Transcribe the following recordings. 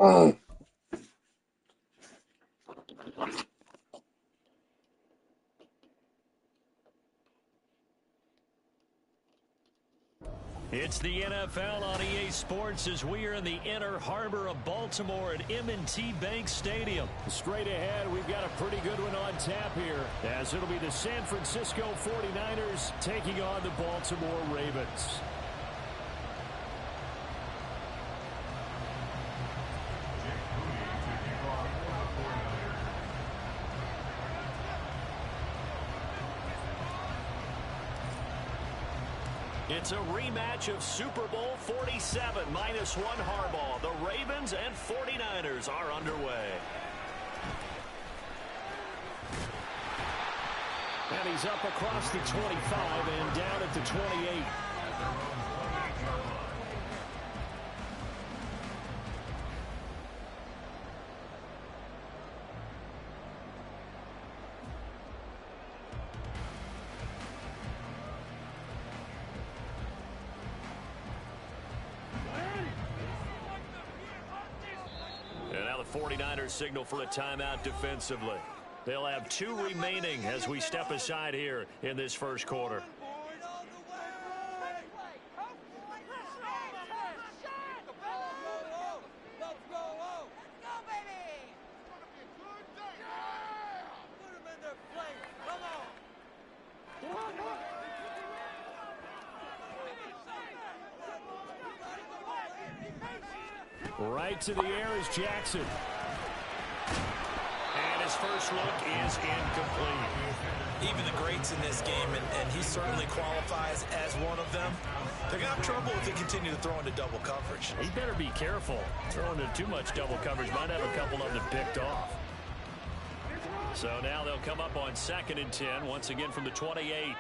Oh. It's the NFL on EA Sports as we are in the inner harbor of Baltimore at M&T Bank Stadium. Straight ahead, we've got a pretty good one on tap here, as it'll be the San Francisco 49ers taking on the Baltimore Ravens. It's a rematch of Super Bowl 47 -1 Harbaugh. The Ravens and 49ers are underway. And he's up across the 25 and down at the 28. And now the 49ers signal for a timeout defensively. They'll have 2 remaining as we step aside here in this first quarter. Right to the air is Jackson. And his first look is incomplete. Even the greats in this game, and he certainly qualifies as one of them, they're going to have trouble if they continue to throw into double coverage. He better be careful. Throwing into too much double coverage might have a couple of them picked off. So now they'll come up on 2nd and 10, once again from the 28.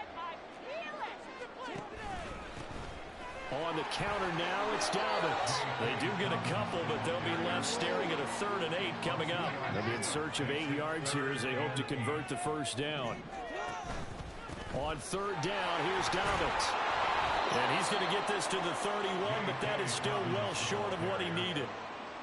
On the counter now, it's Dobbins. They do get a couple, but they'll be left staring at a 3rd and 8 coming up. They'll be in search of 8 yards here as they hope to convert the first down. On 3rd down, here's Dobbins. And he's going to get this to the 31, but that is still well short of what he needed.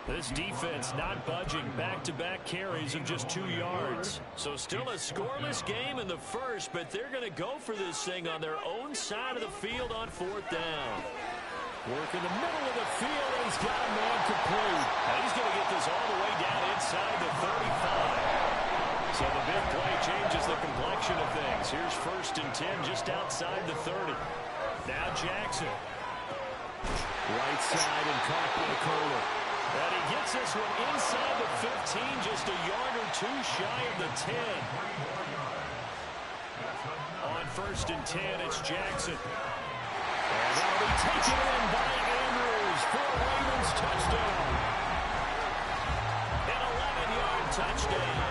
This defense not budging, back-to-back carries of just 2 yards. So still a scoreless game in the first, but they're going to go for this thing on their own side of the field on 4th down. Work in the middle of the field, and he's got a man complete. And he's going to get this all the way down inside the 35. So the big play changes the complexion of things. Here's 1st and 10 just outside the 30. Now Jackson. Right side and caught by Kohler. And he gets this one inside the 15, just a yard or 2 shy of the 10. On 1st and 10, it's Jackson. And that'll be taken in by Andrews for a Ravens touchdown. An 11-yard touchdown.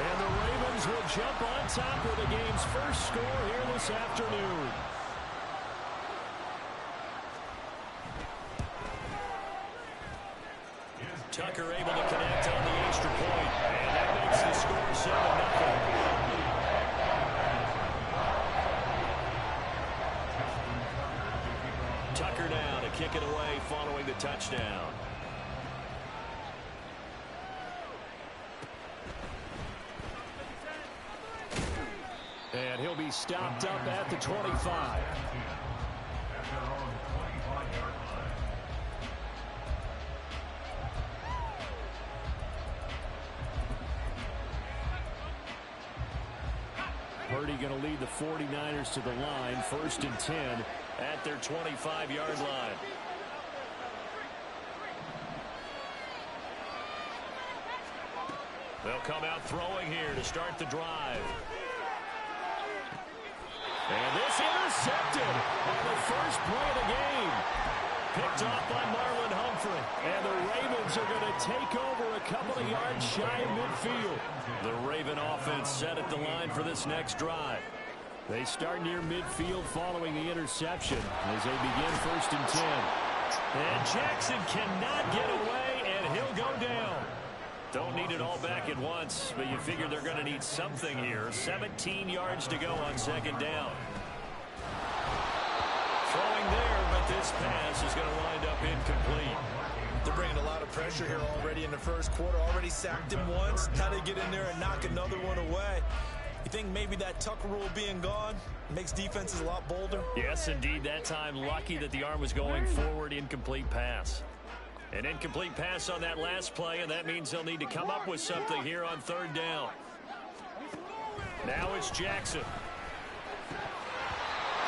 And the Ravens will jump on top of the game's first score here this afternoon. Tucker able to connect on the extra point, and that makes the score 7-0. Tucker now to kick it away following the touchdown. And he'll be stopped up at the 25. Purdy going to lead the 49ers to the line, 1st and 10 at their 25-yard line. They'll come out throwing here to start the drive. And this intercepted on the first play of the game. Picked off by Marlon Humphrey. And the Ravens are going to take over a couple of yards shy of midfield. The Raven offense set at the line for this next drive. They start near midfield following the interception as they begin 1st and 10. And Jackson cannot get away, and he'll go down. Don't need it all back at once, but you figure they're going to need something here. 17 yards to go on 2nd down. Throwing there, but this pass is going to wind up incomplete. They're bringing a lot of pressure here already in the first quarter. Already sacked him once. Now they get in there and knock another one away. You think maybe that Tucker rule being gone makes defenses a lot bolder? Yes, indeed. That time, lucky that the arm was going forward. Incomplete pass. An incomplete pass on that last play, and that means they'll need to come up with something here on third down. Now it's Jackson.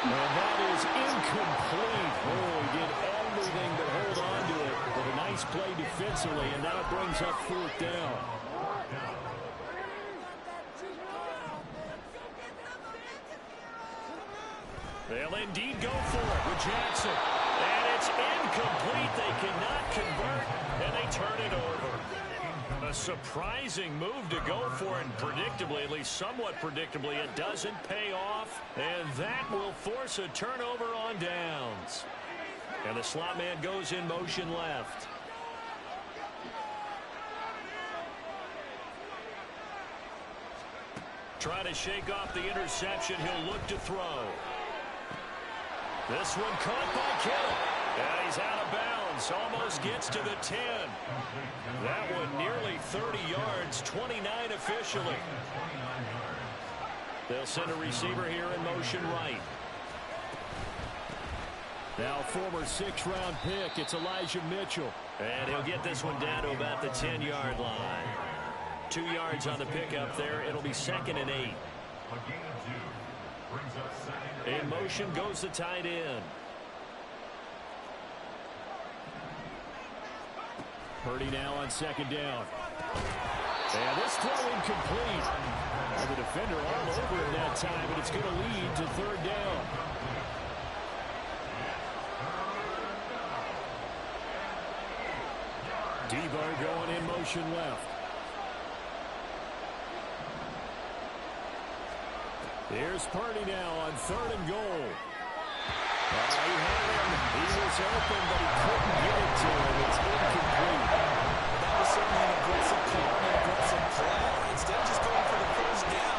And that is incomplete. Oh, he did everything but hold on to it. But a nice play defensively, and now it brings up fourth down. They'll indeed go for it with Jackson. And it's incomplete. They cannot convert, and they turn it over. A surprising move to go for, and predictably, at least somewhat predictably, it doesn't pay off. And that will force a turnover on downs. And the slot man goes in motion left. Trying to shake off the interception. He'll look to throw. This one caught by Kittle. And he's out of bounds. Almost gets to the 10. That one nearly 30 yards. 29 officially. They'll send a receiver here in motion right. Now former 6th-round pick. It's Elijah Mitchell. And he'll get this one down to about the 10-yard line. 2 yards on the pickup there. It'll be 2nd and 8. In motion goes the tight end. Purdy now on 2nd down. And this throw incomplete. And the defender all over him that time, but it's going to lead to 3rd down. Debo going in motion left. Here's Purdy now on 3rd and goal. He had him. He was open, but he couldn't get it to him. It's incomplete. That was certainly an aggressive call and an aggressive play. Instead of just going for the first down,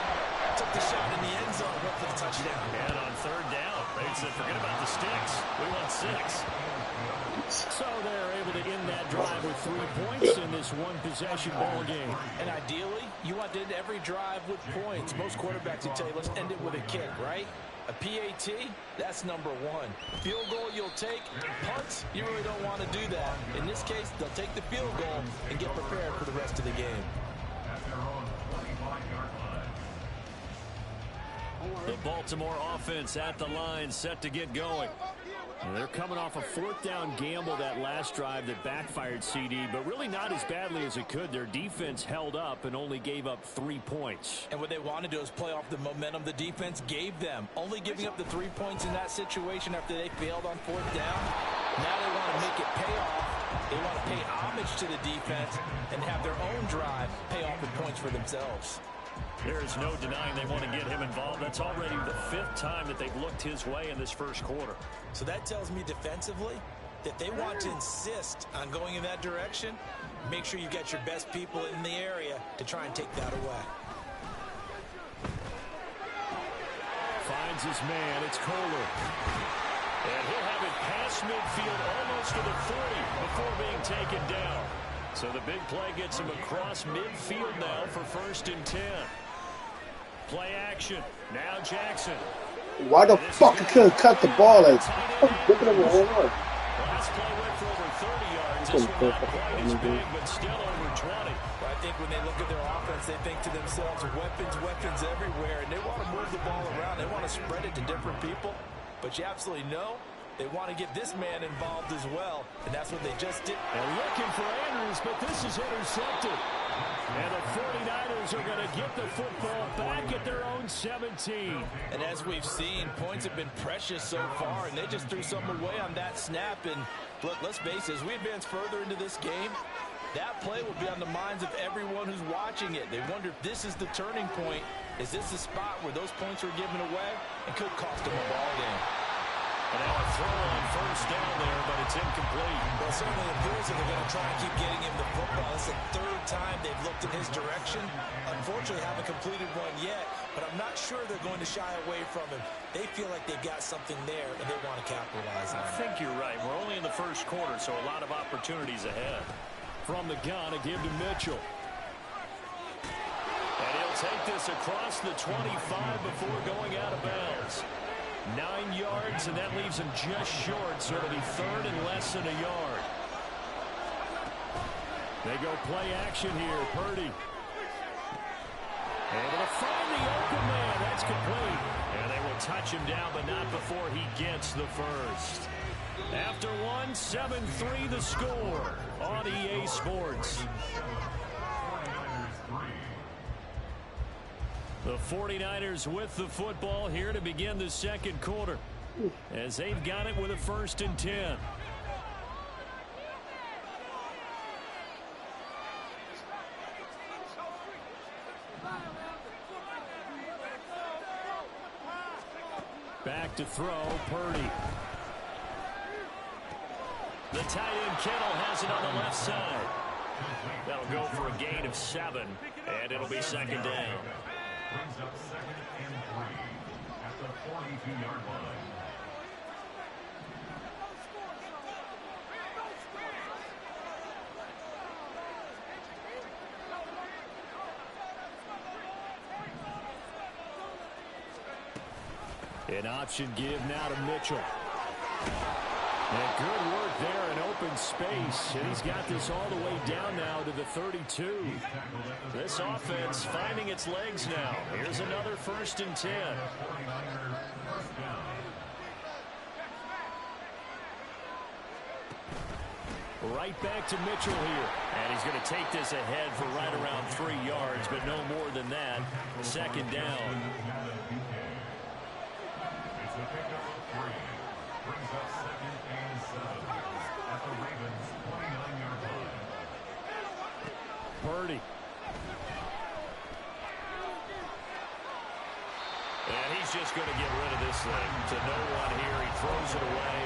took the shot in the end zone, went for the touchdown. And on 3rd down, they said, forget about the sticks. We want 6. So they're able to end that drive with 3 points in this one-possession ball game. And ideally, you want to end every drive with points. Most quarterbacks would tell you, let's end it with a kick, right? A PAT, that's number 1. Field goal you'll take. Punts, you really don't want to do that. In this case, they'll take the field goal and get prepared for the rest of the game. The Baltimore offense at the line, set to get going. And they're coming off a 4th down gamble that last drive that backfired CD, but really not as badly as it could. Their defense held up and only gave up 3 points. And what they want to do is play off the momentum the defense gave them. Only giving up the 3 points in that situation after they failed on 4th down. Now they want to make it pay off. They want to pay homage to the defense and have their own drive pay off with points for themselves. There's no denying they want to get him involved. That's already the 5th time that they've looked his way in this first quarter. So that tells me defensively that they want to insist on going in that direction. Make sure you get your best people in the area to try and take that away. Finds his man. It's Kohler. And he'll have it past midfield almost to the 40 before being taken down. So the big play gets him across midfield now for 1st and 10. Play action. Now Jackson. Why the fuck I couldn't cut the ball? Like, I'm looking at my own arm. Last play went for over 30 yards. This one not quite as big, but still over 20. Well, I think when they look at their offense, they think to themselves, weapons everywhere, and they want to move the ball around. They want to spread it to different people, but you absolutely know they want to get this man involved as well, and that's what they just did. They're looking for Andrews, but this is intercepted. And the 49ers are going to get the football back at their own 17. And as we've seen, points have been precious so far, and they just threw some away on that snap. And look, let's face it, as we advance further into this game, that play will be on the minds of everyone who's watching it. They wonder if this is the turning point. Is this the spot where those points were given away and could cost them a ball game? And now a throw on 1st down there, but it's incomplete. Well, it certainly appears that they're going to try and keep getting him the football. It's the third time they've looked in his direction. Unfortunately, haven't completed one yet, but I'm not sure they're going to shy away from him. They feel like they've got something there, and they want to capitalize on it. I think you're right. We're only in the first quarter, so a lot of opportunities ahead. From the gun, a give to Mitchell. And he'll take this across the 25 before going out of bounds. 9 yards, and that leaves him just short, so it'll be third and less than a yard. They go play action here. Purdy. Able to find the open man. That's complete. And they will touch him down, but not before he gets the first. After one, 7-3 the score on EA Sports. The 49ers with the football here to begin the second quarter, as they've got it with a 1st and 10. Back to throw, Purdy. The tight end Kittle has it on the left side. That'll go for a gain of 7, and it'll be second down. Brings up 2nd and 3 at the 42-yard line. An option give now to Mitchell. And good work there in open space. And he's got this all the way down now to the 32. This offense finding its legs now. Here's another 1st and 10. Right back to Mitchell here. And he's going to take this ahead for right around 3 yards, but no more than that. Second down. It's a pickup of 3. Brings up 2nd and 7 at the Ravens' 29-yard line. Purdy. And he's just going to get rid of this thing to no one here. He throws it away,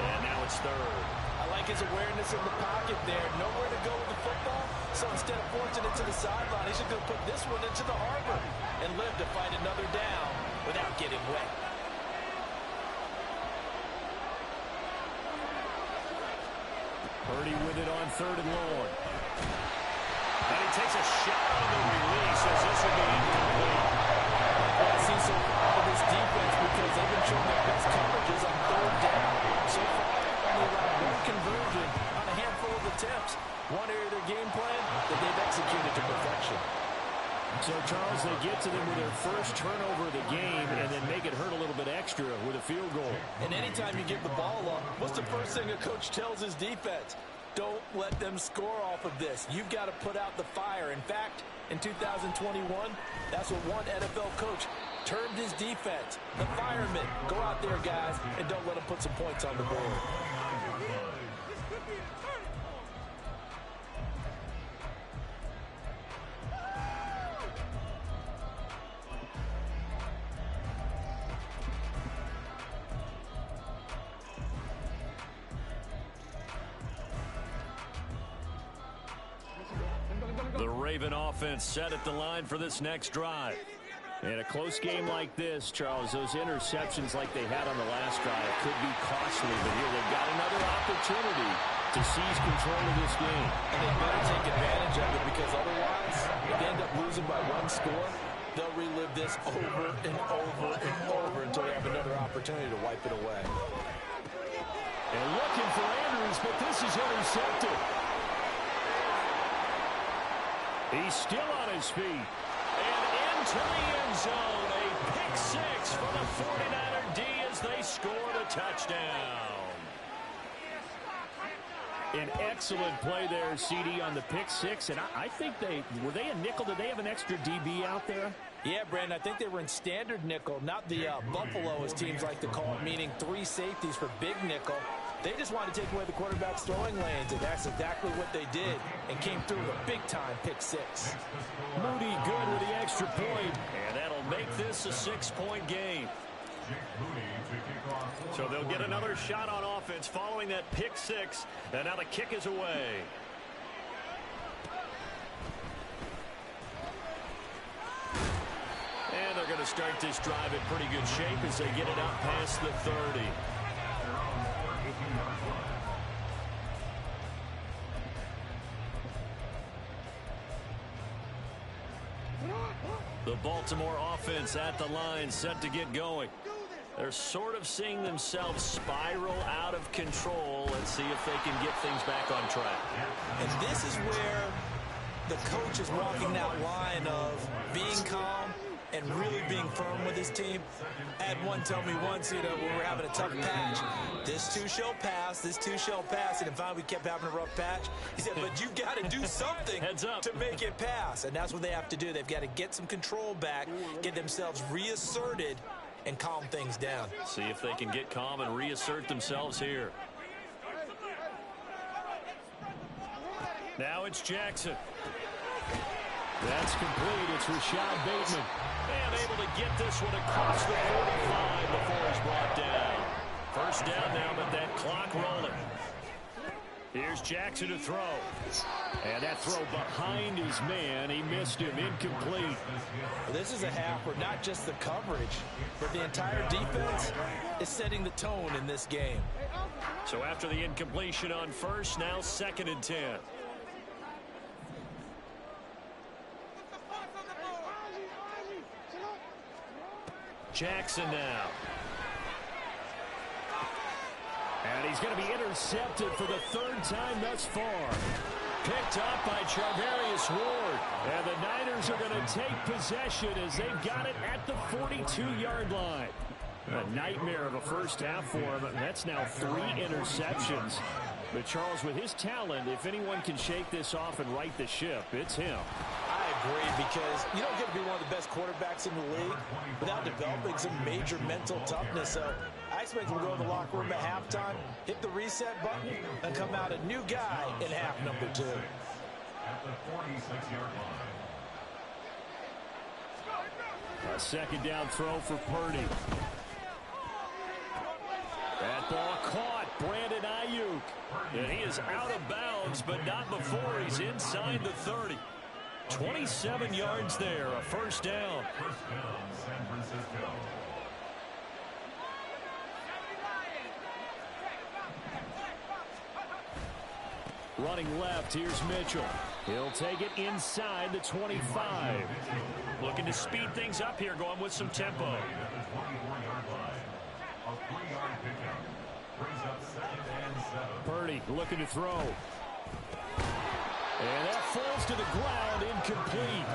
and now it's third. I like his awareness in the pocket there. Nowhere to go with the football, so instead of forcing it to the sideline, he's just going to put this one into the harbor and live to fight another down without getting wet. Purdy with it on 3rd and long. And he takes a shot on the release as this will be incomplete. Well, I see so far with this defense because they've been showing their best coverages on 3rd down. So far, only allowed 1 conversion on a handful of attempts. One area of their game plan that they've executed to perfection. So, Charles, they get to them with their first turnover of the game and then make it hurt a little bit extra with a field goal. And anytime you give the ball up, what's the first thing a coach tells his defense? Don't let them score off of this. You've got to put out the fire. In fact, in 2021, that's what one NFL coach termed his defense. The firemen. Go out there, guys, and don't let them put some points on the board. The Raven offense set at the line for this next drive. In a close game like this, Charles, those interceptions like they had on the last drive could be costly, but here they've got another opportunity to seize control of this game. And they better take advantage of it because otherwise, if they end up losing by 1 score, they'll relive this over and over and over until they have another opportunity to wipe it away. And looking for Andrews, but this is intercepted. He's still on his feet. And into the end zone. A pick 6 for the 49er D as they scored a touchdown. An excellent play there, CD, on the pick 6. And I think were they a nickel? Did they have an extra DB out there? Yeah, Brandon, I think they were in standard nickel, not the Buffalo, as teams like to call it, meaning 3 safeties for big nickel. They just wanted to take away the quarterback's throwing lanes, and that's exactly what they did, and came through with a big-time pick 6. Moody good with the extra point, and that'll make this a 6-point game. So they'll get another shot on offense following that pick six. And now the kick is away. And they're going to start this drive in pretty good shape as they get it out past the 30. The Baltimore offense at the line, set to get going. They're sort of seeing themselves spiral out of control. Let's see if they can get things back on track. And this is where the coach is walking that line of being calm and really being firm with his team. I had one tell me once, when we were having a tough patch, this too shall pass, this too shall pass. And finally we kept having a rough patch. He said, but you've got to do something Heads up. to make it pass. And that's what they have to do. They've got to get some control back, get themselves reasserted, and calm things down. See if they can get calm and reassert themselves here. Now it's Jackson. That's complete. It's Rashad Bateman. And able to get this one across the 45 before he's brought down. First down now, but that clock rolling. Here's Jackson to throw. And that throw behind his man. He missed him. Incomplete. Well, this is a half where not just the coverage, but the entire defense is setting the tone in this game. So after the incompletion on first, now 2nd and 10. Jackson now. And he's going to be intercepted for the 3rd time thus far. Picked up by Charvarius Ward. And the Niners are going to take possession as they've got it at the 42-yard line. A nightmare of a first half for him. That's now 3 interceptions. But Charles, with his talent, if anyone can shake this off and right the ship, it's him. I agree, because you don't get to be one of the best quarterbacks in the league without developing some major mental toughness. So I expect him to go in the locker room at halftime, hit the reset button, and come out a new guy in half number 2. At the 46-yard line. A 2nd down throw for Purdy. That ball caught. Brandon Ayuk. And he is out of bounds, but not before he's inside the 30. 27 yards there, a first down. First down, San Francisco. Running left, here's Mitchell. He'll take it inside the 25. Looking to speed things up here, going with some tempo. At the 24-yard line. A 3-yard pickup. Brings up 2nd and 7. Purdy looking to throw. And that falls to the ground, incomplete.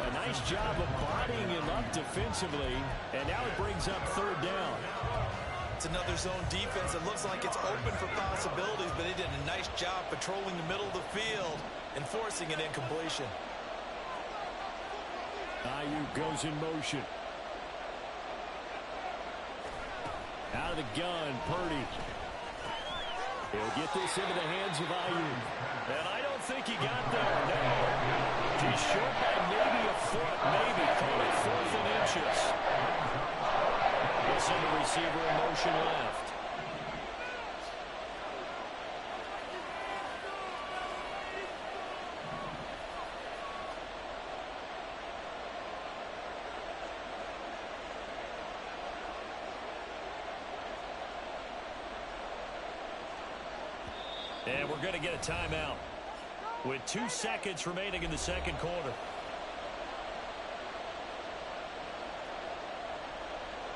A nice job of bodying him up defensively. And now it brings up 3rd down. It's another zone defense that looks like it's open for possibilities, but they did a nice job patrolling the middle of the field and forcing an incompletion. Ayuk goes in motion. Out of the gun, Purdy. He'll get this into the hands of Ayuk. And I don't think he got there, no. He's short by maybe a foot, maybe. Call it 4th and inches. We'll send the receiver in motion left. And we're going to get a timeout with 2 seconds remaining in the 2nd quarter.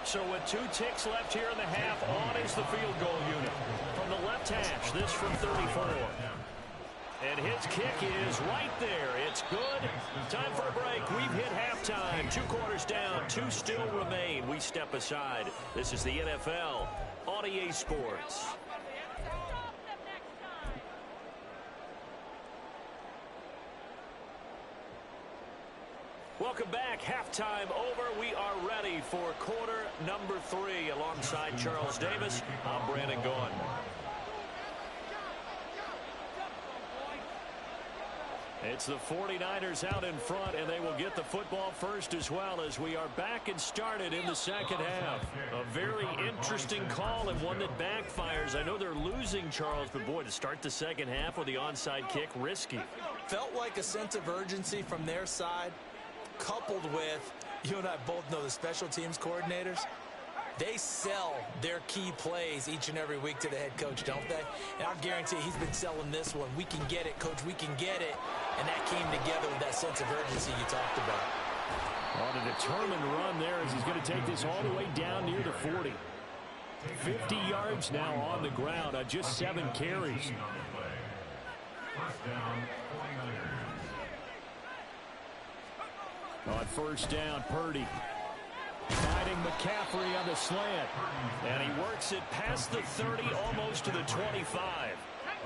So with 2 ticks left here in the half, on is the field goal unit. From the left hash, this from 34. And his kick is right there. It's good. Time for a break. We've hit halftime. 2 quarters down, 2 still remain. We step aside. This is the NFL on EA Sports. Welcome back. Halftime over. We are ready for quarter number 3. Alongside Charles Davis, I'm Brandon Gaughan. It's the 49ers out in front, and they will get the football first as well as we are back and started in the second half. A very interesting call and one that backfires. I know they're losing, Charles, but boy, to start the second half with the onside kick, risky. Felt like a sense of urgency from their side, coupled with, you and I both know the special teams coordinators. They sell their key plays each and every week to the head coach, don't they? And I guarantee he's been selling this one. We can get it, coach, we can get it. And that came together with that sense of urgency you talked about. On a determined run there as he's going to take this all the way down near the 40. 50 yards now on the ground on just 7 carries. First down, 49ers. On first down, Purdy. Finding McCaffrey on the slant. And he works it past the 30, almost to the 25.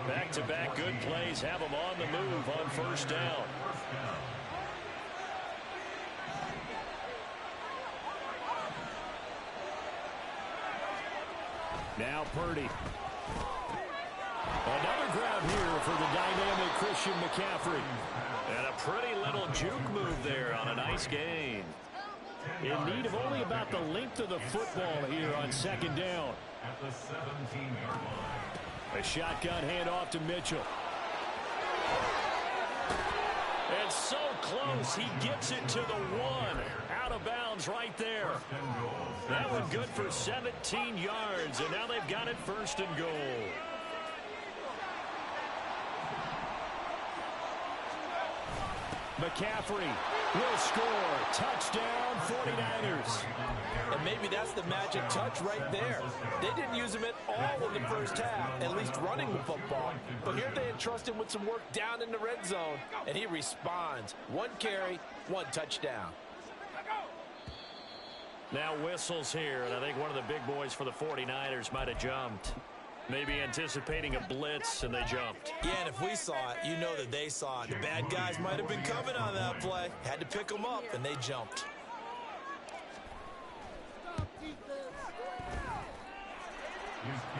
Back-to-back good plays have him on the move on first down. Now Purdy. Another grab here for the dynamic Christian McCaffrey. And a pretty little juke move there on a nice gain. In need of only about the length of the football here on second down. At the 17-yard line. A shotgun handoff to Mitchell. And so close, he gets it to the 1. Out of bounds right there. That one good for 17 yards, and now they've got it first and goal. McCaffrey will score. Touchdown, 49ers. And maybe that's the magic touch right there. They didn't use him at all in the first half, at least running the football. But here they entrust him with some work down in the red zone, and he responds. 1 carry, 1 touchdown. Now whistles here, and I think one of the big boys for the 49ers might have jumped. Maybe anticipating a blitz, and they jumped. Yeah, and if we saw it, you know that they saw it. The bad guys might have been coming on that play. Had to pick them up, and they jumped.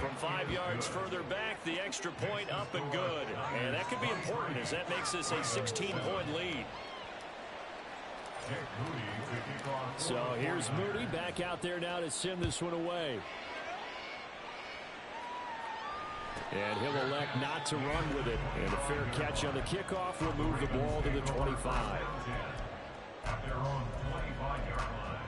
From 5 yards further back, the extra point up and good. And that could be important as that makes this a 16-point lead. So here's Moody back out there now to send this one away. And he'll elect not to run with it. And a fair catch on the kickoff will move the ball to the 25. At their own 25-yard line.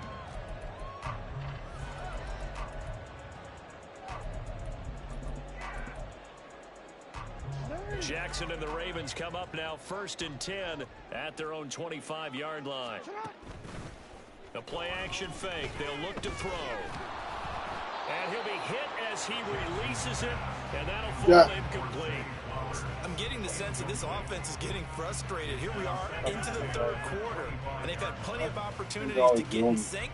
Jackson and the Ravens come up now first and 10 at their own 25-yard line. A play-action fake. They'll look to throw. And he'll be hit as he releases it, and that'll fall incomplete. I'm getting the sense that this offense is getting frustrated. Here we are into the third quarter, and they've had plenty of opportunities to get in sync.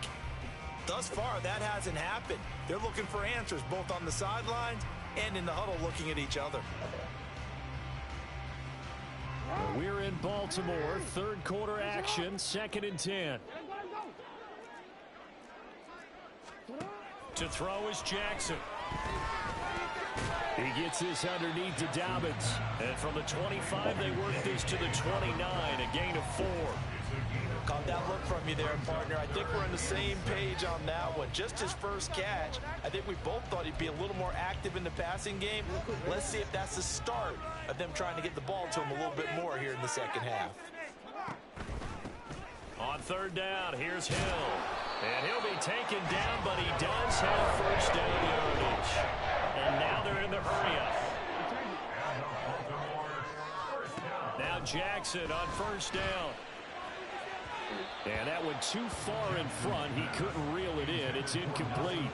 Thus far, that hasn't happened. They're looking for answers both on the sidelines and in the huddle looking at each other. We're in Baltimore, third quarter action, 2nd and 10. To throw is Jackson. He gets this underneath to Dobbins. And from the 25, they work this to the 29, a gain of 4. Caught that look from you there, partner. I think we're on the same page on that one. Just his first catch. I think we both thought he'd be a little more active in the passing game. Let's see if that's the start of them trying to get the ball to him a little bit more here in the second half. On third down, here's Hill. And he'll be taken down, but he does have first down yardage. And now they're in the hurry-up. Now Jackson on first down. And that went too far in front. He couldn't reel it in. It's incomplete.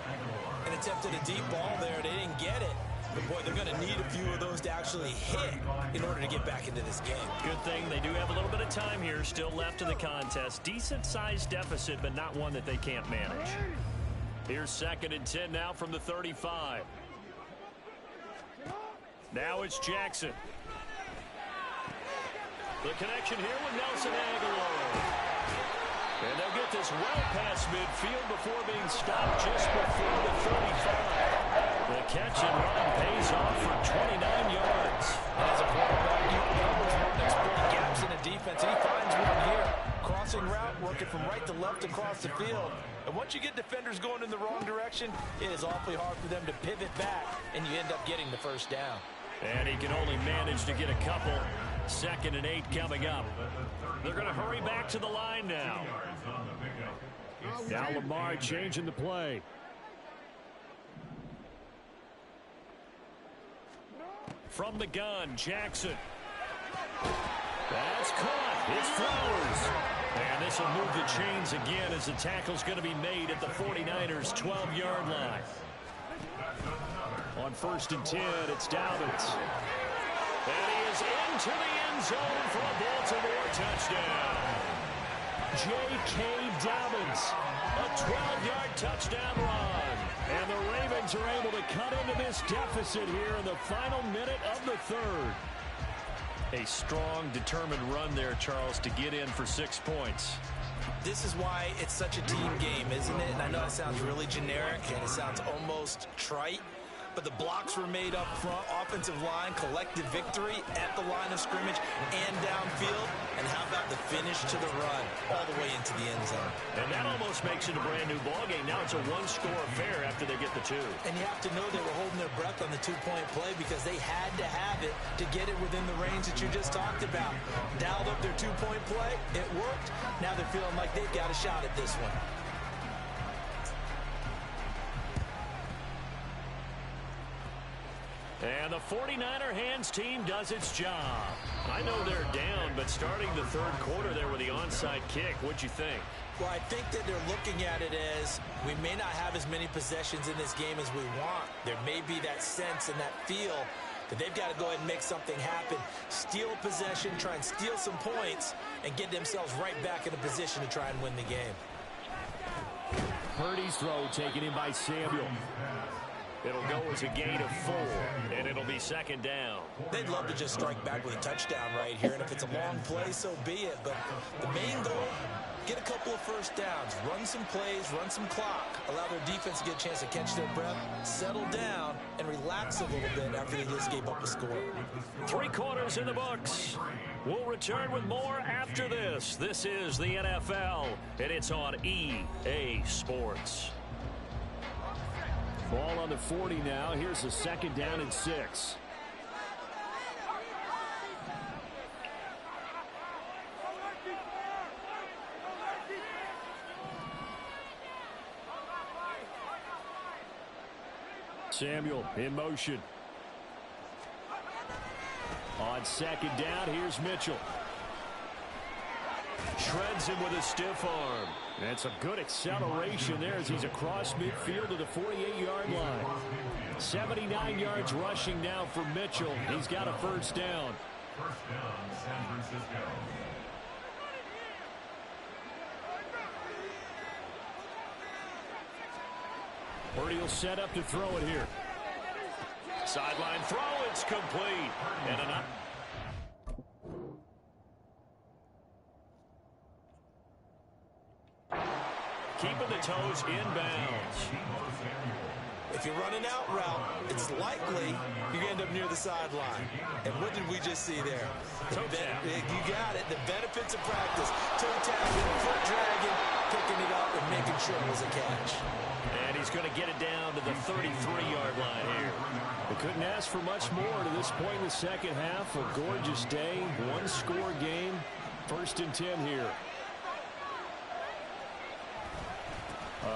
And attempted a deep ball there. They didn't get it. But, boy, they're going to need a few of those to actually hit in order to get back into this game. Good thing they do have a little bit of time here still left in the contest. Decent-sized deficit, but not one that they can't manage. Here's 2nd and 10 now from the 35. Now it's Jackson. The connection here with Nelson Aguilar. And they'll get this well past midfield before being stopped just before the 35. The catch and run pays off for 29 yards. And as a quarterback, you almost want to exploit gaps in a the field. And once you get defenders going in the wrong direction, it is awfully hard for them to pivot back, and you end up getting the first down. And he can only manage to get a couple. 2nd and 8 coming up. They're going to hurry back to the line now. Now Lamar changing the play. From the gun, Jackson. That's caught. It's Flowers. And this will move the chains again as the tackle's going to be made at the 49ers' 12-yard line. On 1st and 10, it's Dobbins. And he is into the end zone for a Baltimore touchdown. J.K. Dobbins, a 12-yard touchdown run. And the Ravens are able to cut into this deficit here in the final minute of the 3rd. A strong, determined run there, Charles, to get in for 6 points. This is why it's such a team game, isn't it? And I know it sounds really generic and it sounds almost trite, but the blocks were made up front, offensive line, collective victory at the line of scrimmage and downfield. And how about the finish to the run all the way into the end zone? And that almost makes it a brand new ballgame. Now it's a one-score affair after they get the 2. And you have to know they were holding their breath on the 2-point play because they had to have it to get it within the range that you just talked about. Dialed up their 2-point play. It worked. Now they're feeling like they've got a shot at this one. And the 49er hands team does its job. I know they're down, but starting the 3rd quarter there with the onside kick, what'd you think? Well, I think that they're looking at it as we may not have as many possessions in this game as we want. There may be that sense and that feel that they've got to go ahead and make something happen, steal a possession, try and steal some points, and get themselves right back in a position to try and win the game. Purdy's throw taken in by Samuel. It'll go as a gain of 4, and it'll be 2nd down. They'd love to just strike back with a touchdown right here, and if it's a long play, so be it. But the main goal, get a couple of first downs, run some plays, run some clock, allow their defense to get a chance to catch their breath, settle down, and relax a little bit after they just gave up a score. 3 quarters in the books. We'll return with more after this. This is the NFL, and it's on EA Sports. Ball on the 40 now. Here's a 2nd down and 6. Samuel in motion. On 2nd down, here's Mitchell. Shreds him with a stiff arm. That's a good acceleration there as he's across midfield to the 48-yard line. 79 yards rushing now for Mitchell. He's got a first down. First down, San Francisco. Purdy will set up to throw it here. Sideline throw, it's complete. And enough. Keeping the toes inbounds. If you're running out route, it's likely you're going to end up near the sideline. And what did we just see there? You got it. The benefits of practice. Toe tapping, foot dragging, picking it up, and making sure it was a catch. And he's going to get it down to the 33-yard line here. They couldn't ask for much more to this point in the second half. A gorgeous day, one-score game. 1st and 10 here.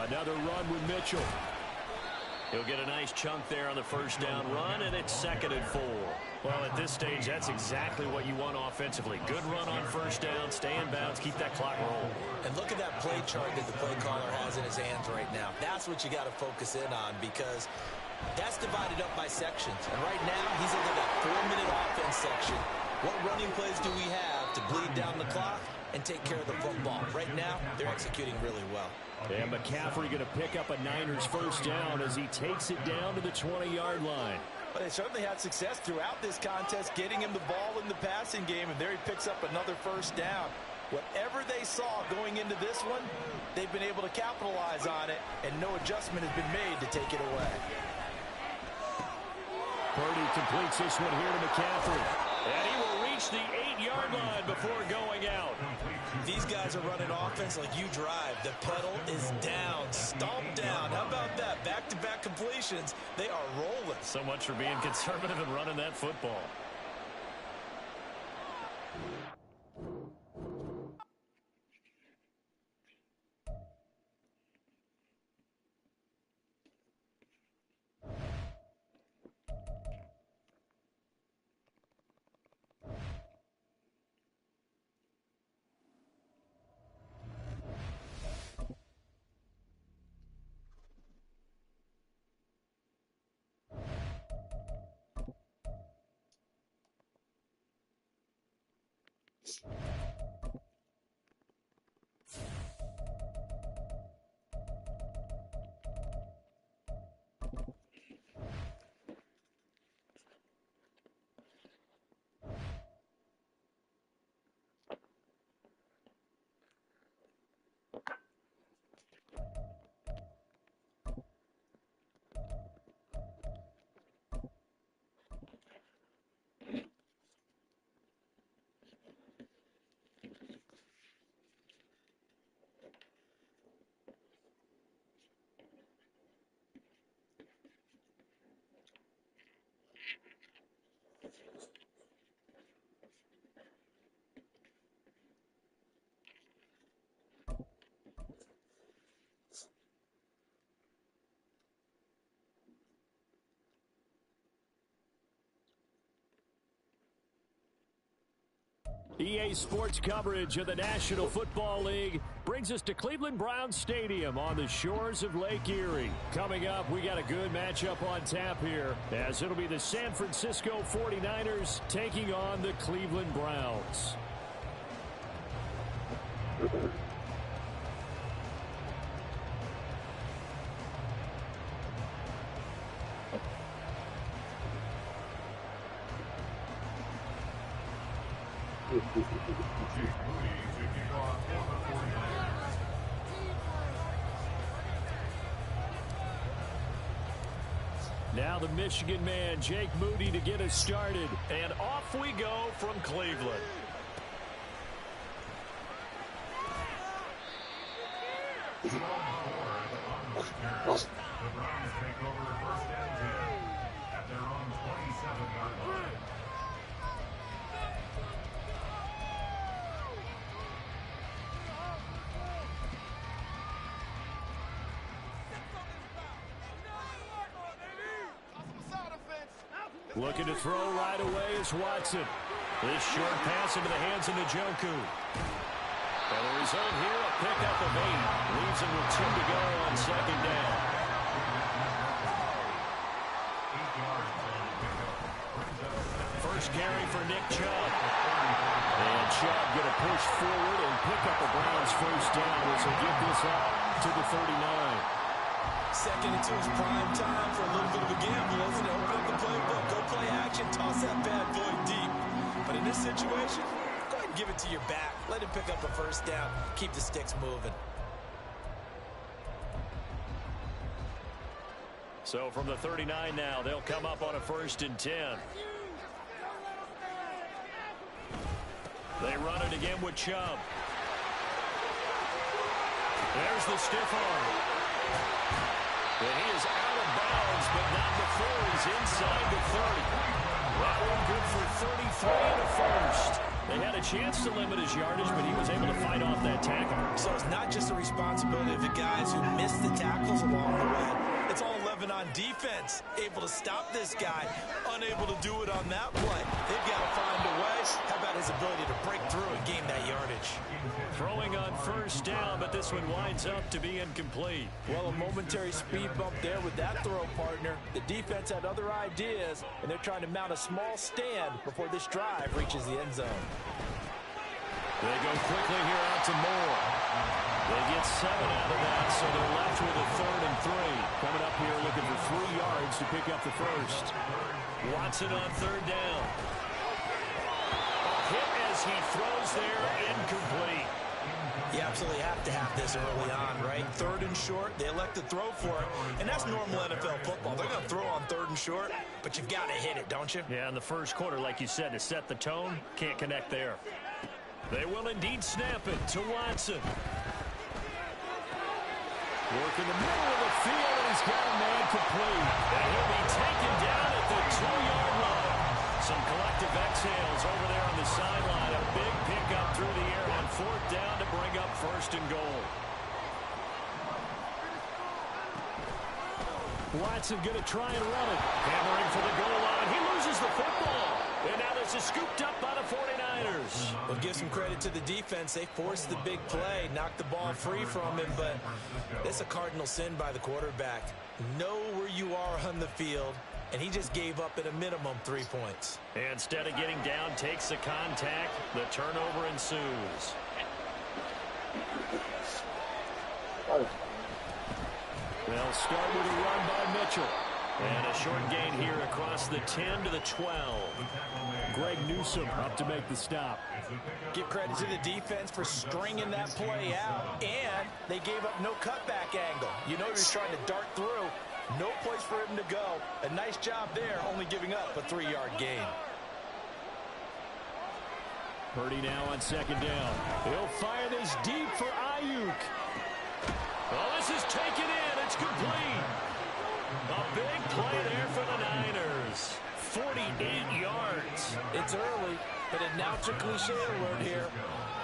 Another run with Mitchell. He'll get a nice chunk there on the first down run, and it's 2nd and 4. Well, at this stage, that's exactly what you want offensively. Good run on first down, stay in bounds, keep that clock rolling. And look at that play chart that the play caller has in his hands right now. That's what you got to focus in on because that's divided up by sections. And right now, he's into that 4-minute offense section. What running plays do we have to bleed down the clock and take care of the football? Right now, they're executing really well. And McCaffrey going to pick up a Niners first down as he takes it down to the 20-yard line. Well, they certainly had success throughout this contest, getting him the ball in the passing game, and there he picks up another first down. Whatever they saw going into this one, they've been able to capitalize on it, and no adjustment has been made to take it away. Purdy completes this one here to McCaffrey. And he will reach the 8-yard line before going out. These guys are running offense like you drive. The pedal is down, stomped down. How about that? Back-to-back completions. They are rolling. So much for being conservative and running that football. EA Sports coverage of the National Football League brings us to Cleveland Browns Stadium on the shores of Lake Erie. Coming up, we got a good matchup on tap here, as it'll be the San Francisco 49ers taking on the Cleveland Browns. Now the Michigan man, Jake Moody, to get us started. And off we go from Cleveland. The Browns take over first and 10 at their own 27-yard line. Looking to throw right away is Watson. This short pass into the hands of Njoku. And the result here, a pickup of 8. Leaves him with 2 to go on second down. First carry for Nick Chubb. And Chubb going to push forward and pick up the Browns' first down as they get this up to the 39. Second into his prime time for a little bit of a gamble, isn't it? Open up the playbook, go play action, toss that bad boy deep. But in this situation, go ahead and give it to your back. Let him pick up a first down. Keep the sticks moving. So from the 39 now, they'll come up on a 1st and 10. They run it again with Chubb. There's the stiff arm. And he is out of bounds, but not before he's inside the 30. That one good for 33 and a first. They had a chance to limit his yardage, but he was able to fight off that tackle. So it's not just the responsibility of the guys who missed the tackles along the way. It's all 11 on defense. Able to stop this guy. Unable to do it on that play. They've got to find a way. How about his ability to break through and gain that yardage? Throwing on first down, but this one winds up to be incomplete. Well, a momentary speed bump there with that throw, partner. The defense had other ideas, and they're trying to mount a small stand before this drive reaches the end zone. They go quickly here out to Moore. They get 7 out of that, so they're left with a 3rd and 3. Coming up here looking for 3 yards to pick up the first. Watson on 3rd down. A hit as he throws there, incomplete. You absolutely have to have this early on, right? Third and short, they elect to throw for it, and that's normal NFL football. They're going to throw on third and short, but you've got to hit it, don't you? Yeah, in the first quarter, like you said, to set the tone, can't connect there. They will indeed snap it to Watson. Work in the middle of the field, and he's got a man complete. And he'll be taken down at the 2-yard line. Some collective exhales over there on the sideline. A big pickup through the air on fourth down to bring up first and goal. Watson going to try and run it. Hammering for the goal line. He loses the football. And now this is scooped up by the 49ers. Well, give some credit to the defense. They forced the big play, knocked the ball free from him, but it's a cardinal sin by the quarterback. Know where you are on the field, and he just gave up at a minimum 3 points. And instead of getting down, takes the contact. The turnover ensues. They'll start with a run by Mitchell. And a short gain here across the 10 to the 12. Greg Newsome up to make the stop. Give credit to the defense for stringing that play out, and they gave up no cutback angle. You know you're trying to dart through. No place for him to go. A nice job there, only giving up a 3-yard gain. Purdy now on second down. He'll fire this deep for Ayuk. Well, this is taken in. It's complete. A big play there for the Niners. 48 yards. It's early, but announce a cliche alert here.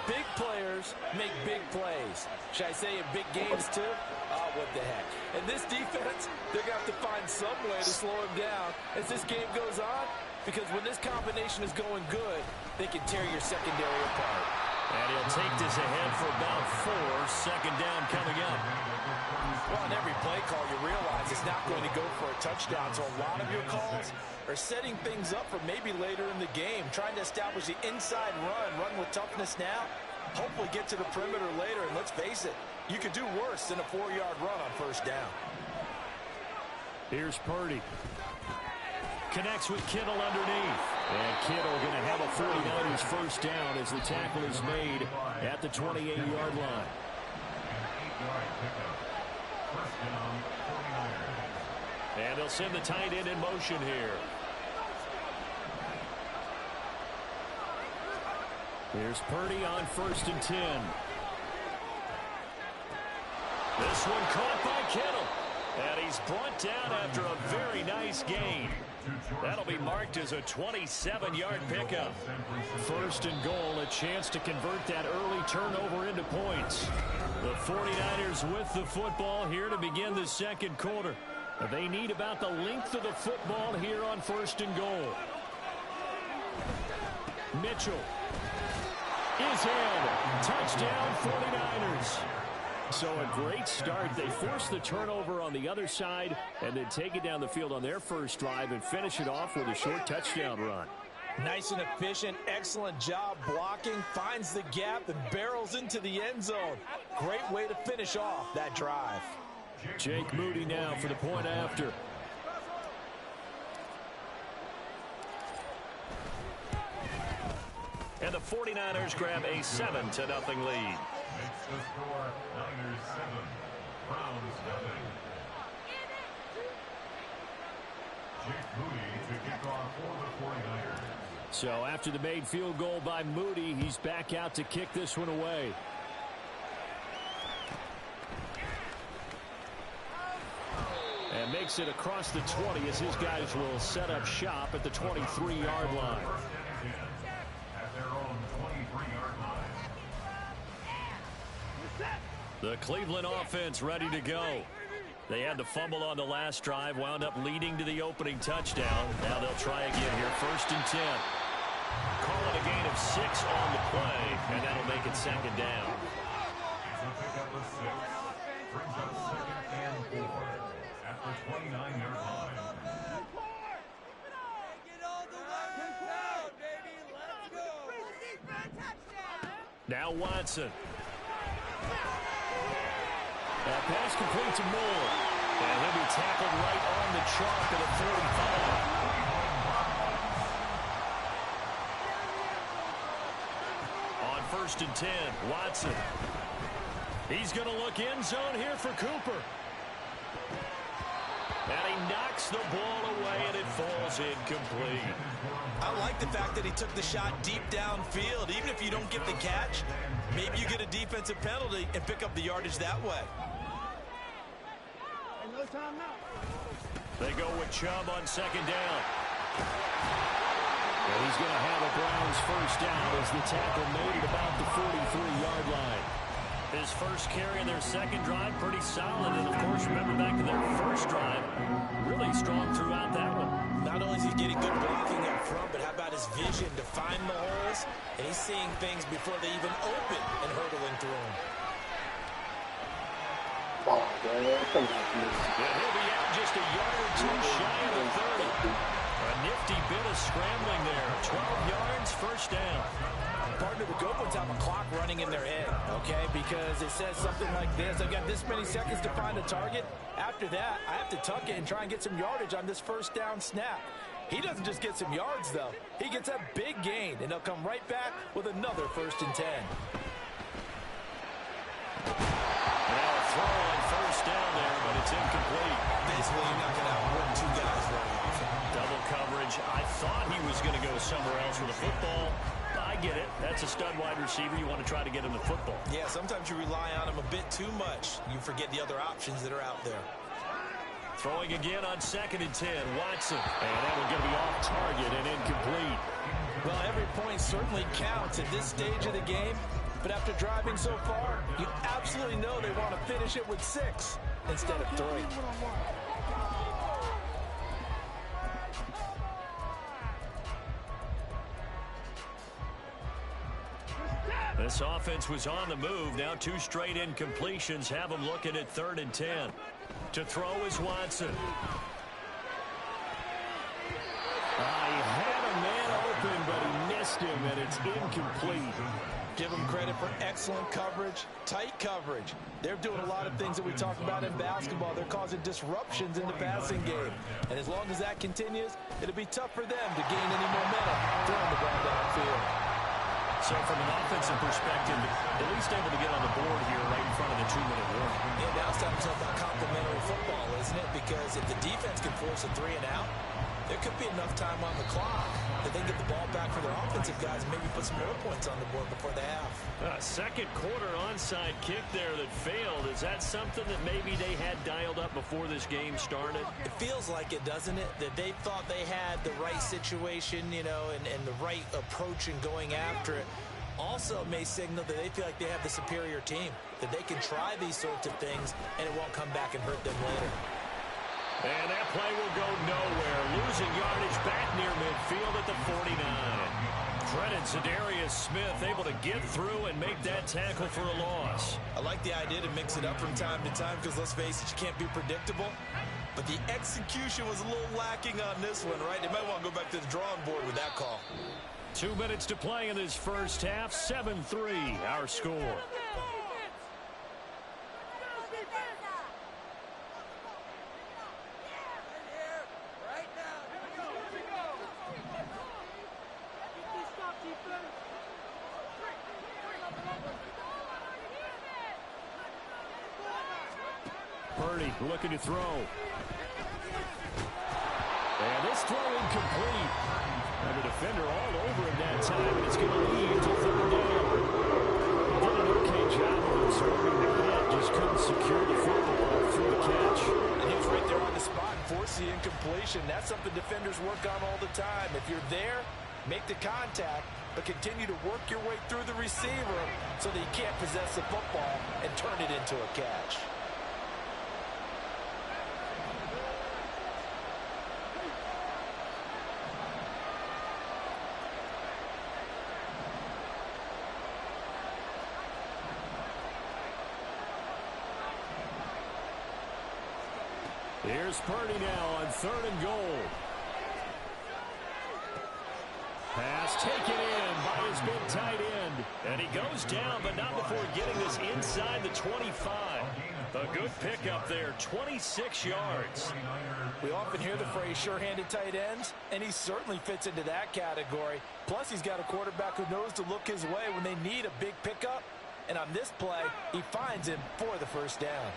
Big players make big plays. Should I say in big games too? Oh, what the heck. And this defense, they're going to have to find some way to slow him down as this game goes on, because when this combination is going good, they can tear your secondary apart. And he'll take this ahead for about 4. Second down coming up. Well, on every play call, you realize it's not going to go for a touchdown. So a lot of your calls are setting things up for maybe later in the game, trying to establish the inside run with toughness now, hopefully get to the perimeter later. And let's face it, you could do worse than a 4-yard run on first down. Here's Purdy. Connects with Kittle underneath. And Kittle going to have a 49ers first down as the tackle is made at the 28-yard line. And they'll send the tight end in motion here. Here's Purdy on 1st and 10. This one caught by Kittle. And he's brought down after a very nice gain. That'll be marked as a 27-yard pickup. 1st and goal, a chance to convert that early turnover into points. The 49ers with the football here to begin the second quarter. They need about the length of the football here on 1st and goal. Mitchell is in. Touchdown 49ers. So a great start. They force the turnover on the other side and then take it down the field on their first drive and finish it off with a short touchdown run. Nice and efficient, excellent job blocking, finds the gap and barrels into the end zone. Great way to finish off that drive. Jake Moody now for the point after. And the 49ers grab a 7-0 lead. Makes the score Niners 7, Browns nothing. Jake Moody to kick off for the 49ers. So after the made field goal by Moody, he's back out to kick this one away. And makes it across the 20 as his guys will set up shop at the 23-yard line. At their own 23-yard line. The Cleveland offense ready to go. They had the fumble on the last drive, wound up leading to the opening touchdown. Now they'll try again here, 1st and 10. Call it a gain of 6 on the play, and that'll make it second down. It's a pickup of 6. Brings up 2nd and 4 at the 29-yard line. Now Watson. That pass complete to Moore. And he'll be tackled right on the chalk of the 45. On first and 10. Watson. He's going to look end zone here for Cooper. And he knocks the ball away, and it falls incomplete. I like the fact that he took the shot deep downfield. Even if you don't get the catch, maybe you get a defensive penalty and pick up the yardage that way. They go with Chubb on second down. And he's going to have a Browns first down as the tackle made at about the 43-yard line. His first carry in their second drive, pretty solid. And, of course, remember back to their first drive, really strong throughout that one. Not only is he getting good blocking up front, but how about his vision to find the holes? And he's seeing things before they even open and hurdling through them. Oh, man. Come on, man. And he'll be out just a yard or two shy of the 30. A nifty bit of scrambling there. 12 yards, first down. Partner, the Gophers have a clock running in their head, okay? Because it says something like this. I've got this many seconds to find a target. After that, I have to tuck it and try and get some yardage on this first down snap. He doesn't just get some yards, though. He gets a big gain, and he'll come right back with another first and 10. Now a throw on first down there, but it's incomplete. Basically, you're not going to outwork two guys very often. Double coverage. I thought he was going to go somewhere else with the football. I get it. That's a stud wide receiver. You want to try to get him the football. Yeah, sometimes you rely on him a bit too much. You forget the other options that are out there. Throwing again on second and 10. Watson. And that one's going to be off target and incomplete. Well, every point certainly counts at this stage of the game. But after driving so far, you absolutely know they want to finish it with 6 instead of 3. This offense was on the move. Now 2 straight incompletions have them looking at 3rd and 10. To throw is Watson. He had a man open, but he missed him, and it's incomplete. Give them credit for excellent coverage, tight coverage. They're doing a lot of things that we talk about in basketball. They're causing disruptions in the passing game. And as long as that continues, it'll be tough for them to gain any momentum throwing the ball downfield. So from an offensive perspective, at least able to get on the board here right in front of the 2-minute warning. Yeah, now it's time to talk about complementary football, isn't it? Because if the defense can force a 3 and out, there could be enough time on the clock that they can get the ball back for their offensive guys and maybe put some more points on the board before the half. Second quarter onside kick there that failed. Is that something that maybe they had dialed up before this game started? It feels like it, doesn't it? That they thought they had the right situation, you know, and the right approach in going after it. Also may signal that they feel like they have the superior team, that they can try these sorts of things and it won't come back and hurt them later. And that play will go nowhere. Losing yardage back near midfield at the 49. Credit Za'Darius Smith able to get through and make that tackle for a loss. I like the idea to mix it up from time to time because, let's face it, you can't be predictable. But the execution was a little lacking on this one, right? They might want to go back to the drawing board with that call. 2 minutes to play in this first half. 7-3 our score. Purdy looking to throw. And this throw incomplete. And the defender all over him that time, and it's going to lead to 3rd down. He did an okay job of absorbing the hit, just couldn't secure the football through the catch. And he was right there on the spot, force the incompletion. That's something defenders work on all the time. If you're there, make the contact, but continue to work your way through the receiver so that you can't possess the football and turn it into a catch. Here's Purdy now on 3rd and goal. Pass taken in by has been tight end. And he goes down, but not before getting this inside the 25. A good pickup there, 26 yards. We often hear the phrase sure-handed tight ends, and he certainly fits into that category. Plus, he's got a quarterback who knows to look his way when they need a big pickup. And on this play, he finds him for the first down.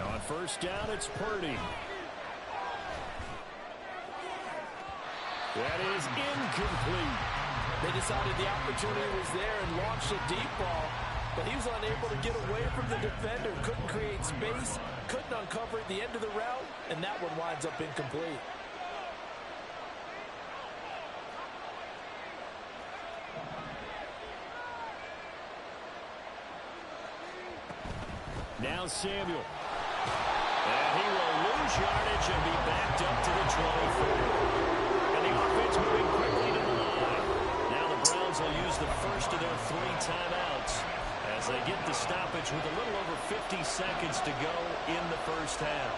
On first down, it's Purdy. That is incomplete. They decided the opportunity was there and launched a deep ball, but he was unable to get away from the defender, couldn't create space, couldn't uncover the end of the route, and that one winds up incomplete. Now Samuel. And he will lose yardage and be backed up to the 24. And the offense moving quickly to the line. Now the Browns will use the first of their 3 timeouts as they get the stoppage with a little over 50 seconds to go in the first half.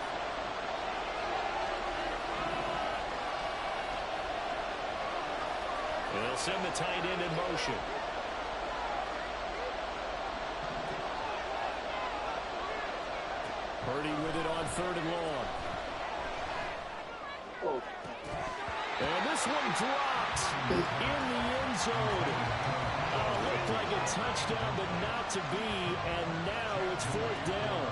And they'll send the tight end in motion. Purdy with it on 3rd and long. And this one dropped in the end zone. Looked like a touchdown, but not to be. And now it's 4th down.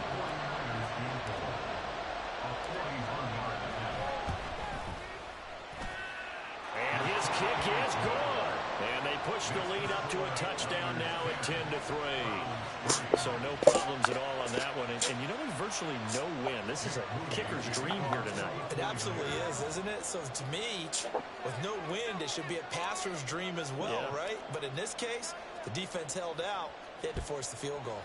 And his kick is good. And they push the lead up to a touchdown now at 10-3. So no problems at all on that one. And you know, there's virtually no win. This is a kicker's dream here tonight. It absolutely is, isn't it? So to me, with no wind, it should be a passer's dream as well, Yeah. right? But in this case, the defense held out. They had to force the field goal.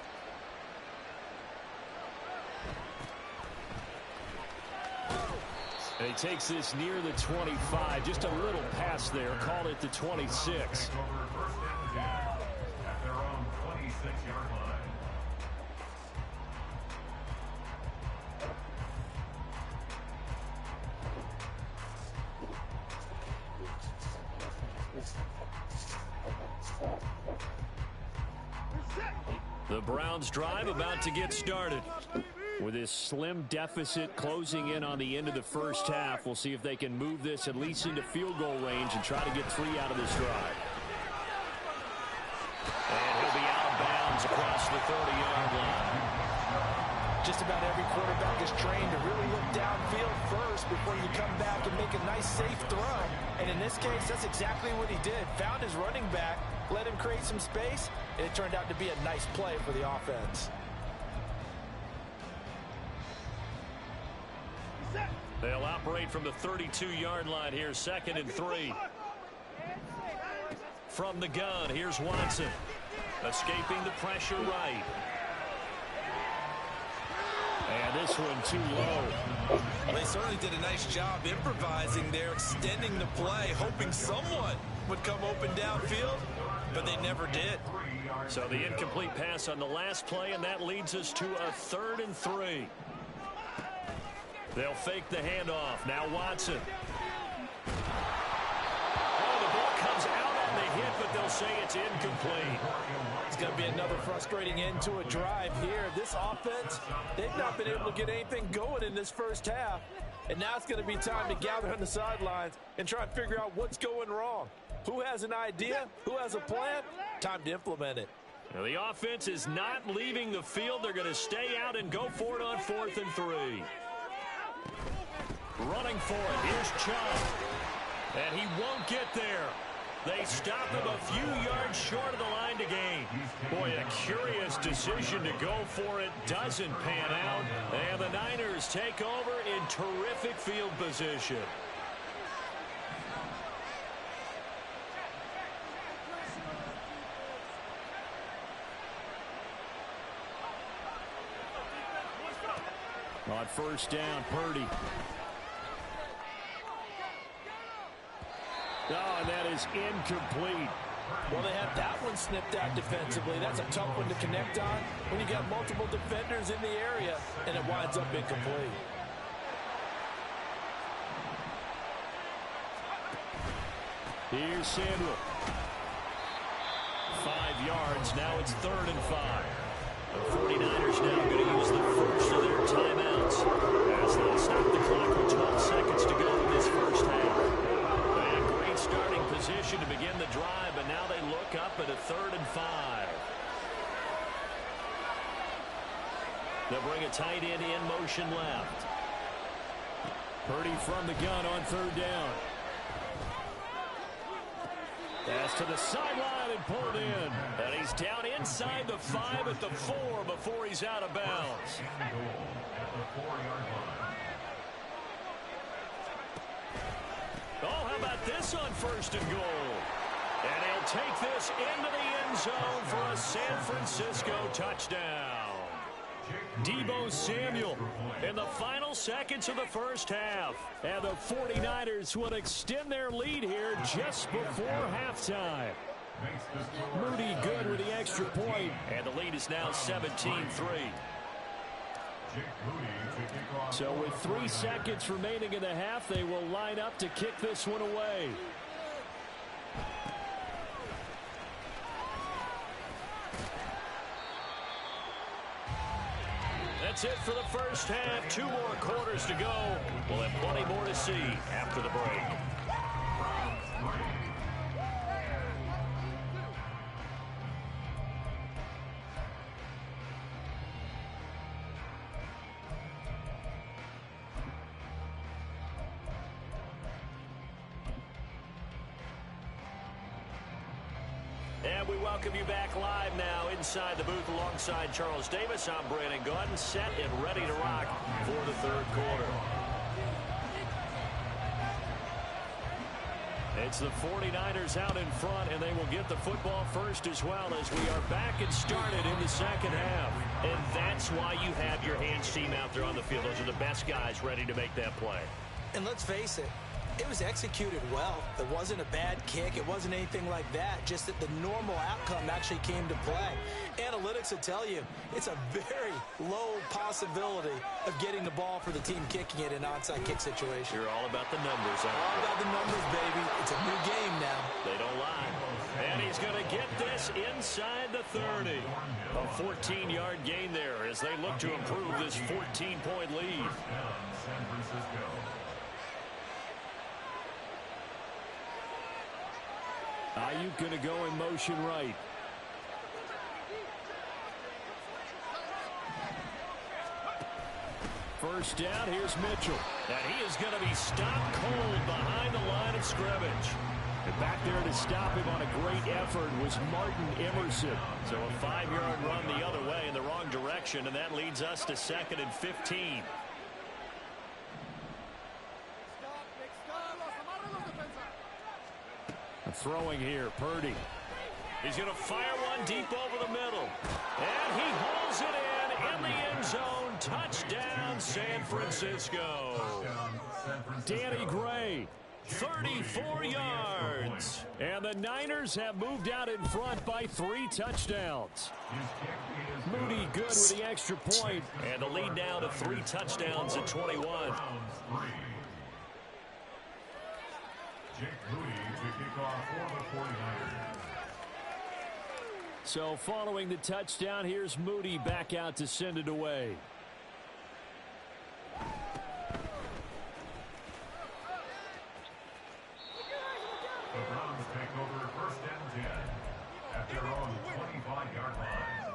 And he takes this near the 25. Just a little pass there. Called it the 26. Take over first down again at their own 26-yard line. The Browns drive about to get started. With this slim deficit closing in on the end of the first half, we'll see if they can move this at least into field goal range and try to get 3 out of this drive. And he'll be out of bounds across the 30-yard line. Just about every quarterback is trained to really look downfield first before you come back and make a nice, safe throw. And in this case, that's exactly what he did. Found his running back, let him create some space, and it turned out to be a nice play for the offense. They'll operate from the 32-yard line here, 2nd and 3. From the gun, here's Watson. Escaping the pressure right. And this one too low. Well, they certainly did a nice job improvising there, extending the play, hoping someone would come open downfield, but they never did. So the incomplete pass on the last play, and that leads us to a 3rd and 3. They'll fake the handoff. Now Watson. Oh, the ball comes out on the hit, but they'll say it's incomplete. It's going to be another frustrating end to a drive here. This offense, they've not been able to get anything going in this first half. And now it's going to be time to gather on the sidelines and try and figure out what's going wrong. Who has an idea? Who has a plan? Time to implement it. Now the offense is not leaving the field. They're going to stay out and go for it on 4th and 3. Running for it. Here's Chubb. And he won't get there. They stop him a few yards short of the line to gain. Boy, a curious decision to go for it. Doesn't pan out. And the Niners take over in terrific field position. On first down, Purdy. Oh, and that is incomplete. Well, they had that one snipped out defensively. That's a tough one to connect on when you got multiple defenders in the area, and it winds up incomplete. Here's Samuel. 5 yards. Now it's 3rd and 5. The 49ers now going to use the first of their timeouts as they stop the clock with 12 seconds to go in this first half. They had a great starting position to begin the drive, but now they look up at a 3rd and 5. They'll bring a tight end in motion left. Purdy from the gun on 3rd down. Pass to the sideline and pulled in. And he's down inside the 5 at the 4 before he's out of bounds. Oh, how about this on 1st and goal? And he'll take this into the end zone for a San Francisco touchdown. Deebo Samuel in the final seconds of the first half. And the 49ers will extend their lead here just before halftime. Moody good with the extra point. And the lead is now 17-3. So with 3 seconds remaining in the half, they will line up to kick this one away. That's it for the first half. 2 more quarters to go. We'll have plenty more to see after the break. And we welcome you back live now inside the booth alongside Charles Davis. I'm Brandon Gaudin, set and ready to rock for the 3rd quarter. It's the 49ers out in front, and they will get the football first as well as we are back and started in the second half. And that's why you have your hands team out there on the field. Those are the best guys ready to make that play. And let's face it, it was executed well. It wasn't a bad kick. It wasn't anything like that. Just that the normal outcome actually came to play. Analytics will tell you it's a very low possibility of getting the ball for the team kicking it in an onside kick situation. You're all about the numbers, aren't you? All about the numbers, baby. It's a new game now. They don't lie. And he's going to get this inside the 30. A 14-yard gain there as they look to improve this 14-point lead. Ayuk going to go in motion right. First down, here's Mitchell. And he is going to be stopped cold behind the line of scrimmage. And back there to stop him on a great effort was Martin Emerson. So a 5-yard run the other way in the wrong direction, and that leads us to 2nd and 15. Throwing here, Purdy. He's going to fire one deep over the middle. And he hauls it in the end zone. Touchdown, San Francisco. Danny Gray, 34 yards. And the Niners have moved out in front by 3 touchdowns. Moody good with the extra point. And the lead now to 3 touchdowns at 21. So following the touchdown, here's Moody back out to send it away. The Browns take over 1st and 10 at their own 25-yard line.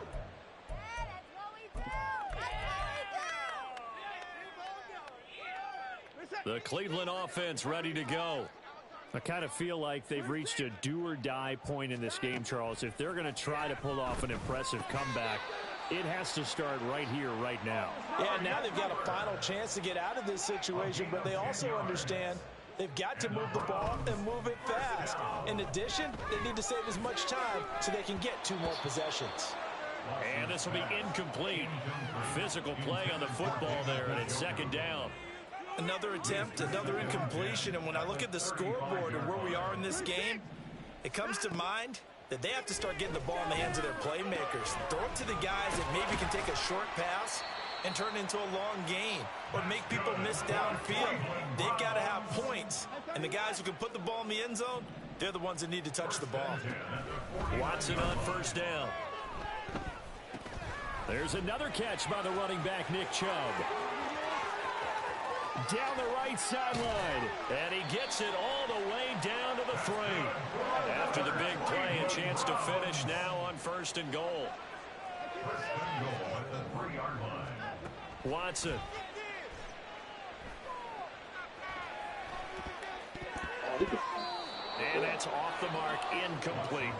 The Cleveland offense ready to go. I kind of feel like they've reached a do-or-die point in this game, Charles. If they're going to try to pull off an impressive comeback, it has to start right here, right now. Yeah, now they've got a final chance to get out of this situation, but they also understand they've got to move the ball and move it fast. In addition, they need to save as much time so they can get 2 more possessions. And this will be incomplete. Physical play on the football there, and it's 2nd down. Another attempt, another incompletion, and when I look at the scoreboard and where we are in this game, it comes to mind that they have to start getting the ball in the hands of their playmakers. Throw it to the guys that maybe can take a short pass and turn it into a long gain or make people miss downfield. They've got to have points, and the guys who can put the ball in the end zone, They're the ones that need to touch the ball. Watson on first down. There's another catch by the running back, Nick Chubb. Down the right sideline. And he gets it all the way down to the 3. After the big play, a chance to finish now on first and goal. First and goal at the 3-yard line. Watson. And that's off the mark, incomplete.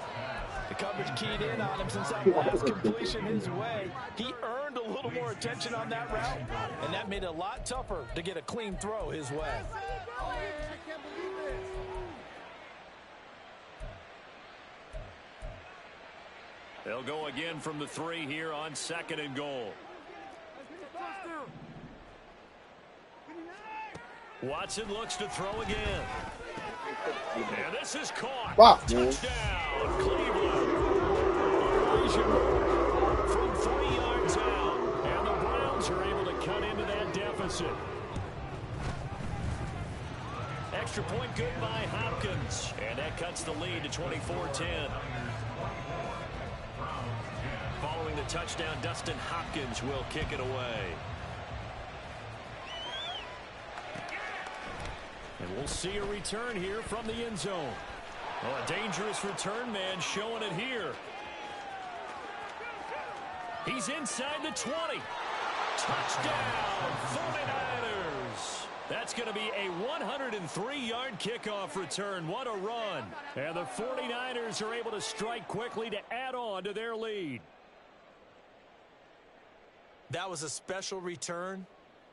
The coverage keyed in on him since that last completion his way. He earned a little more attention on that route, and that made it a lot tougher to get a clean throw his way. They'll go again from the 3 here on second and goal. Watson looks to throw again. And this is caught. Wow, Touchdown, Cleveland. From 3 yards out. And the Browns are able to cut into that deficit. Extra point good by Hopkins. And that cuts the lead to 24-10. Following the touchdown, Dustin Hopkins will kick it away. And we'll see a return here from the end zone. Oh, a dangerous return man showing it here. He's inside the 20. Touchdown, 49ers. That's going to be a 103-yard kickoff return. What a run. And the 49ers are able to strike quickly to add on to their lead. That was a special return,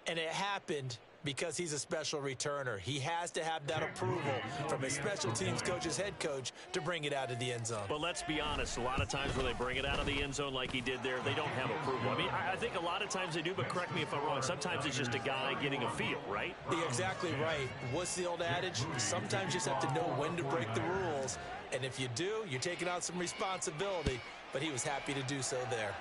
and it happened because he's a special returner. He has to have that approval from his special teams coach, his head coach, to bring it out of the end zone. But let's be honest, a lot of times when they bring it out of the end zone like he did there, they don't have approval. I mean, I think a lot of times they do, but correct me if I'm wrong. Sometimes it's just a guy getting a feel, right? You're exactly right. What's the old adage? Sometimes you just have to know when to break the rules. And if you do, you're taking on some responsibility. But he was happy to do so there.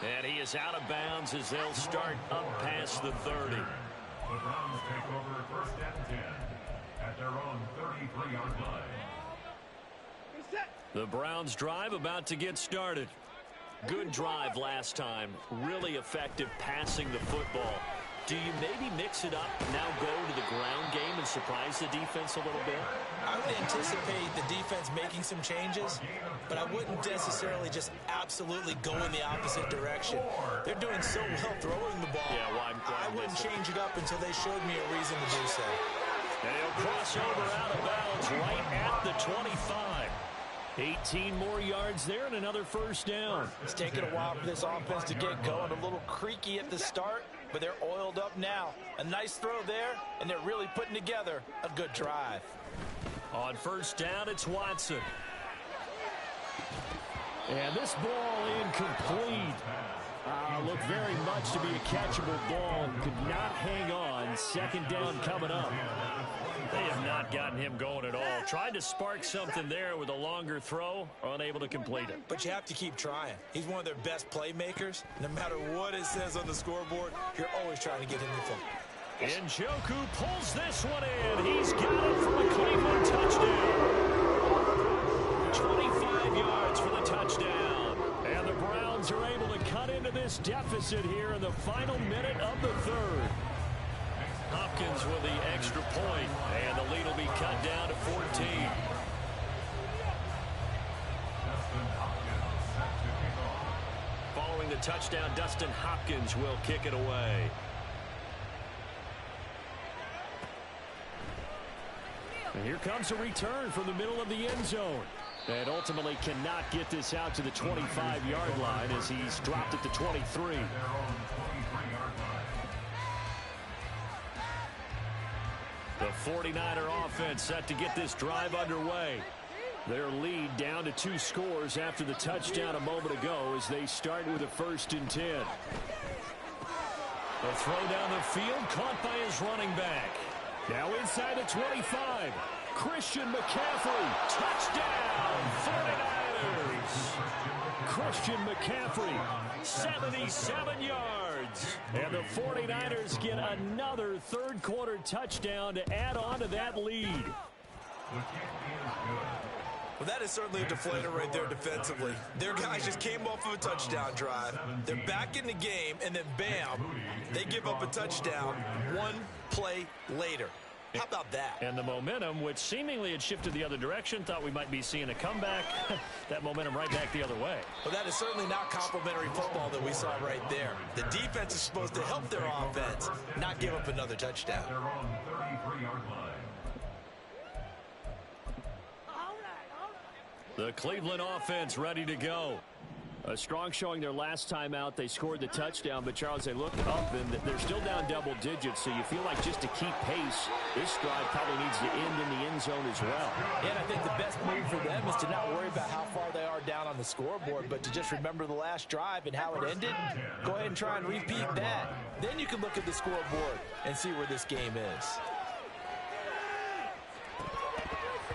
And he is out of bounds as they'll start up past the 30. The Browns take over first and 10 at their own 33-yard line. The Browns drive about to get started. Good drive last time. Really effective passing the football. Do you maybe mix it up, now go to the ground game and surprise the defense a little bit? I would anticipate the defense making some changes, but I wouldn't necessarily just absolutely go in the opposite direction. They're doing so well throwing the ball. Yeah, I wouldn't change it up until they showed me a reason to do so. And he'll cross over out of bounds right at the 25. 18 more yards there and another first down. It's taken a while for this offense to get going. A little creaky at the start, but they're oiled up now. A nice throw there, and they're really putting together a good drive. On first down, it's Watson. And this ball incomplete. Looked very much to be a catchable ball. Could not hang on. Second down coming up. They have not gotten him going at all. Tried to spark something there with a longer throw. Unable to complete it. But you have to keep trying. He's one of their best playmakers. No matter what it says on the scoreboard, you're always trying to get him the football. Njoku pulls this one in. He's got it for a Cleveland touchdown. 25 yards for the touchdown. And the Browns are able to cut into this deficit here in the final minute of the third. Hopkins with the extra point, and the lead will be cut down to 14. Following the touchdown, Dustin Hopkins will kick it away. And here comes a return from the middle of the end zone. And ultimately cannot get this out to the 25-yard line as he's dropped at the 23. The 49er offense set to get this drive underway. Their lead down to 2 scores after the touchdown a moment ago as they start with a 1st and 10. The throw down the field caught by his running back. Now inside the 25. Christian McCaffrey. Touchdown, 49ers. Christian McCaffrey, 77 yards. Falcons. And the 49ers get another third-quarter touchdown to add on to that lead. Well, that is certainly a deflator right there defensively. Their guys just came off of a touchdown drive. They're back in the game, and then bam, they give up a touchdown one play later. How about that? And the momentum, which seemingly had shifted the other direction, thought we might be seeing a comeback. That momentum right back the other way. Well, that is certainly not complimentary football that we saw right there. The defense is supposed to help their offense, not give up another touchdown. They're on the 33-yard line. The Cleveland offense ready to go. A strong showing their last time out. They scored the touchdown, but Charles, they look up and they're still down double digits, so you feel like just to keep pace, this drive probably needs to end in the end zone as well. And I think the best move for them is to not worry about how far they are down on the scoreboard, but to just remember the last drive and how it ended. Go ahead and try and repeat that. Then you can look at the scoreboard and see where this game is.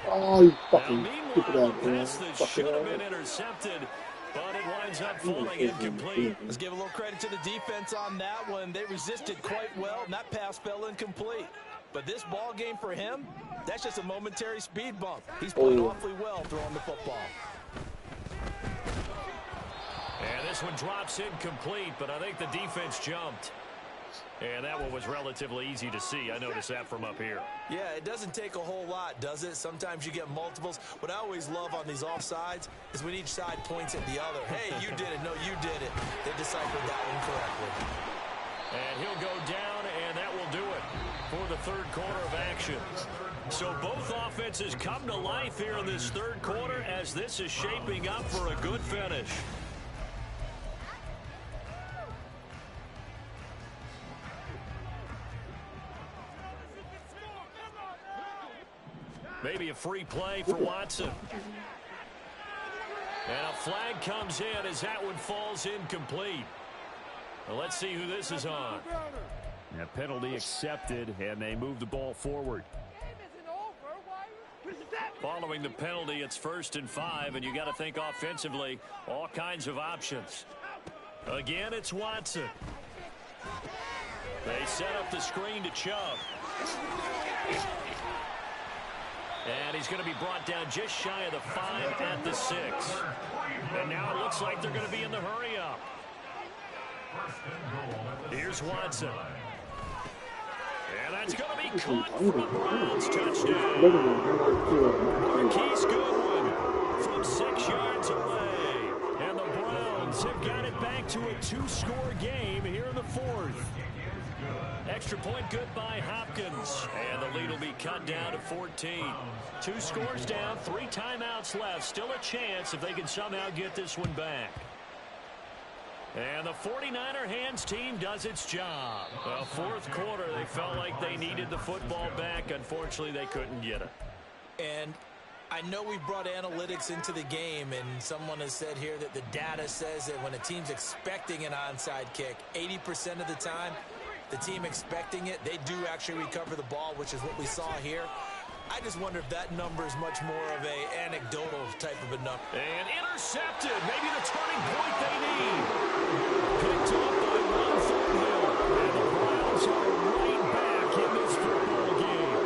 Oh, you fucking stupid Meanwhile, ass a man. pass that Fucking should have ass. been intercepted, but it winds up falling incomplete. Let's give a little credit to the defense on that one. They resisted quite well, and that pass fell incomplete. But this ball game for him, that's just a momentary speed bump. He's playing awfully well throwing the football. And this one drops incomplete, but I think the defense jumped. And that one was relatively easy to see. I noticed that from up here. Yeah, it doesn't take a whole lot, does it? Sometimes you get multiples. What I always love on these offsides is when each side points at the other. Hey, you did it. No, you did it. They deciphered that one correctly. And he'll go down, and that will do it for the third quarter of action. So both offenses come to life here in this third quarter as this is shaping up for a good finish. Maybe a free play for Watson. And a flag comes in as that one falls incomplete. Well, let's see who this is on. A penalty accepted, and they move the ball forward. Following the penalty, it's 1st and 5, and you got to think offensively, all kinds of options. Again, it's Watson. They set up the screen to Chubb. And he's going to be brought down just shy of the 5 at the 6. And now it looks like they're going to be in the hurry-up. Here's Watson. And that's going to be caught for a Browns touchdown. Marquise Goodwin from 6 yards away. And the Browns have got it back to a 2-score game here in the 4th. Extra point good by Hopkins. And the lead will be cut down to 14. 2 scores down, 3 timeouts left. Still a chance if they can somehow get this one back. And the 49er hands team does its job. Well, 4th quarter, they felt like they needed the football back. Unfortunately, they couldn't get it. And I know we brought analytics into the game, and someone has said here that the data says that when a team's expecting an onside kick, 80% of the time, the team expecting it, they do actually recover the ball, which is what we saw here. I just wonder if that number is much more of a anecdotal type of a number. And intercepted. Maybe the turning point they need. Picked up by Ron Thornhill. And the Browns are right back in this football game.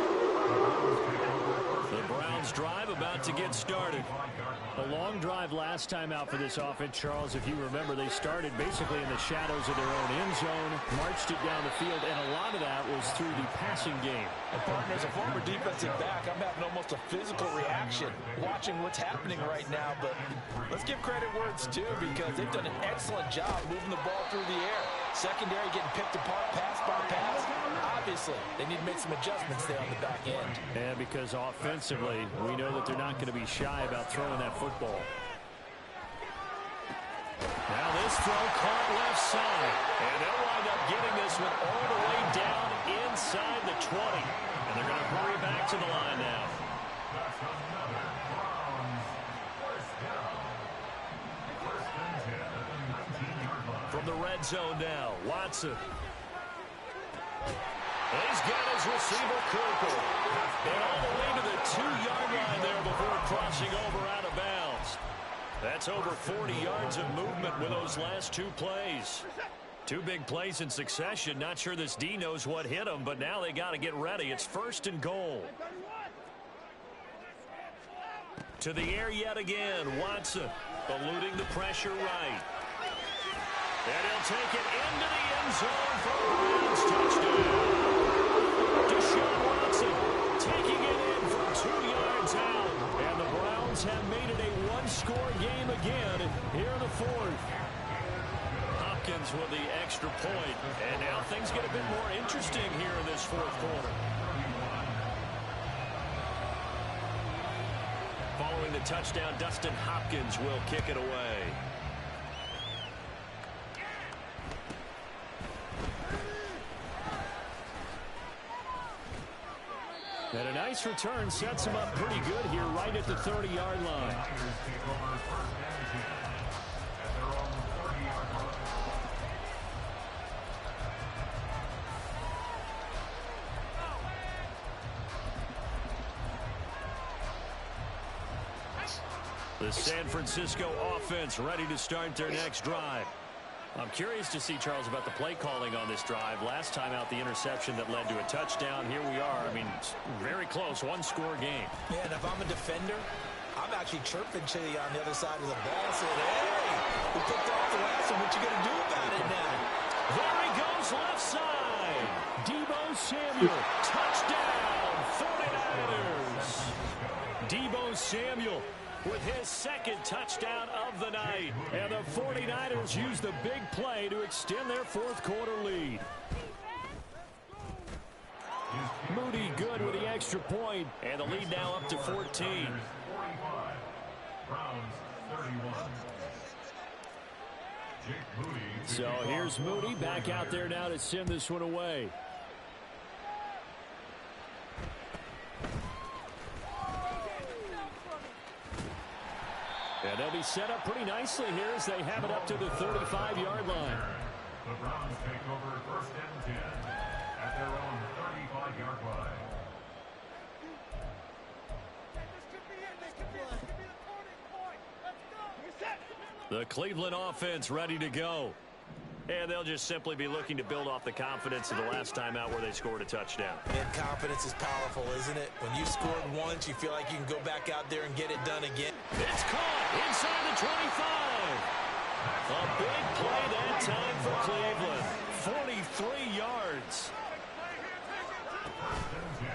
The Browns drive about to get started. A long drive last time out for this offense, Charles. If you remember, they started basically in the shadows of their own end zone, marched it down the field, and a lot of that was through the passing game. And partner, as a former defensive back, I'm having almost a physical reaction watching what's happening right now. But let's give credit where it's due, because they've done an excellent job moving the ball through the air. Secondary getting picked apart pass by pass. Obviously, they need to make some adjustments there on the back end. And because offensively, we know that they're not going to be shy about throwing that football. Now this throw caught left side. And they'll wind up getting this one all the way down inside the 20. And they're going to hurry back to the line now. From the red zone now, Watson. He's got his receiver, Cooper. And all the way to the 2-yard line there before crossing over out of bounds. That's over 40 yards of movement with those last 2 plays. Two big plays in succession. Not sure this D knows what hit him, but now they got to get ready. It's 1st and goal. To the air yet again. Watson eluding the pressure right. And he'll take it into the end zone for a Browns touchdown. Deshaun Watson taking it in from 2 yards out. And the Browns have made it a one-score game again here in the 4th. Hopkins with the extra point. And now things get a bit more interesting here in this 4th quarter. Following the touchdown, Dustin Hopkins will kick it away. And a nice return sets him up pretty good here right at the 30-yard line. The San Francisco offense ready to start their next drive. I'm curious to see, Charles, about the play calling on this drive. Last time out, the interception that led to a touchdown. Here we are. I mean, very close, one-score game. Yeah, and if I'm a defender, I'm actually chirping Chili on the other side of the ball, saying, hey, we picked off the last one. What you going to do about it now? There he goes, left side. Deebo Samuel, touchdown, 49ers. Deebo Samuel with his 2nd touchdown of the night. And the 49ers use the big play to extend their 4th quarter lead. Moody good with the extra point. And the lead now up to 14. So here's Moody back out there now to send this one away. And they'll be set up pretty nicely here as they have it up to the 35-yard line. The Browns take over 1st and 10 at their own 35-yard line. The Cleveland offense ready to go. And they'll just simply be looking to build off the confidence of the last time out where they scored a touchdown. And confidence is powerful, isn't it? When you scored once, you feel like you can go back out there and get it done again. It's caught inside the 25. A big play that time for Cleveland. 43 yards.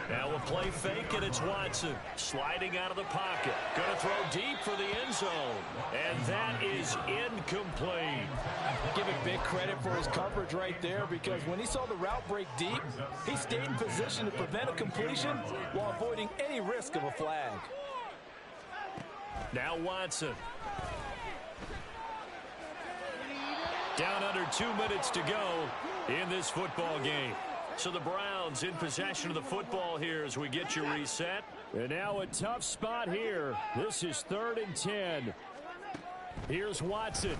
Now a play fake, and it's Watson sliding out of the pocket. Going to throw deep for the end zone. And that is incomplete. Give him big credit for his coverage right there, because when he saw the route break deep, he stayed in position to prevent a completion while avoiding any risk of a flag. Now Watson. Down under 2 minutes to go in this football game. So the Browns in possession of the football here as we get you reset. And now a tough spot here. This is 3rd and 10. Here's Watson.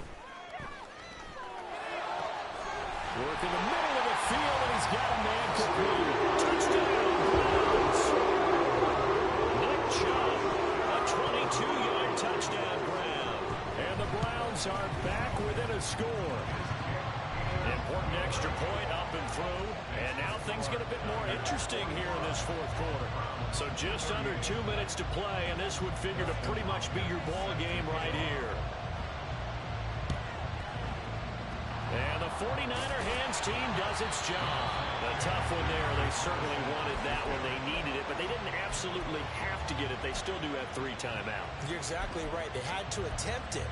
Working the middle of the field, and he's got a man complete. Touchdown, Browns. Nick Chubb, a 22-yard touchdown grab. And the Browns are back within a score. Important extra point up and through. And now things get a bit more interesting here in this 4th quarter. So just under 2 minutes to play, and this would figure to pretty much be your ball game right here. And the 49er hands team does its job. A tough one there. They certainly wanted that when they needed it, but they didn't absolutely have to get it. They still do have 3 timeouts. You're exactly right. They had to attempt it.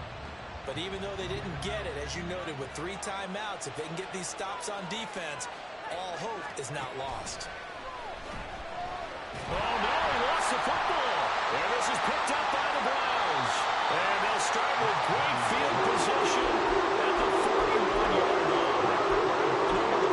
But even though they didn't get it, as you noted, with 3 timeouts, if they can get these stops on defense, all hope is not lost. Oh, no, he lost the football. And this is picked up by the Browns. And they'll start with great field position at the 41-yard line. We're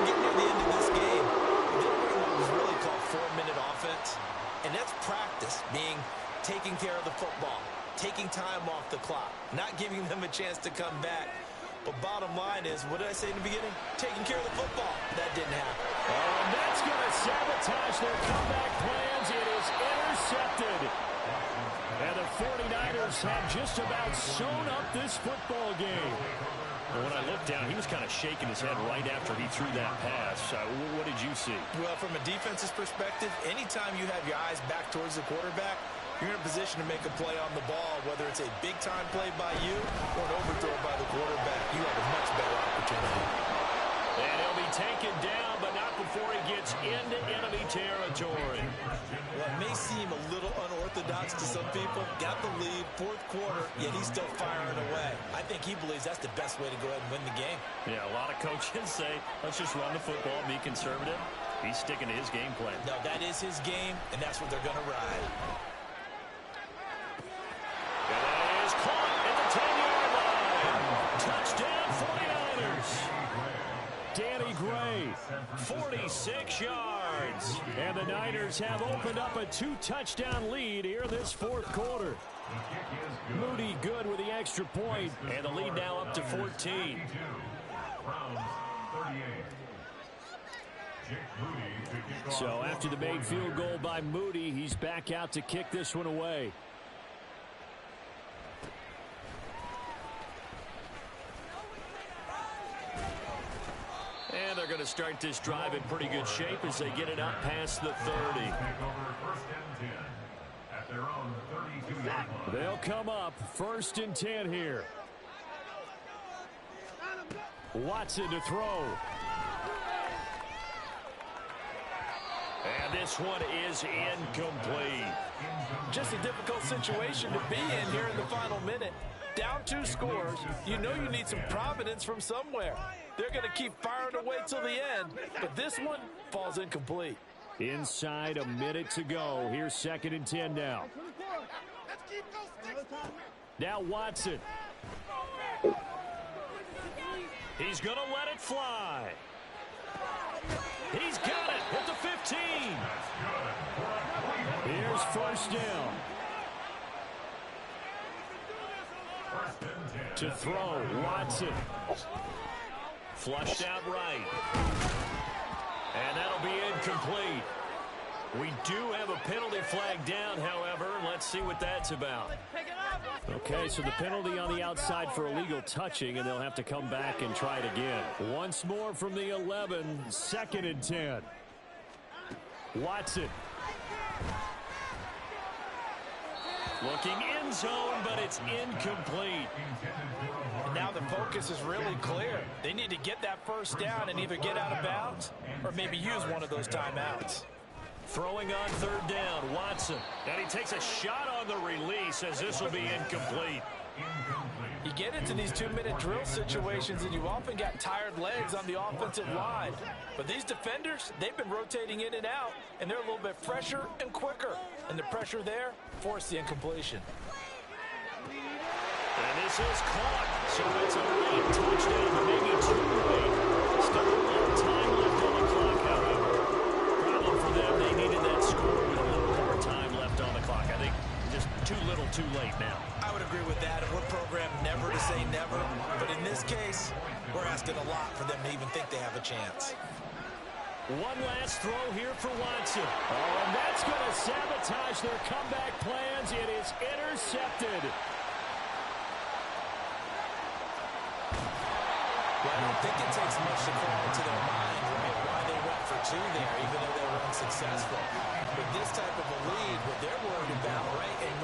getting near the end of this game. They're running what was really called 4-minute offense. And that's practice, being taking care of the football, taking time off the clock, not giving them a chance to come back. But bottom line is, what did I say in the beginning? Taking care of the football. That didn't happen. Oh, and that's going to sabotage their comeback plans. It is intercepted. And the 49ers have just about sewn up this football game. Well, when I looked down, he was kind of shaking his head right after he threw that pass. What did you see? Well, from a defense's perspective, anytime you have your eyes back towards the quarterback, you're in a position to make a play on the ball, whether it's a big-time play by you or an overthrow by the quarterback. You have a much better opportunity. And he'll be taken down, but not before he gets into enemy territory. Well, it may seem a little unorthodox to some people. Got the lead, fourth quarter, yet he's still firing away. I think he believes that's the best way to go ahead and win the game. Yeah, a lot of coaches say, let's just run the football, be conservative. He's sticking to his game plan. No, that is his game, and that's what they're going to ride. And that is caught at the 10-yard line. Touchdown, 49ers. Danny Gray, 46 yards. And the Niners have opened up a 2-touchdown lead here in this fourth quarter. Moody good with the extra point, and the lead now up to 14. So after the made field goal by Moody, he's back out to kick this one away. And they're going to start this drive in pretty good shape as they get it up past the 30. They'll come up 1st and 10 here. Watson to throw. And this one is incomplete. Just a difficult situation to be in here in the final minute. Down 2 scores, you know you need some providence from somewhere. They're going to keep firing away till the end, but this one falls incomplete. Inside a minute to go. Here's 2nd and 10 now. Now Watson. He's going to let it fly. He's got it at the 15. Here's 1st down. To throw, Watson. Flushed out right. And that'll be incomplete. We do have a penalty flag down, however. Let's see what that's about. Okay, so the penalty on the outside for illegal touching, and they'll have to come back and try it again. Once more from the 11, 2nd and 10. Watson. Looking end zone, but it's incomplete. And now the focus is really clear. They need to get that 1st down and either get out of bounds or maybe use one of those timeouts. Throwing on 3rd down, Watson. And he takes a shot on the release as this will be incomplete. You get into these 2-minute drill situations and you often got tired legs on the offensive line. But these defenders, they've been rotating in and out, and they're a little bit fresher and quicker. And the pressure there forced the incompletion. And this is caught. So it's a late touchdown, but maybe too late. Still a little time left on the clock, however. Problem for them, they needed that score with a little more time left on the clock. I think just too little, too late now. I would agree with that, and we're programmed never to say never. But in this case, we're asking a lot for them to even think they have a chance. One last throw here for Watson. Oh, and that's going to sabotage their comeback plans. It is intercepted. Well, I don't think it takes much to call into their mind, right, why they went for 2 there, even though they were unsuccessful. With this type of a lead, what they're worried about, right, and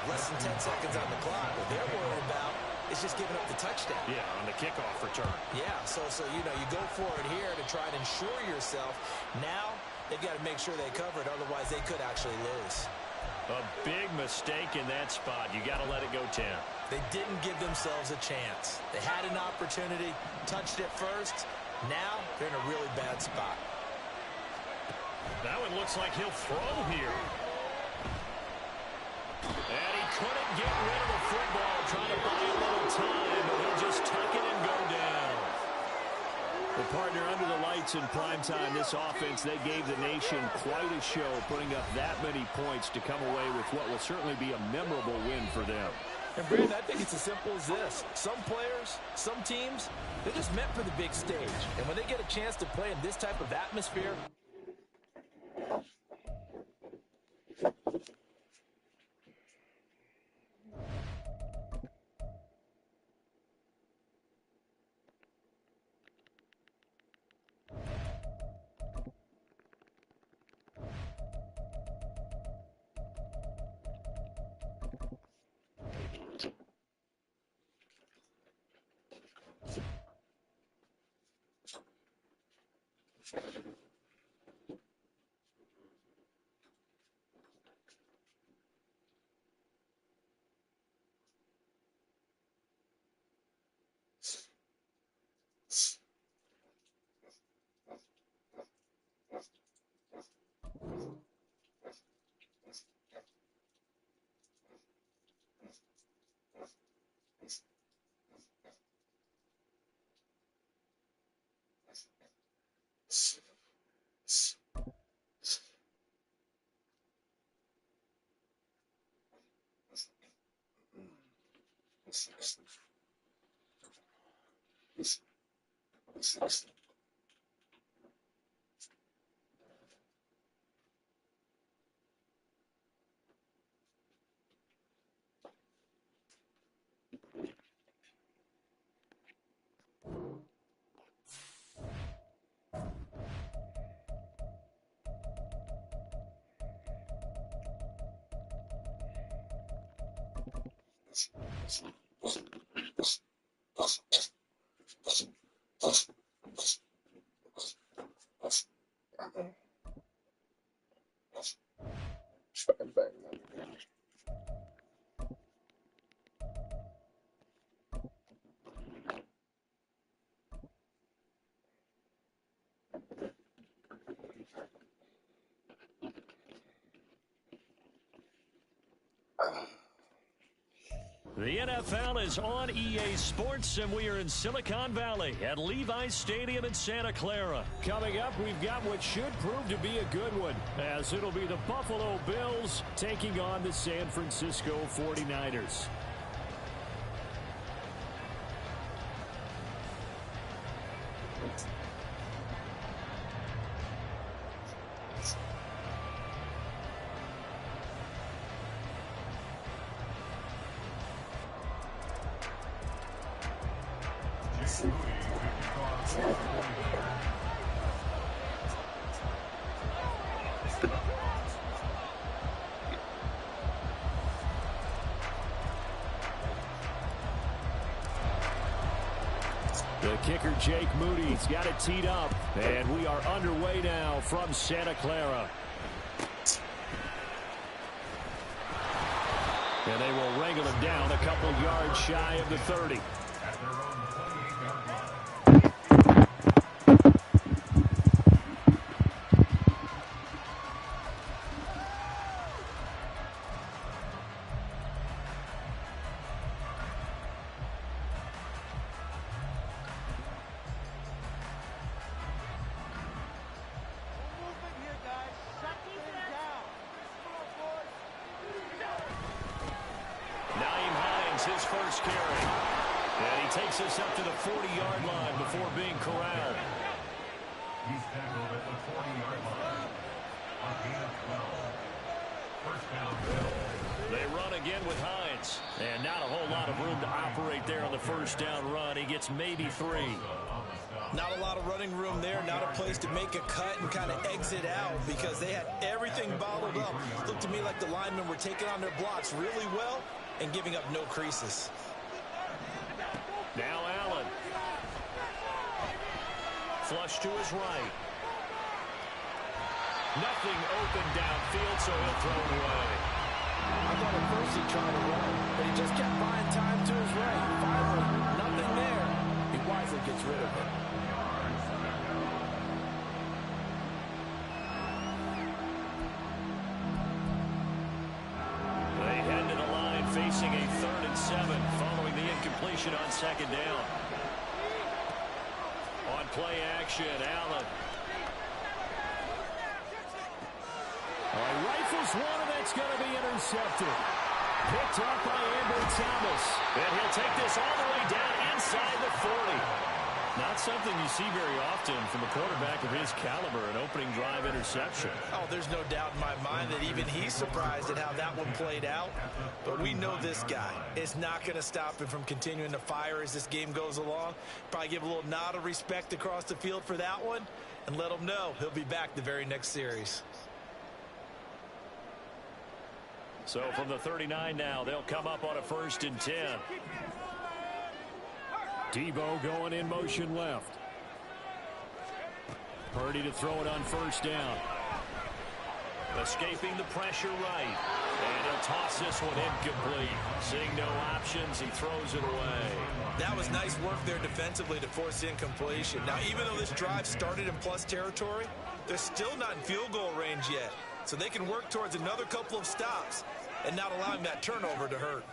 less than 10 seconds on the clock, what they're worried about is just giving up the touchdown. Yeah, on the kickoff return. Yeah, so you go for it here to try and ensure yourself. Now they've got to make sure they cover it, otherwise they could actually lose. A big mistake in that spot. You got to let it go 10. They didn't give themselves a chance. They had an opportunity, touched it first. Now they're in a really bad spot. That one looks like he'll throw here. And he couldn't get rid of the football, trying to buy a little time, but he'll just tuck it and go down. Well, partner, under the lights in primetime, this offense, they gave the nation quite a show, putting up that many points to come away with what will certainly be a memorable win for them. And, Brandon, I think it's as simple as this. Some players, some teams, they're just meant for the big stage. And when they get a chance to play in this type of atmosphere, The NFL is on EA Sports, and we are in Silicon Valley at Levi's Stadium in Santa Clara. Coming up, we've got what should prove to be a good one, as it'll be the Buffalo Bills taking on the San Francisco 49ers. The kicker, Jake Moody's got it teed up, and we are underway now from Santa Clara. And they will wrangle him down a couple yards shy of the 30. His first carry. And he takes us up to the 40-yard line before being corralled. He's tackled at the 40-yard line. On gain of 12. First down, Bills. They run again with Hines. And not a whole lot of room to operate there on the first down run. He gets maybe 3. Not a lot of running room there, not a place to make a cut and kind of exit out because they had everything bottled up. Looked to me like the linemen were taking on their blocks really well and giving up no creases. Now Allen. Flush to his right. Nothing open downfield, so he'll throw it away. I thought at first he tried to run, but he just kept buying time to his right. Finally, nothing there. He wisely gets rid of it. They head to the line facing a 3rd and 7 following the incompletion on second down. On play action, Allen. Rifles one, and that's going to be intercepted. Picked up by Amber Thomas. And he'll take this all the way down inside the 40. Not something you see very often from a quarterback of his caliber, an opening drive interception. Oh, there's no doubt in my mind that even he's surprised at how that one played out. But we know this guy is not going to stop him from continuing to fire as this game goes along. Probably give a little nod of respect across the field for that one and let him know he'll be back the very next series. So from the 39 now, they'll come up on a 1st and 10. Debo going in motion left. Purdy to throw it on 1st down. Escaping the pressure right. And he'll toss this one incomplete. Seeing no options, he throws it away. That was nice work there defensively to force incompletion. Now, even though this drive started in plus territory, they're still not in field goal range yet. So they can work towards another couple of stops and not allowing that turnover to hurt.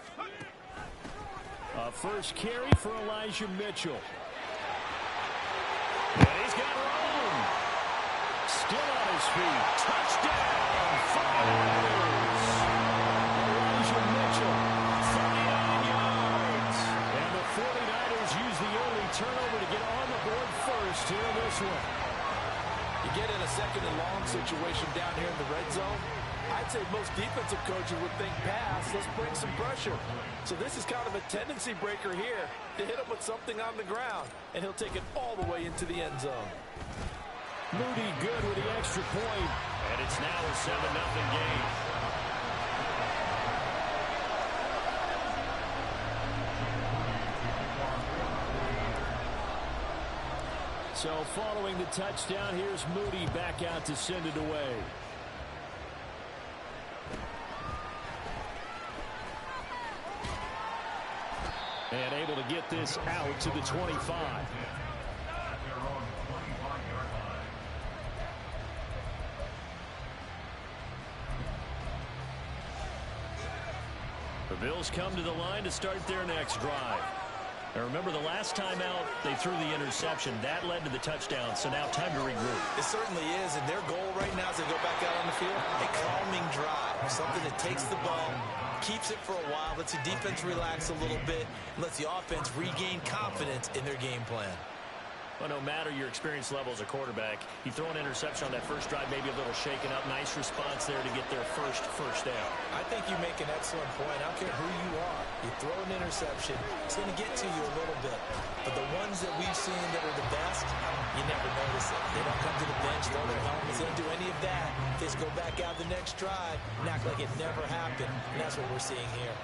A first carry for Elijah Mitchell. And he's got room. Still on his feet. Touchdown. Fires. Elijah Mitchell, 39 yards. here in this one. You get in a second and long situation down here in the red zone, I'd say most defensive coaches would think pass, let's bring some pressure. So this is kind of a tendency breaker here to hit him with something on the ground, and he'll take it all the way into the end zone. Moody good with the extra point, and it's now a 7-0 game. So following the touchdown, here's Moody back out to send it away. And able to get this out to the 25. The Bills come to the line to start their next drive. Now remember, the last time out, they threw the interception. That led to the touchdown, so now time to regroup. It certainly is, and their goal right now as they go back out on the field, a calming drive, something that takes the ball, keeps it for a while, lets the defense relax a little bit, and lets the offense regain confidence in their game plan. Well, no matter your experience level as a quarterback, you throw an interception on that first drive, maybe a little shaken up. Nice response there to get their first down. I think you make an excellent point. I don't care who you are. You throw an interception, it's going to get to you a little bit. But the ones that we've seen that are the best, you never notice it. They don't come to the bench, throw their helmets, they don't do any of that. They just go back out the next drive and act like it never happened. And that's what we're seeing here.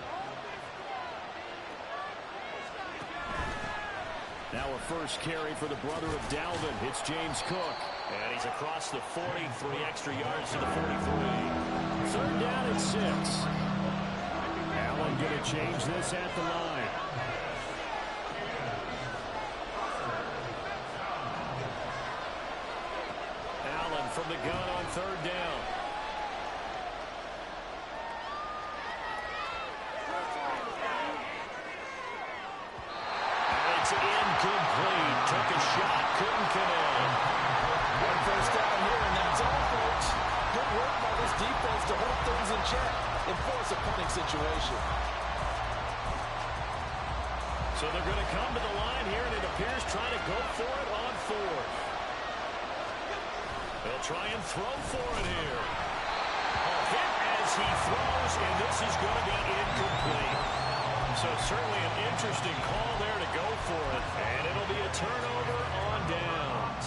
Now a first carry for the brother of Dalvin. It's James Cook. And he's across the 40, 3 extra yards to the 43. Third down and 6. Allen going to change this at the line. Allen from the gun on third down. Incomplete. Took a shot. Couldn't connect. One first down here, and that's all, folks. Good work by this defense to hold things in check and force a punting situation. So they're going to come to the line here, and it appears trying to go for it on fourth. They'll try and throw for it here. Hit as he throws, and this is going to be incomplete. So certainly an interesting call there to go for it. And it'll be a turnover on downs.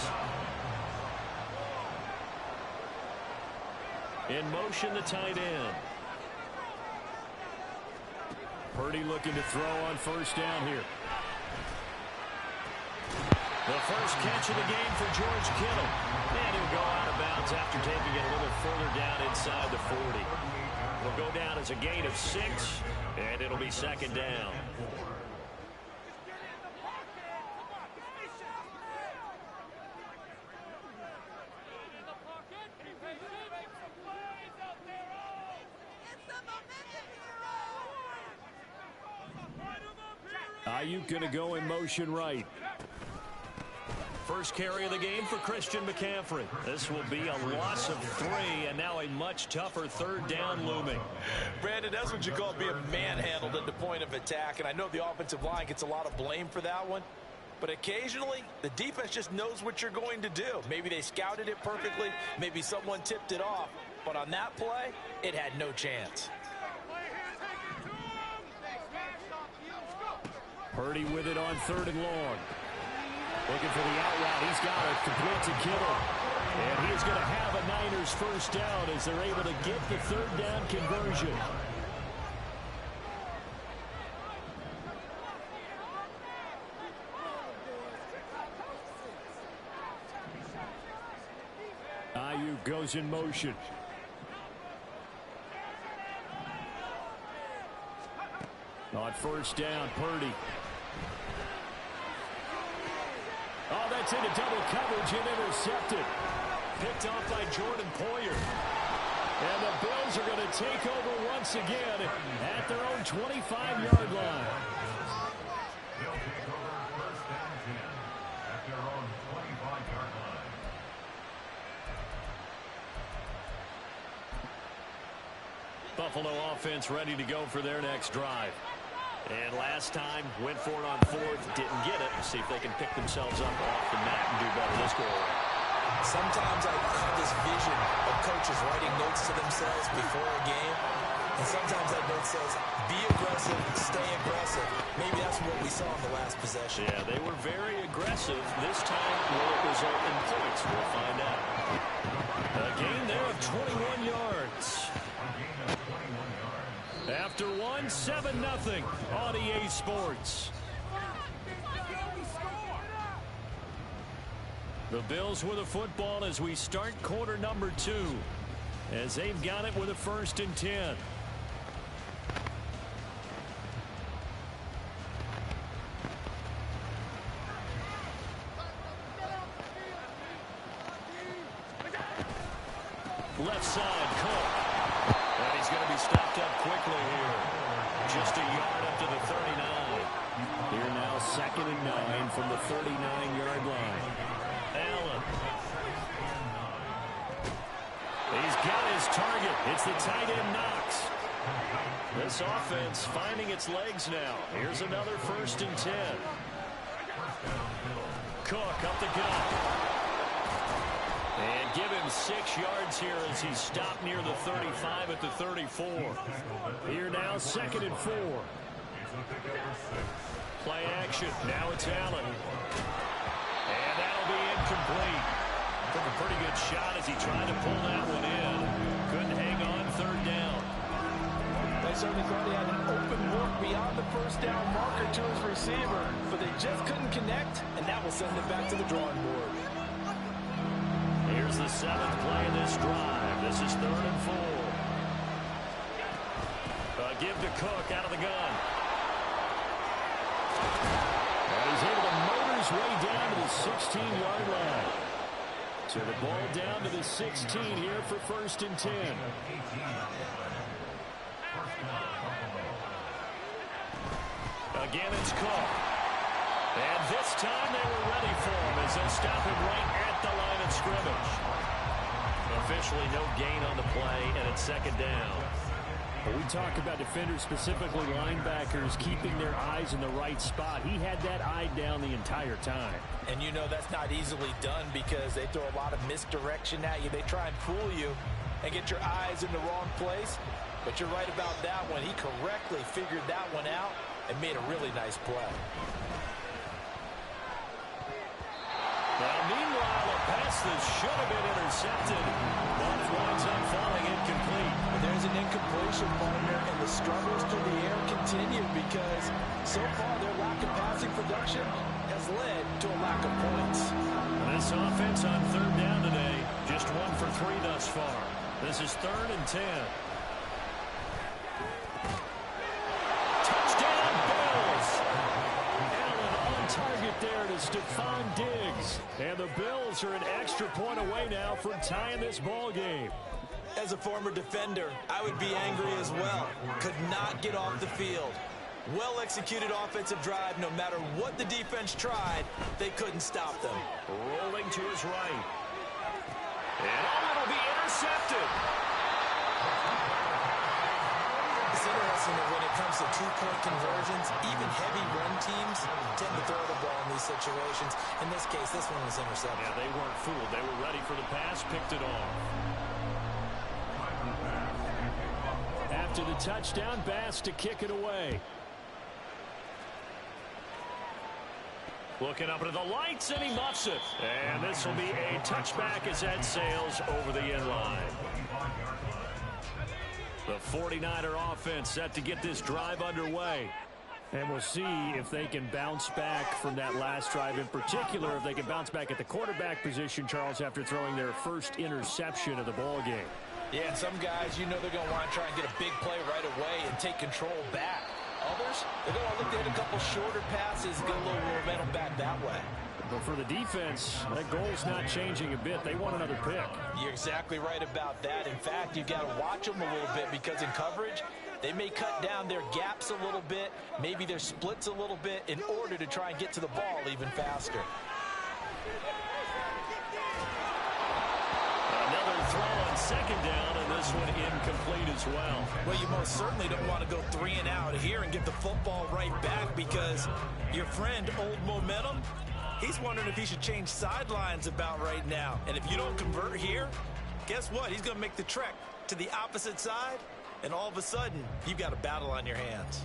In motion, the tight end. Purdy looking to throw on first down here. The first catch of the game for George Kittle. And he'll go out of bounds after taking it a little further down inside the 40. Will go down as a gain of 6, and it'll be second down. Ayuk going to go in motion right. First carry of the game for Christian McCaffrey. This will be a loss of 3, and now a much tougher third down looming. Brandon, that's what you call being manhandled at the point of attack, and I know the offensive line gets a lot of blame for that one, but occasionally the defense just knows what you're going to do. Maybe they scouted it perfectly, maybe someone tipped it off, but on that play, it had no chance. Purdy with it on third and long. Looking for the out route. He's got it. Complete to Kittle. And he is going to have a Niners first down as they're able to get the third down conversion. Ayuk goes in motion. On first down, Purdy. Oh, that's into double coverage and intercepted. Picked off by Jordan Poyer. And the Bills are going to take over once again at their own 25-yard line. They'll take over first and 10 at their own 25-yard line. Buffalo offense ready to go for their next drive. And last time, went for it on fourth, didn't get it. See if they can pick themselves up off the mat and do better this go around. Sometimes I have this vision of coaches writing notes to themselves before a game. And sometimes that note says, be aggressive, stay aggressive. Maybe that's what we saw in the last possession. Yeah, they were very aggressive. This time, will it result in points? We'll find out. A gain there of 21 yards. After one, 7-0 on EA Sports. The Bills with the football as we start quarter number 2. As they've got it with a 1st and 10. Left side, Cook. And he's going to be stopped up quickly here. Just a yard up to the 39. Here now 2nd and 9 from the 39-yard line. Allen. He's got his target. It's the tight end Knox. This offense finding its legs now. Here's another 1st and 10. Cook up the gut. And give him 6 yards here as he's stopped near the 35 at the 34. Here now 2nd and 4. Play action. Now it's Allen. And that'll be incomplete. Took a pretty good shot as he tried to pull that one in. Couldn't hang on 3rd down. They certainly thought he had an open look beyond the 1st down marker to his receiver, but they just couldn't connect, and that will send them back to the drawing board. Here's the 7th play of this drive. This is 3rd and 4. Give to Cook out of the gun. And he's able to motor his way down to the 16-yard line. So the ball down to the 16 here for 1st and 10. Again, it's Cook. And this time they were ready for him as they'll stop him right at the line of scrimmage. Officially no gain on the play, and it's 2nd down. We talk about defenders, specifically linebackers, keeping their eyes in the right spot. He had that eye down the entire time. And you know that's not easily done because they throw a lot of misdirection at you. They try and fool you and get your eyes in the wrong place. But you're right about that one. He correctly figured that one out and made a really nice play. Now, meanwhile, a pass that should have been intercepted, but it winds up falling incomplete. There's an incompletion, partner, and the struggles through the air continue because so far their lack of passing production has led to a lack of points. And this offense on 3rd down today, just 1 for 3 thus far. This is 3rd and 10. Touchdown, Bills! Allen on target there to Stephon Diggs. And the Bills are an extra point away now from tying this ball game. As a former defender, I would be angry as well. Could not get off the field. Well-executed offensive drive. No matter what the defense tried, they couldn't stop them. Rolling to his right. And it'll be intercepted. It's interesting that when it comes to two-point conversions, even heavy run teams tend to throw the ball in these situations. In this case, this one was intercepted. Yeah, they weren't fooled. They were ready for the pass, picked it off. After the touchdown, Bass to kick it away. Looking up into the lights, and he muffs it. And this will be a touchback as that sails over the end line. The 49er offense set to get this drive underway. And we'll see if they can bounce back from that last drive in particular, if they can bounce back at the quarterback position, Charles, after throwing their first interception of the ball game. Yeah, and some guys, you know they're going to want to try and get a big play right away and take control back. Others, they're going to look to hit a couple shorter passes, get a little momentum back that way. But for the defense, that goal's not changing a bit. They want another pick. You're exactly right about that. In fact, you've got to watch them a little bit because in coverage, they may cut down their gaps a little bit, maybe their splits a little bit in order to try and get to the ball even faster. Another throw on second down, and this one incomplete as well. Well, you most certainly don't want to go 3 and out here and get the football right back, because your friend, Old Momentum, he's wondering if he should change sidelines about right now. And if you don't convert here, guess what? He's going to make the trek to the opposite side, and all of a sudden, you've got a battle on your hands.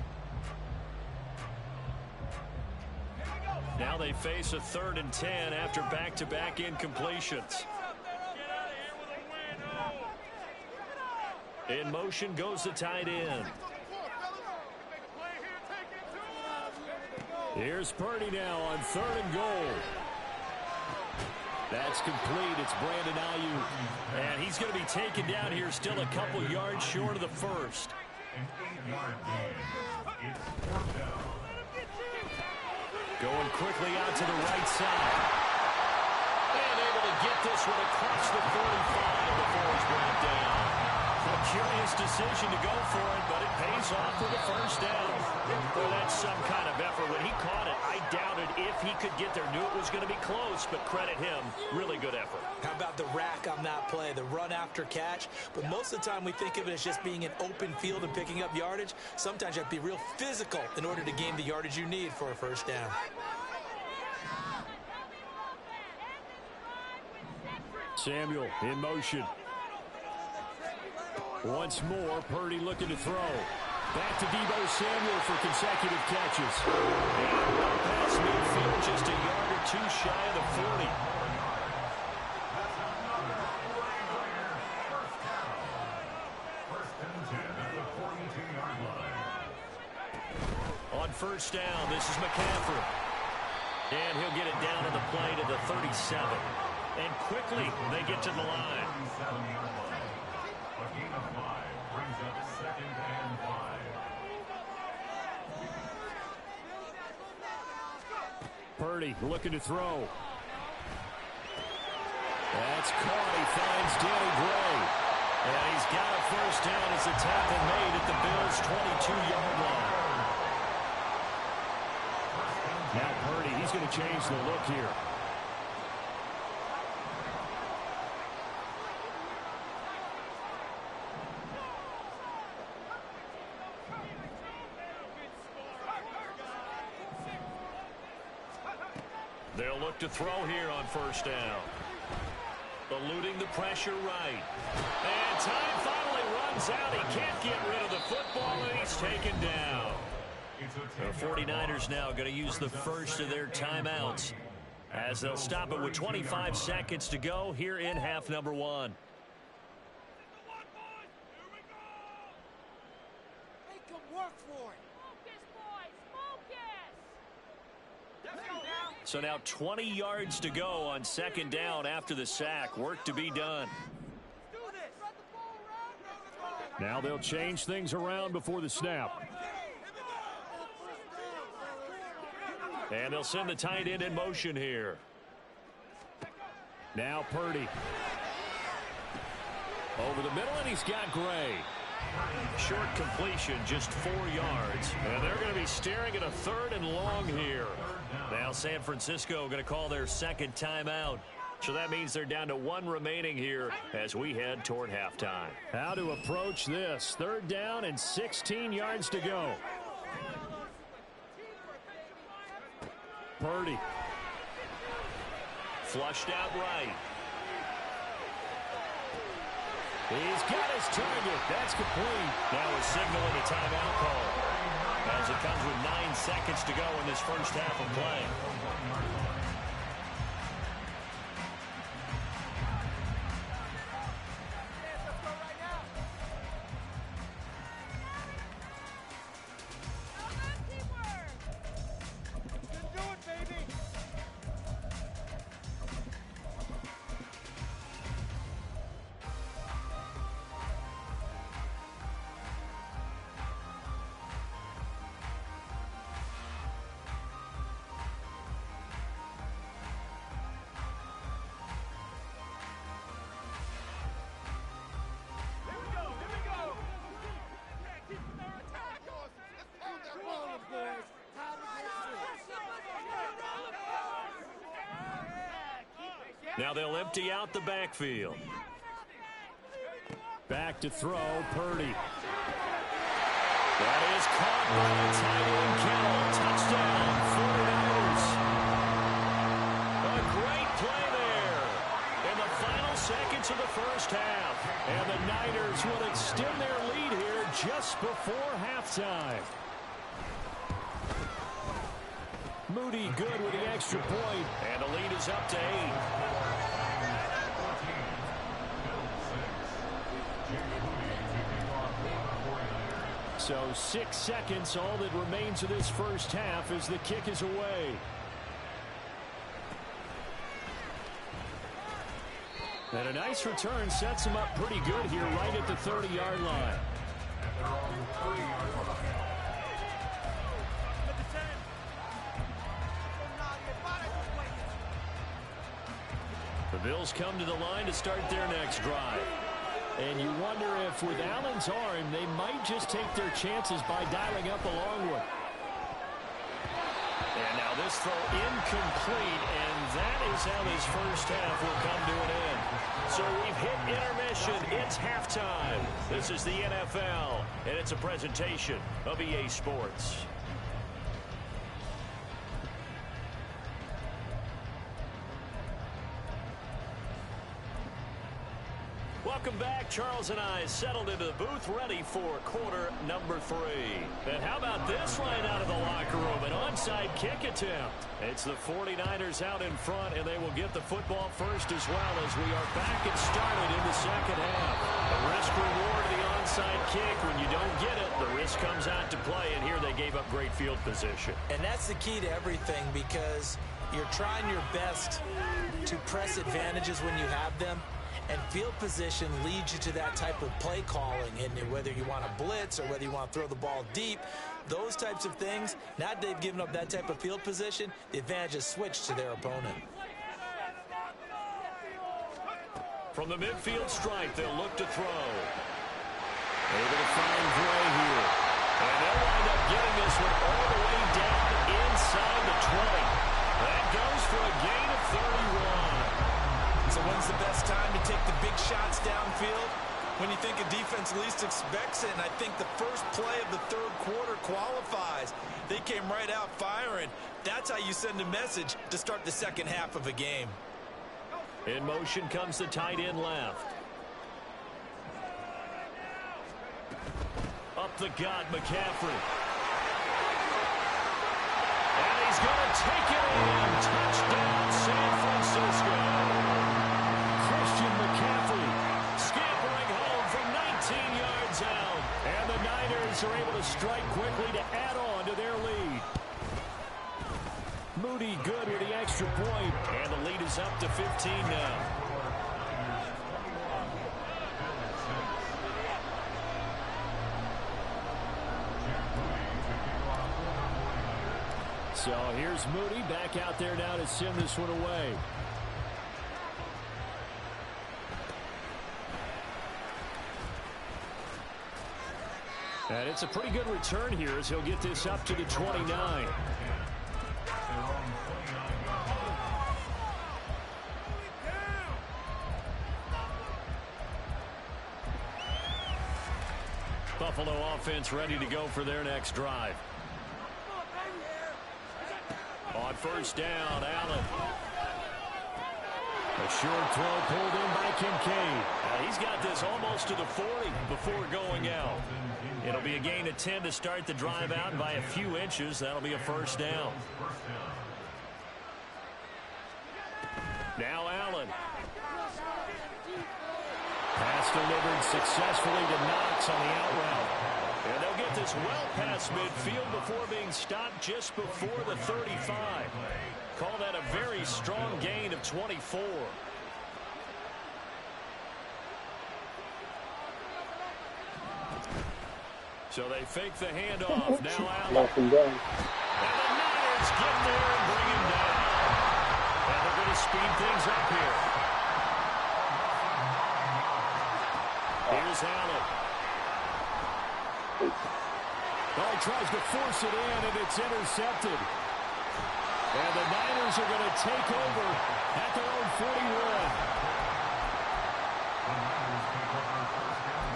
Now they face a 3rd and 10 after back-to-back incompletions. In motion goes the tight end. Here's Purdy now on 3rd and goal. That's complete. It's Brandon Ayuk. And he's going to be taken down here, still a couple yards short of the first. Going quickly out to the right side. And able to get this one across the 45 before he's brought down. A curious decision to go for it, but it pays off for the first down. Well, that's some kind of effort. When he caught it, I doubted if he could get there. Knew it was going to be close, but credit him. Really good effort. How about the rack on that play, the run after catch? But most of the time we think of it as just being an open field and picking up yardage. Sometimes you have to be real physical in order to gain the yardage you need for a first down. Samuel in motion. Once more, Purdy looking to throw. Back to Deebo Samuel for consecutive catches. And past midfield, just a yard or two shy of the 40. On first down, this is McCaffrey. And he'll get it down on the play to the 37. And quickly, they get to the line. A gain of 5 brings up 2nd and 5. Purdy looking to throw. That's caught. He finds Danny Gray. And he's got a first down as the tackle made at the Bills' 22-yard line. Now Purdy, he's going to change the look here. They'll look to throw here on first down. Eluding the pressure right. And time finally runs out. He can't get rid of the football, and he's taken down. The 49ers now going to use the first of their timeouts as they'll stop it with 25 seconds to go here in half number 1. Make them work for it. So now 20 yards to go on second down after the sack. Work to be done. Now they'll change things around before the snap. And they'll send the tight end in motion here. Now Purdy. Over the middle, and he's got Gray. Short completion, just 4 yards. And they're going to be staring at a 3rd and long here. Now San Francisco going to call their second timeout. So that means they're down to 1 remaining here as we head toward halftime. How to approach this. 3rd down and 16 yards to go. Purdy. Flushed out right. He's got his target. That's complete. Now a signal and a timeout call as it comes with 9 seconds to go in this first half of play. Now they'll empty out the backfield. Back to throw, Purdy. That is caught by the tight end, Kittle. Touchdown, 49ers. A great play there in the final seconds of the first half. And the Niners will extend their lead here just before halftime. Moody good with the extra point, and the lead is up to 8. So 6 seconds, all that remains of this first half as the kick is away. And a nice return sets him up pretty good here right at the 30-yard line. The Bills come to the line to start their next drive. And you wonder if with Allen's arm, they might just take their chances by dialing up a long one. And now this throw incomplete, and that is how this first half will come to an end. So we've hit intermission. It's halftime. This is the NFL, and it's a presentation of EA Sports. Welcome back. Charles and I settled into the booth ready for quarter number 3. And how about this line out of the locker room? An onside kick attempt. It's the 49ers out in front, and they will get the football first as well as we are back and started in the second half. The risk-reward of the onside kick. When you don't get it, the risk comes out to play, and here they gave up great field position. And that's the key to everything because you're trying your best to press advantages when you have them. And field position leads you to that type of play calling. And whether you want to blitz or whether you want to throw the ball deep, those types of things, now that they've given up that type of field position, the advantage is switched to their opponent. From the midfield stripe, they'll look to throw. Able to find Gray here. And they'll wind up getting this one all the way down inside the 20. That goes for a gain of 31. So when's the best time to take the big shots downfield? When you think a defense least expects it, and I think the first play of the third quarter qualifies. They came right out firing. That's how you send a message to start the second half of a game. In motion comes the tight end left. Up the gut, McCaffrey. And he's going to take it in. Touchdown, San Francisco. Christian McCaffrey scampering home from 19 yards out. And the Niners are able to strike quickly to add on to their lead. Moody good with the extra point. And the lead is up to 15 now. So here's Moody back out there now to send this one away. And it's a pretty good return here as he'll get this up to the 29. Buffalo offense ready to go for their next drive. On first down, Allen. A short throw pulled in by Kincaid. He's got this almost to the 40 before going out. It'll be a gain of 10 to start the drive out by a few inches. That'll be a first down. Now Allen. Pass delivered successfully to Knox on the out route. And they'll get this well past midfield before being stopped just before the 35. Call that a very strong gain of 24. So they fake the handoff. Now Allen. And the Niners get there and bring him down. And they're going to speed things up here. Here's Allen. Well, he tries to force it in, and it's intercepted. And the Niners are going to take over at their own 41.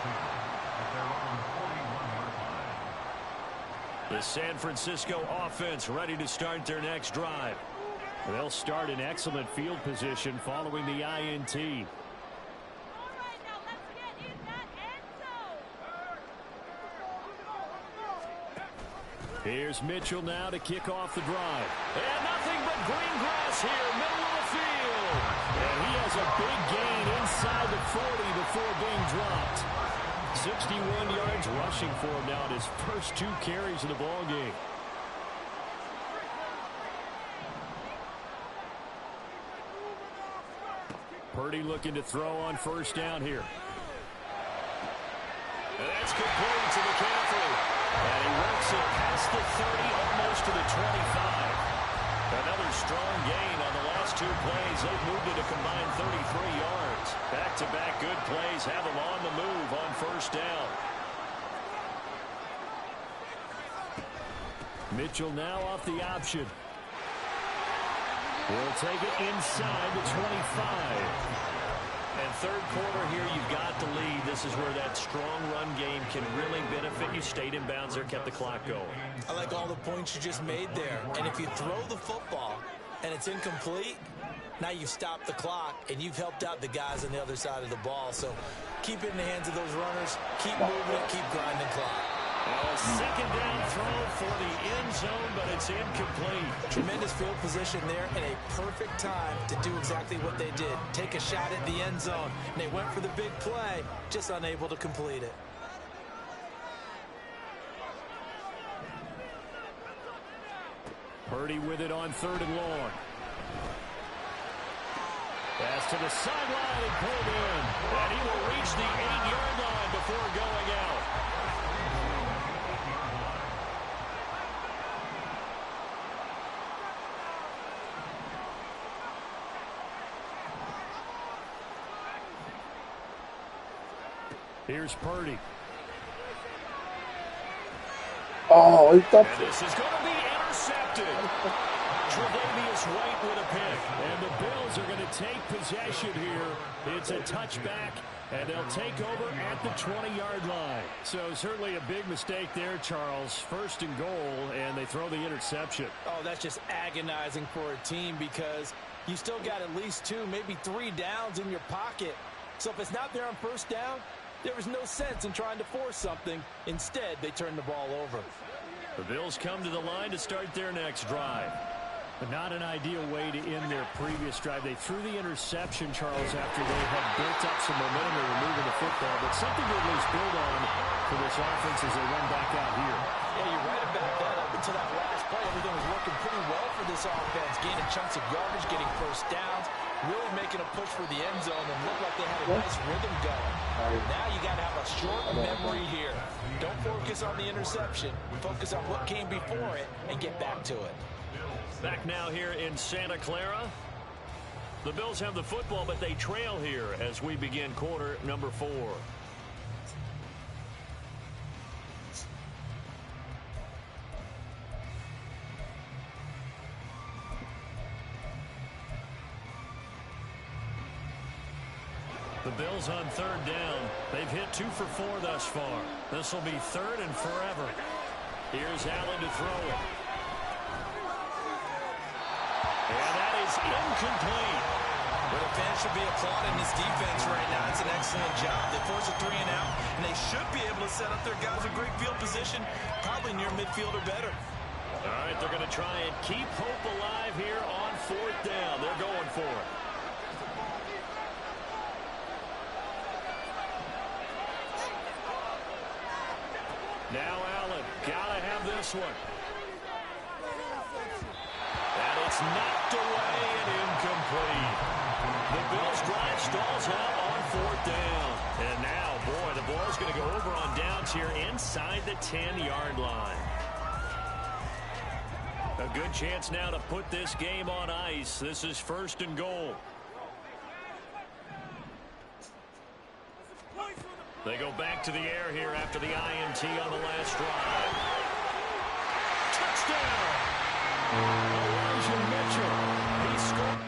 at their own 41-yard line. The San Francisco offense ready to start their next drive. They'll start in excellent field position following the INT. Here's Mitchell now to kick off the drive. And nothing but green grass here, middle of the field. And he has a big gain inside the 40 before being dropped. 61 yards rushing for him now in his first 2 carries of the ball game. Purdy looking to throw on first down here. And that's complete to McCaffrey. And he works it past the 30, almost to the 25. Another strong gain on the last 2 plays. They've moved it a combined 33 yards. Back-to-back good plays have them on the move on first down. Mitchell now off the option. We'll take it inside the 25. And third quarter here, you've got the lead. This is where that strong run game can really benefit you. Stayed in bounds there, kept the clock going. I like all the points you just made there. And if you throw the football and it's incomplete, now you've stopped the clock and you've helped out the guys on the other side of the ball. So keep it in the hands of those runners. Keep moving it. Keep grinding clock. A second down throw for the end zone, but it's incomplete. Tremendous field position there and a perfect time to do exactly what they did. Take a shot at the end zone. And they went for the big play, just unable to complete it. Purdy with it on 3rd and long. Pass to the sideline and pulled in. And he will reach the 8-yard line before going out. Here's Purdy. Oh, he thought. And this is going to be intercepted. Tre'Davious White with a pick. And the Bills are going to take possession here. It's a touchback, and they'll take over at the 20-yard line. So certainly a big mistake there, Charles. 1st and goal, and they throw the interception. Oh, that's just agonizing for a team because you still got at least 2, maybe 3 downs in your pocket. So if it's not there on 1st down, there was no sense in trying to force something. Instead, they turned the ball over. The Bills come to the line to start their next drive. But not an ideal way to end their previous drive. They threw the interception, Charles, after they had built up some momentum and were moving the football. But something to at least build on for this offense as they run back out here. Yeah, you're right about that. Up until that last play, everything was working pretty well for this offense. Gaining chunks of yardage, getting 1st downs, really making a push for the end zone, and looked like they had a nice rhythm going. Now you got to have a short memory here. Don't focus on the interception. Focus on what came before it and get back to it. Back now here in Santa Clara. The Bills have the football, but they trail here as we begin quarter number 4. The Bills on 3rd down. They've hit 2 for 4 thus far. This will be 3rd and forever. Here's Allen to throw it. And that is incomplete. Well, the fans should be applauding this defense right now. It's an excellent job. They force a 3 and out, and they should be able to set up their guys in great field position, probably near midfield or better. All right, they're going to try and keep hope alive here on 4th down. They're going for it. Now Allen, gotta have this one. And it's knocked away and incomplete. The Bills drive stalls out on 4th down. And now, boy, the ball's going to go over on downs here inside the 10-yard line. A good chance now to put this game on ice. This is 1st and goal. They go back to the air here after the INT on the last drive. Touchdown! Elijah Mitchell. He scored.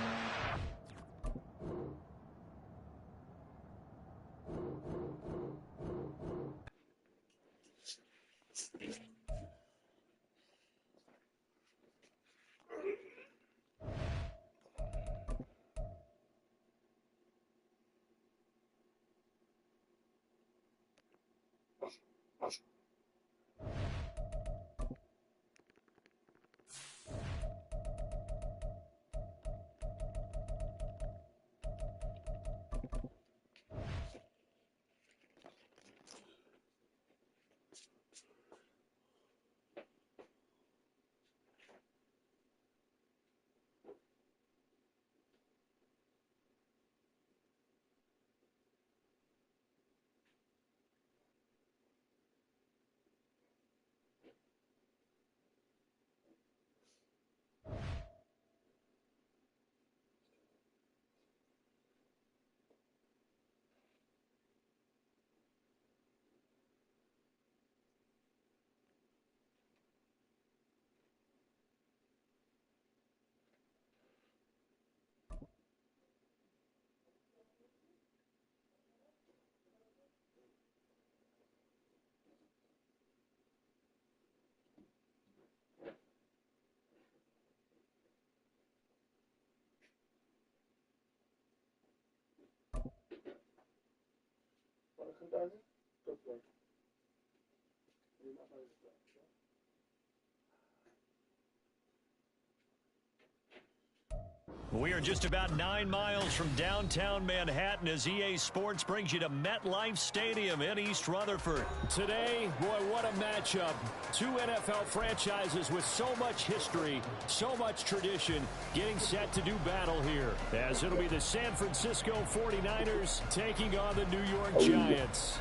We are just about 9 miles from downtown Manhattan as EA Sports brings you to MetLife Stadium in East Rutherford. Today, boy, what a matchup. Two NFL franchises with so much history, so much tradition, getting set to do battle here. As it'll be the San Francisco 49ers taking on the New York Giants.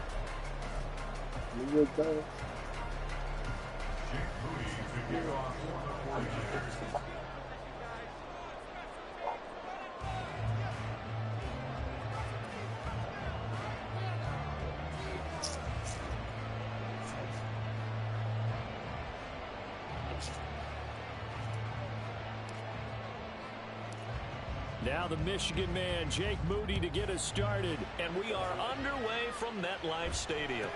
New York Giants. Jake Moody to kick off for the 49ers. Now the Michigan man, Jake Moody, to get us started. And we are underway from MetLife Stadium.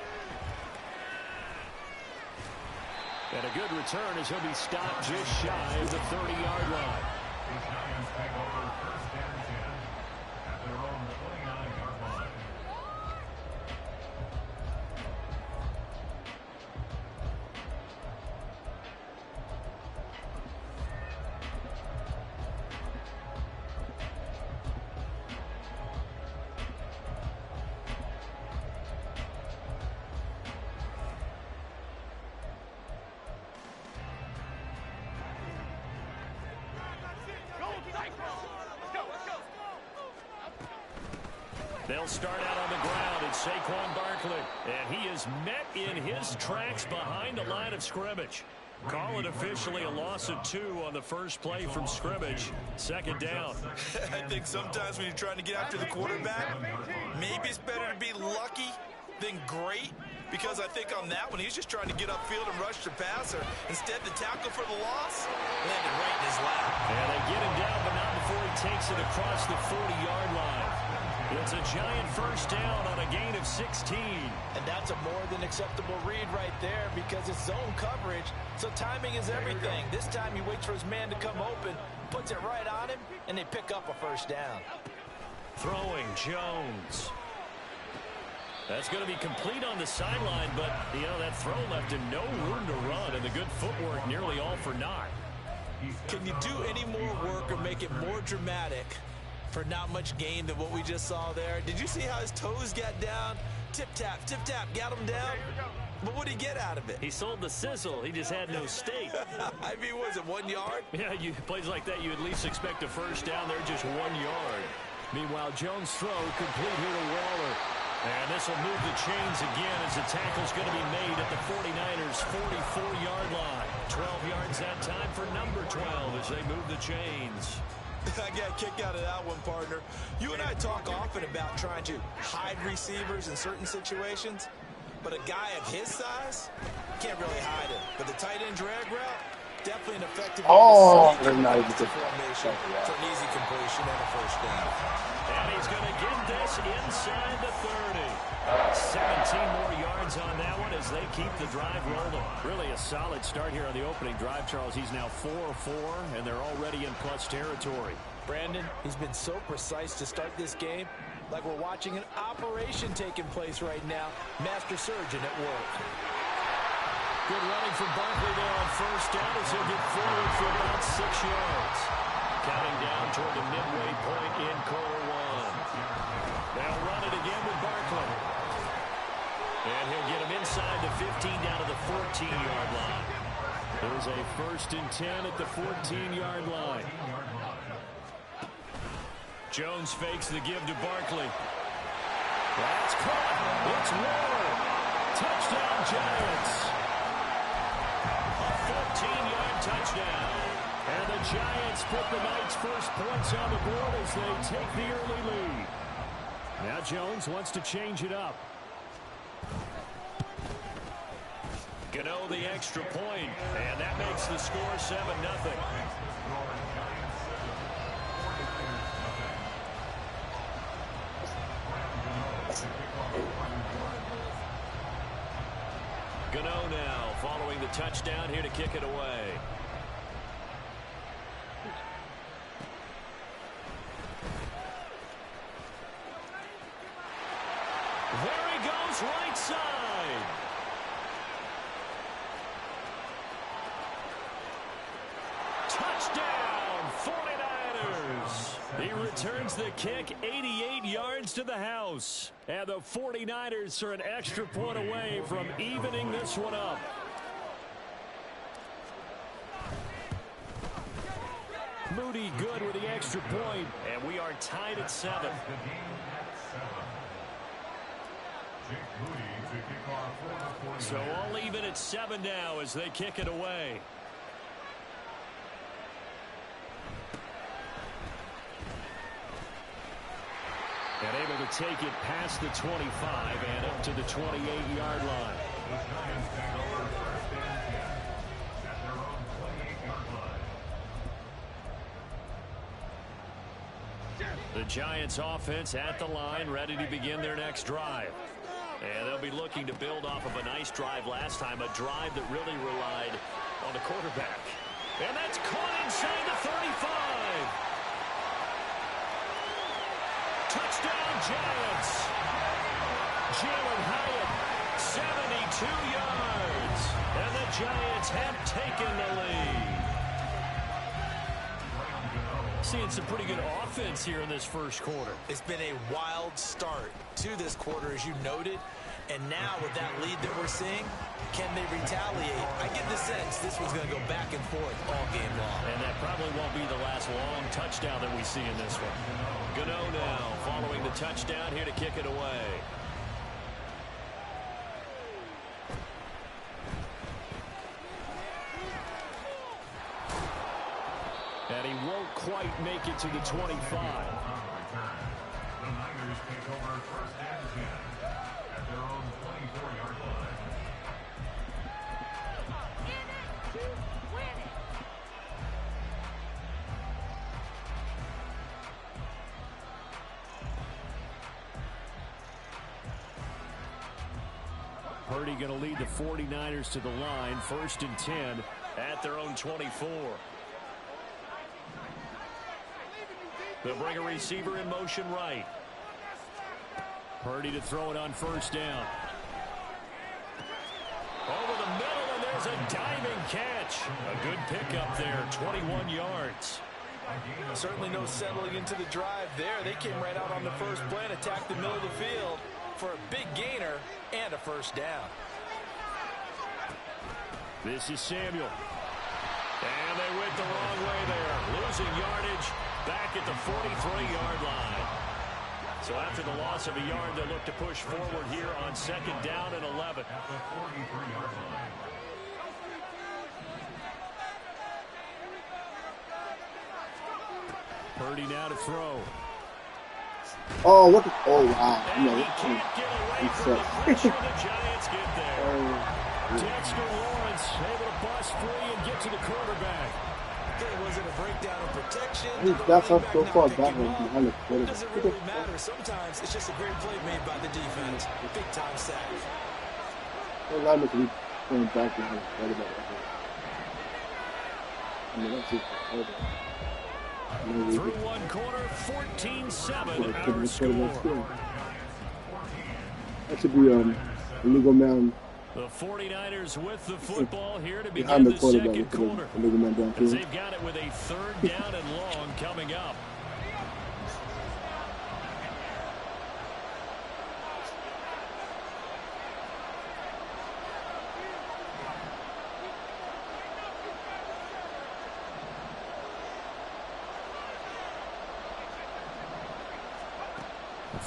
And a good return as he'll be stopped just shy of the 30-yard line. The Giants take over first and 10 at their own 29-yard line. They'll start out on the ground. It's Saquon Barkley. And he is met in his tracks behind the line of scrimmage. Call it officially a loss of 2 on the first play from scrimmage. Second down. I think sometimes when you're trying to get after the quarterback, maybe it's better to be lucky than great. Because I think on that one, he's just trying to get upfield and rush the passer. Instead, the tackle for the loss landed right in his lap. And they get him down, but not before he takes it across the 40-yard line. It's a Giant first down on a gain of 16. And that's a more than acceptable read right there because it's zone coverage, so timing is everything. This time he waits for his man to come open, puts it right on him, and they pick up a first down. Throwing Jones. That's going to be complete on the sideline, but, you know, that throw left him no room to run, and the good footwork nearly all for naught. Can you do any more work or make it more dramatic for not much gain than what we just saw there? Did you see how his toes got down? Tip-tap, got him down. But what did he get out of it? He sold the sizzle. He just had no steak. I mean, was it 1 yard? Yeah, plays like that, you at least expect a first down there, just 1 yard. Meanwhile, Jones' throw complete here to Waller. And this will move the chains again as the tackle's going to be made at the 49ers' 44-yard line. 12 yards that time for number 12 as they move the chains. I got a kick out of that one, partner. You and I talk often about trying to hide receivers in certain situations, but a guy of his size can't really hide it. But the tight end drag route, definitely an effective formation for an easy completion and a first down. And he's going to get this inside the 30. 17 more yards on that one as they keep the drive rolling. Really a solid start here on the opening drive, Charles. He's now 4-4, and they're already in plus territory. Brandon, he's been so precise to start this game, like we're watching an operation taking place right now. Master surgeon at work. Good running from Barkley there on first down as he'll get forward for about 6 yards. Counting down toward the midway point in quarter one. They'll run it again with Barkley. And he'll get him inside the 15 down to the 14-yard line. There's a 1st and 10 at the 14-yard line. Jones fakes the give to Barkley. That's caught. It's Waller. Touchdown, Giants. A 14-yard touchdown. And the Giants put the night's first points on the board as they take the early lead. Now Jones wants to change it up. Gano the extra point, and that makes the score 7-0. Gano now following the touchdown here to kick it away. There he goes. Giants right side. Touchdown, 49ers. He returns the kick 88 yards to the house. And the 49ers are an extra point away from evening this one up. Moody good with the extra point, and we are tied at 7. So all even at 7 now as they kick it away. And able to take it past the 25 and up to the 28-yard line. The Giants offense at the line, ready to begin their next drive. And they'll be looking to build off of a nice drive last time, a drive that really relied on the quarterback. And that's caught inside the 35. Touchdown, Giants. Jalen Hyatt, 72 yards. And the Giants have taken the lead. Seeing some pretty good offense here in this first quarter. It's been a wild start to this quarter, as you noted. And now with that lead that we're seeing, can they retaliate? I get the sense this one's going to go back and forth all game long. And that probably won't be the last long touchdown that we see in this one. Gano now following the touchdown here to kick it away. And he won't quite make it to the 25. The Niners take over first and 10 at their own 24-yard line. Purdy going to lead the 49ers to the line, 1st and 10 at their own 24. They'll bring a receiver in motion right. Purdy to throw it on 1st down. Over the middle, and there's a diving catch. A good pickup there, 21 yards. Certainly no settling into the drive there. They came right out on the first play and attacked the middle of the field for a big gainer and a 1st down. This is Samuel. And they went the wrong way there. Losing yardage back at the 43-yard line. So after the loss of a yard, they look to push forward here on 2nd down and 11. At the 43-yard line. Purdy now to throw. Oh, what the, oh, wow. And No, he can't get away from the pressure the Giants get there. Dexter Lawrence able to bust free and get to the quarterback. Was it a breakdown of protection? That's how so far back behind the It quarterback. doesn't really matter. Sometimes it's just a great play made by the defense. Big time sack. They're not making me going back behind the quarterback. I mean, that's it. Through one quarter, 14-7 our score. That should be illegal man. The 49ers with the football here to Behind begin the the quarterback. second quarter. Illegal man down As here. they've got it with a 3rd down and long coming up.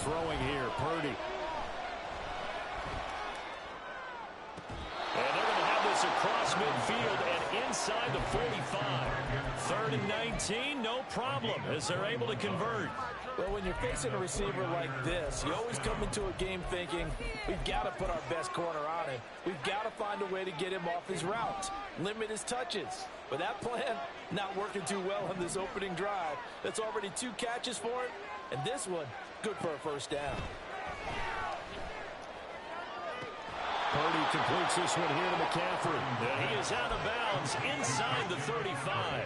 Throwing here, Purdy. And they're going to have this across midfield and inside the 45. 3rd and 19, no problem, as they're able to convert. Well, when you're facing a receiver like this, you always come into a game thinking, we've got to put our best corner on him. We've got to find a way to get him off his routes, limit his touches. But that plan, not working too well on this opening drive. That's already 2 catches for him, and this one, good for a 1st down. Purdy completes this one here to McCaffrey. And he is out of bounds inside the 35.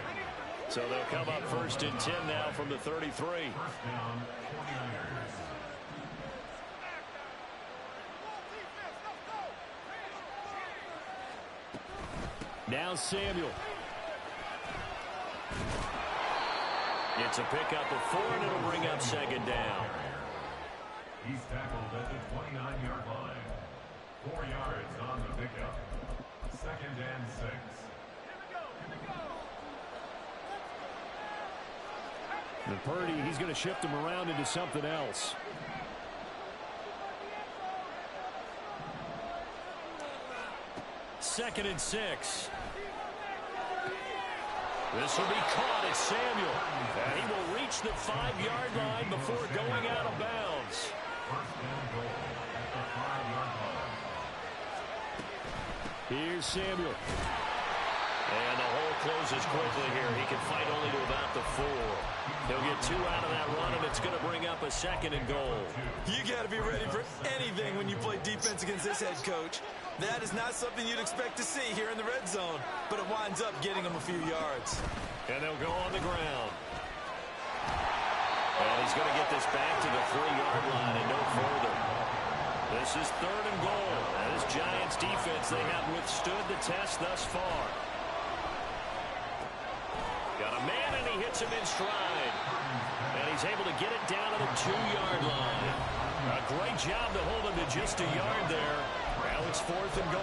So they'll come up 1st and 10 now from the 33. 1st down, 49ers. Now Samuel. It's a pickup of 4, and it'll bring up second down. He's tackled at the 29-yard line. 4 yards on the pickup. 2nd and 6. And Purdy, he's going to shift him around into something else. Second and 6. This will be caught at Samuel. And he will reach the 5-yard line before going out of bounds. First and goal at the 5-yard line. Here's Samuel. And the hole closes quickly here. He can fight only to about the 4. He'll get 2 out of that run, and it's going to bring up a 2nd and goal. You got to be ready for anything when you play defense against this head coach. That is not something you'd expect to see here in the red zone, but it winds up getting him a few yards. And they'll go on the ground. And he's going to get this back to the 3-yard line and no further. This is 3rd and goal. And this Giants defense, they have withstood the test thus far. Got a man, and he hits him in stride. And he's able to get it down to the 2-yard line. A great job to hold him to just a yard there. Now it's 4th and goal.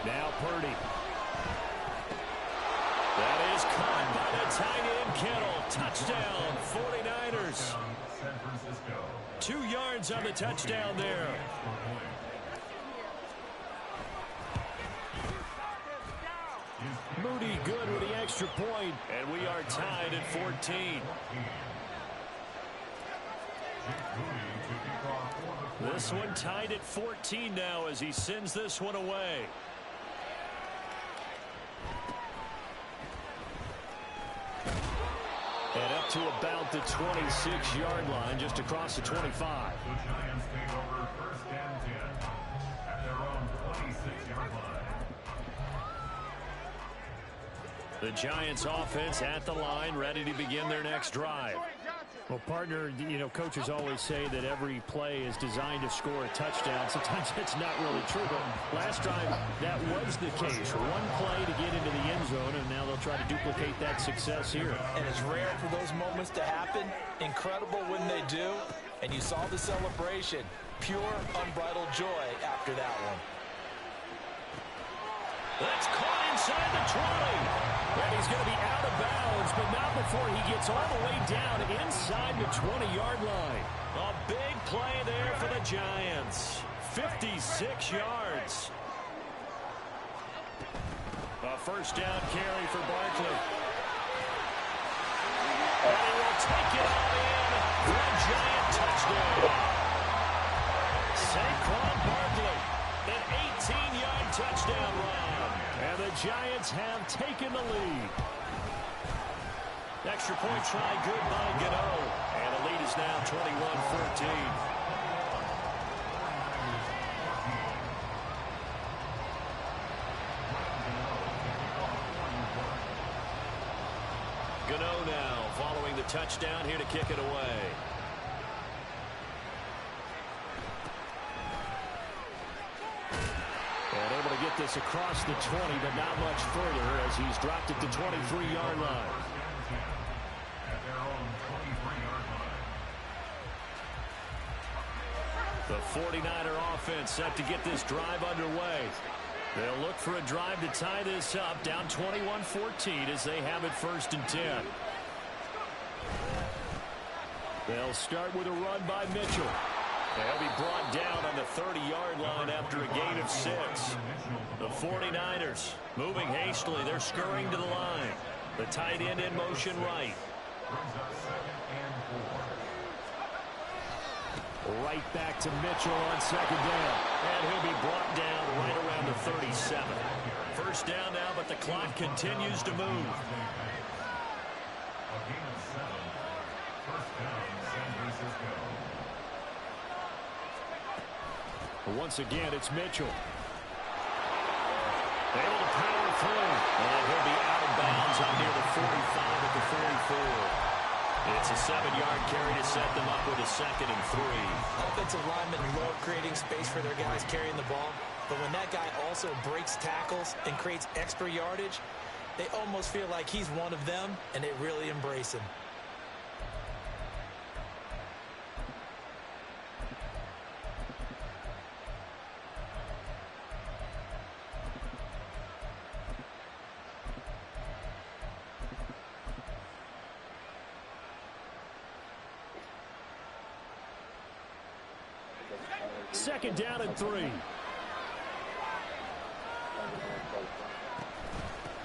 Now Purdy. That is caught by the tight end Kittle. Touchdown, 49ers. San Francisco. 2 yards on the touchdown there. Moody good with the extra point, and we are tied at 14. This one tied at 14 now as he sends this one away. And up to about the 26-yard line, just across the 25. The Giants take over 1st and 10 at their own 26-yard line. The Giants offense at the line, ready to begin their next drive. Well, partner, you know, coaches always say that every play is designed to score a touchdown. Sometimes that's not really true, but last drive that was the case. One play to get into the end zone, and now they'll try to duplicate that success here. And it's rare for those moments to happen. Incredible when they do. And you saw the celebration. Pure, unbridled joy after that one. That's caught inside the 20. And he's going to be out of bounds, but not before he gets all the way down inside the 20-yard line. A big play there for the Giants. 56 yards. A first down carry for Barkley. And he will take it all in for a Giant touchdown. Saquon Barkley, an 18-yard touchdown run. And the Giants have taken the lead. Extra point try good by Gano. And the lead is now 21-14. Gano now following the touchdown here to kick it away. And able to get this across the 20, but not much further as he's dropped it to 23-yard line. At their own 23-yard line. The 49er offense set to get this drive underway. They'll look for a drive to tie this up, down 21-14 as they have it 1st and 10. They'll start with a run by Mitchell. They'll be brought down on the 30-yard line after a gain of 6. The 49ers moving hastily. They're scurrying to the line. The tight end in motion right. Brings up 2nd and 4. Right back to Mitchell on 2nd down. And he'll be brought down right around the 37. First down now, but the clock continues to move. A gain of 7. First down, San Francisco. Once again, it's Mitchell. Able to power through. And he'll be out of bounds on near the 45 at the 44. It's a 7-yard carry to set them up with a 2nd and 3. Offensive linemen love creating space for their guys carrying the ball. But when that guy also breaks tackles and creates extra yardage, they almost feel like he's one of them, and they really embrace him. Second down and 3.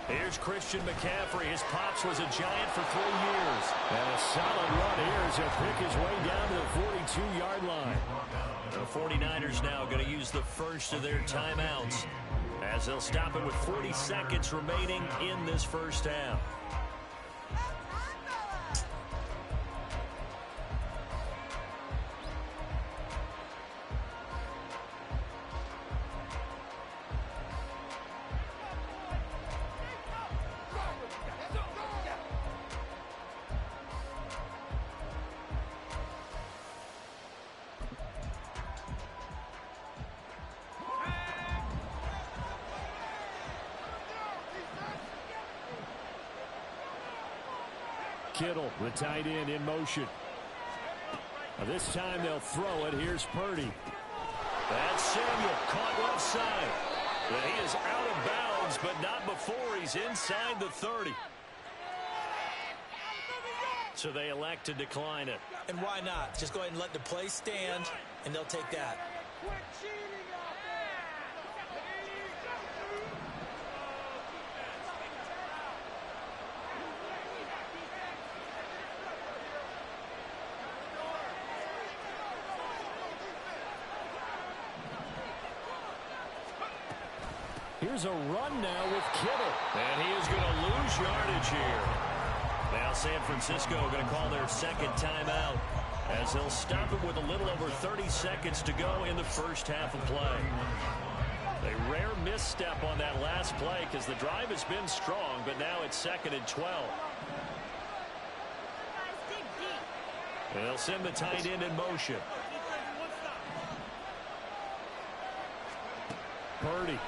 Here's Christian McCaffrey. His pops was a Giant for 3 years. And a solid run here as he'll pick his way down to the 42-yard line. The 49ers now going to use the first of their timeouts as they'll stop it with 40 seconds remaining in this first half. Kittle, the tight end, in motion. This time they'll throw it. Here's Purdy. That's Samuel, caught left side. And he is out of bounds, but not before he's inside the 30. So they elect to decline it. And why not? Just go ahead and let the play stand, and they'll take that. Here's a run now with Kittle. And he is going to lose yardage here. Now San Francisco going to call their second timeout as they'll stop it with a little over 30 seconds to go in the first half of play. A rare misstep on that last play because the drive has been strong, but now it's 2nd and 12. And they'll send the tight end in motion. Purdy.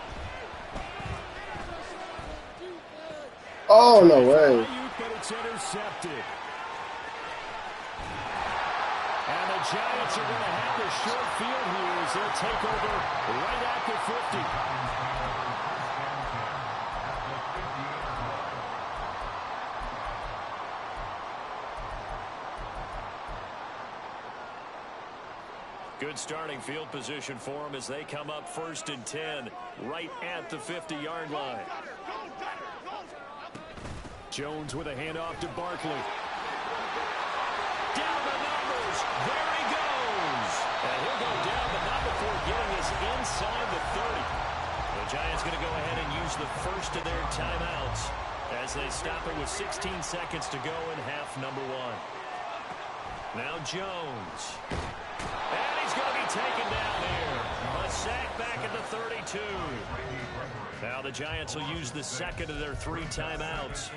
Oh, no way. But it's intercepted. And the Giants are going to have the short field here as they'll take over right at the 50. Good starting field position for them as they come up 1st and 10 right at the 50-yard line. Jones with a handoff to Barkley. Down the numbers. There he goes. And he'll go down, but not before getting us inside the 30. The Giants going to go ahead and use the first of their timeouts as they stop it with 16 seconds to go in half number 1. Now Jones. And he's going to be taken down here. A sack back at the 32. Now the Giants will use the second of their 3 timeouts.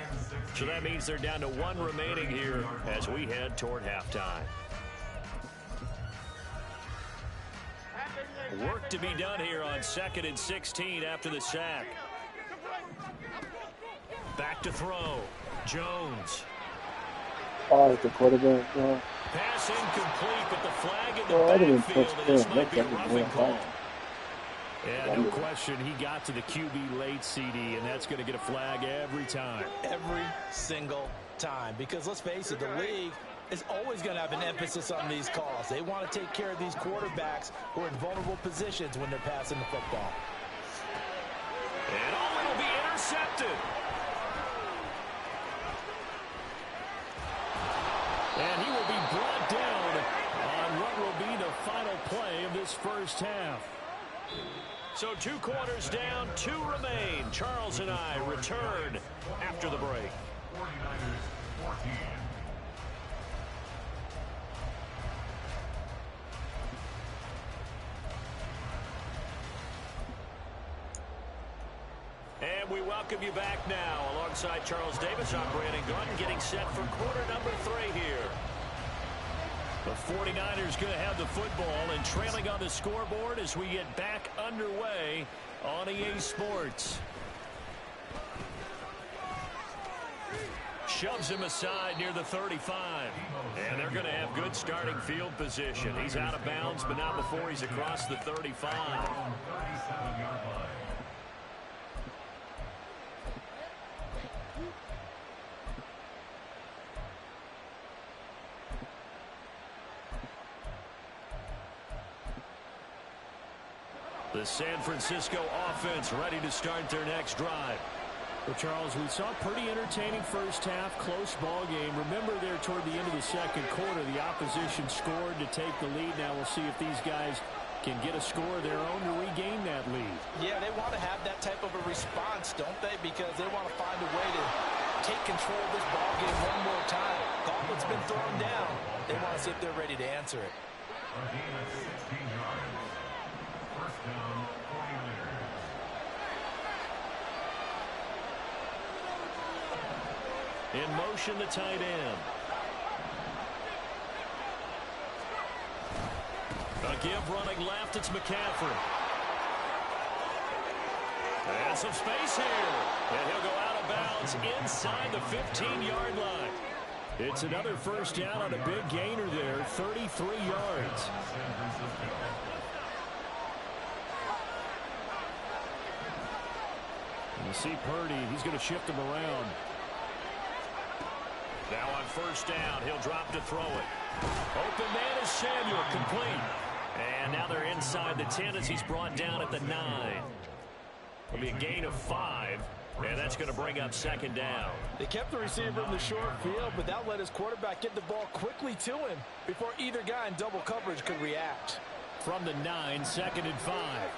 So that means they're down to 1 remaining here as we head toward halftime. Work to be done here on 2nd and 16 after the sack. Back to throw. Jones. Oh, the quarterback. Yeah. Pass incomplete, but the flag in the backfield, and this might be a roughing call. Yeah, no question. He got to the QB late, CD, and that's going to get a flag every time. Every single time. Because let's face it, the league is always going to have an emphasis on these calls. They want to take care of these quarterbacks who are in vulnerable positions when they're passing the football. And oh, it'll be intercepted. And he will be brought down on what will be the final play of this first half. So 2 quarters down, 2 remain. Charles and I return after the break. 49ers 14. welcome you back now. Alongside Charles Davis, I'm Brandon Gaudin, getting set for quarter number 3 here. The 49ers going to have the football and trailing on the scoreboard as we get back underway on EA Sports. Shoves him aside near the 35. And they're going to have good starting field position. He's out of bounds, but not before he's across the 35. The San Francisco offense ready to start their next drive. Well, Charles, we saw a pretty entertaining first half, close ball game. Remember there toward the end of the second quarter, the opposition scored to take the lead. Now we'll see if these guys can get a score of their own to regain that lead. Yeah, they want to have that type of a response, don't they? Because they want to find a way to take control of this ball game one more time. Gauntlet's been thrown down. They want to see if they're ready to answer it. A gain of 16 yards. First down, 49ers. In motion, the tight end. A give running left, it's McCaffrey. And some space here. And he'll go out of bounds inside the 15-yard line. It's another first down on a big gainer there, 33 yards. You see Purdy, he's going to shift him around. Now on first down, he'll drop to throw it. Open man is Samuel, complete. And now they're inside the 10 as he's brought down at the 9. It'll be a gain of 5, and that's going to bring up second down. They kept the receiver in the short field, but that let his quarterback get the ball quickly to him before either guy in double coverage could react. From the 9, 2nd and 5.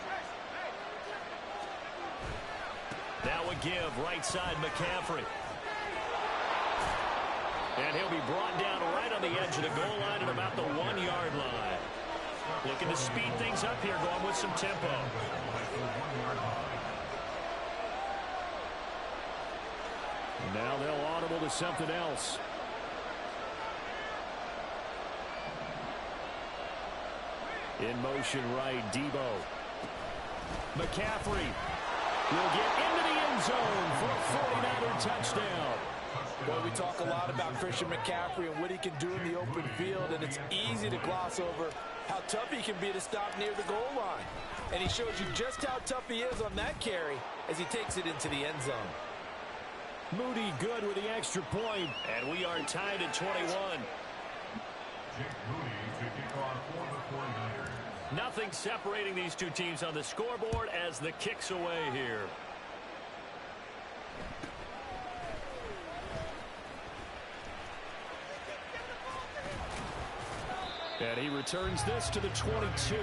Now a give, right side McCaffrey. And he'll be brought down right on the edge of the goal line at about the 1-yard line. Looking to speed things up here, going with some tempo. Now they'll audible to something else. In motion right, Debo. McCaffrey will get into the end zone for a 49er touchdown. Well, we talk a lot about Christian McCaffrey and what he can do in the open field, and it's easy to gloss over how tough he can be to stop near the goal line. And he shows you just how tough he is on that carry as he takes it into the end zone. Moody good with the extra point, and we are tied at 21. Jake Moody to kick off for the 49ers. Nothing separating these two teams on the scoreboard as the kick's away here. And he returns this to the 22.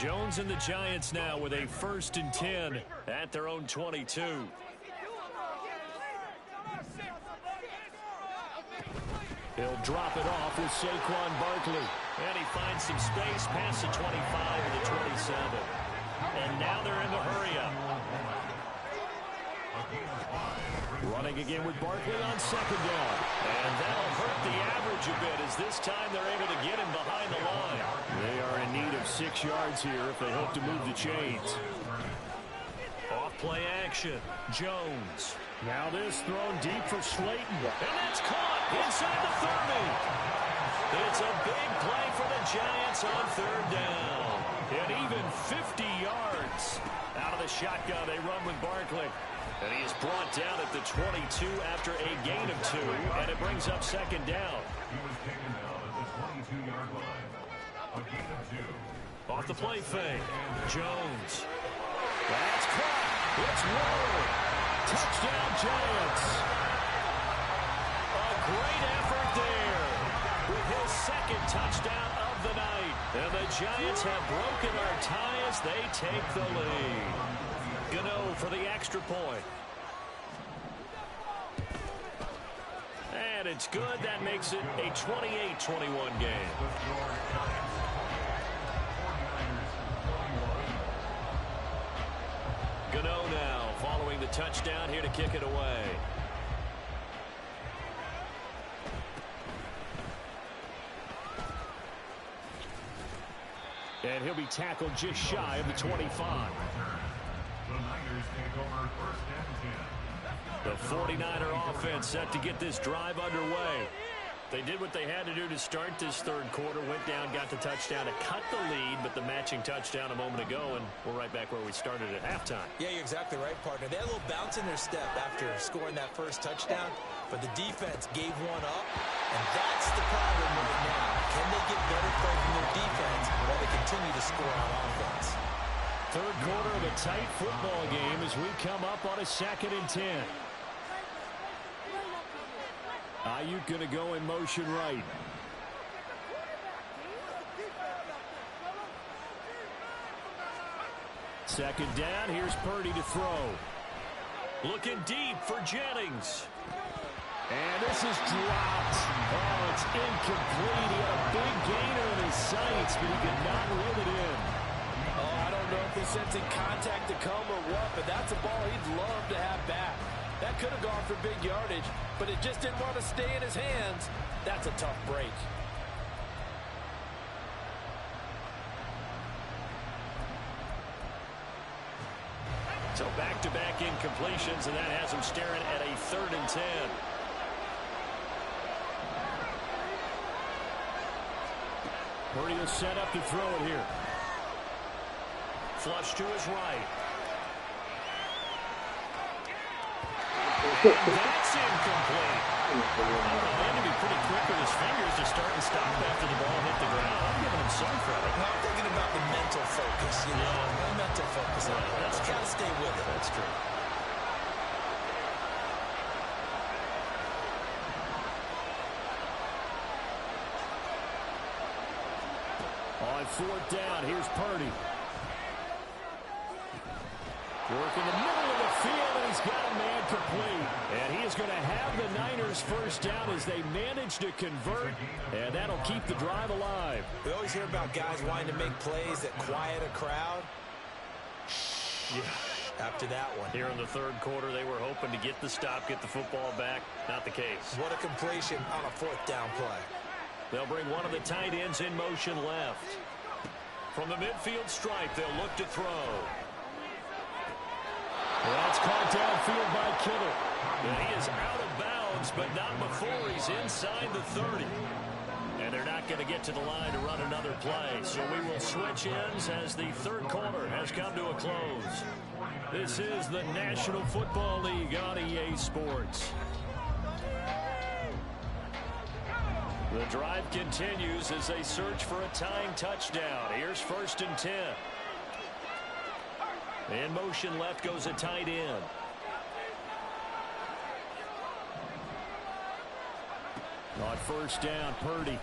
Jones and the Giants now with a 1st and 10 at their own 22. He'll drop it off with Saquon Barkley. And he finds some space past the 25 and the 27. And now they're in the hurry-up. Running again with Barkley on 2nd down. And that'll hurt the average a bit as this time they're able to get him behind the line. They are in need of 6 yards here if they hope to move the chains. Off play action. Jones. Now this thrown deep for Slayton. And that's caught inside the 30. It's a big play for the Giants on 3rd down. And even 50 yards. Out of the shotgun, they run with Barkley. And he is brought down at the 22 after a gain of 2. And it brings up 2nd down. He was taken down at the 22-yard line. A gain of 2. Off the play fake. Jones. That's caught. It's Ward. Touchdown, Giants. A great effort there with his 2nd touchdown of the night. And the Giants have broken our tie as they take the lead. Gano for the extra point. And it's good. That makes it a 28-21 game. Gano now following the touchdown here to kick it away. And he'll be tackled just shy of the 25. The Niners take over first and 10. The 49er offense set to get this drive underway. They did what they had to do to start this third quarter, went down, got the touchdown to cut the lead, but the matching touchdown a moment ago, and we're right back where we started at halftime. Yeah, you're exactly right, partner. They had a little bounce in their step after scoring that first touchdown, but the defense gave one up, and that's the problem right now. Can they get better play from their defense while they continue to score on offense? Third quarter of a tight football game as we come up on a 2nd and 10. Ayuk going to go in motion right. Second down. Here's Purdy to throw. Looking deep for Jennings. And this is dropped. Oh, it's incomplete. He had a big gainer in his sights, but he could not reel it in. Oh, I don't know if he's sensing contact to come or what, but that's a ball he'd love to have back. That could have gone for big yardage, but it just didn't want to stay in his hands. That's a tough break. So back-to-back incompletions, and that has him staring at a 3rd and 10. Purdy will set up to throw it here. Flush to his right. And that's incomplete. He had to be pretty quick with his fingers to start and stop after the ball hit the ground. I'm giving him some credit. I'm thinking about the mental focus, you know, the mental focus. That's You got to stay with it. That's true. On 4th down, here's Purdy. Work in the middle of the field, and he's got a man complete. And he is going to have the Niners first down as they manage to convert, and that'll keep the drive alive. We always hear about guys wanting to make plays that quiet a crowd. Yeah, after that one. Here in the third quarter, they were hoping to get the stop, get the football back. Not the case. What a completion on a 4th down play. They'll bring one of the tight ends in motion left. From the midfield stripe, they'll look to throw. That's caught downfield by Kittle. And he is out of bounds, but not before he's inside the 30. And they're not going to get to the line to run another play. So we will switch ends as the third quarter has come to a close. This is the National Football League on EA Sports. The drive continues as they search for a tying touchdown. Here's 1st and 10. In motion left goes a tight end. On 1st down, Purdy.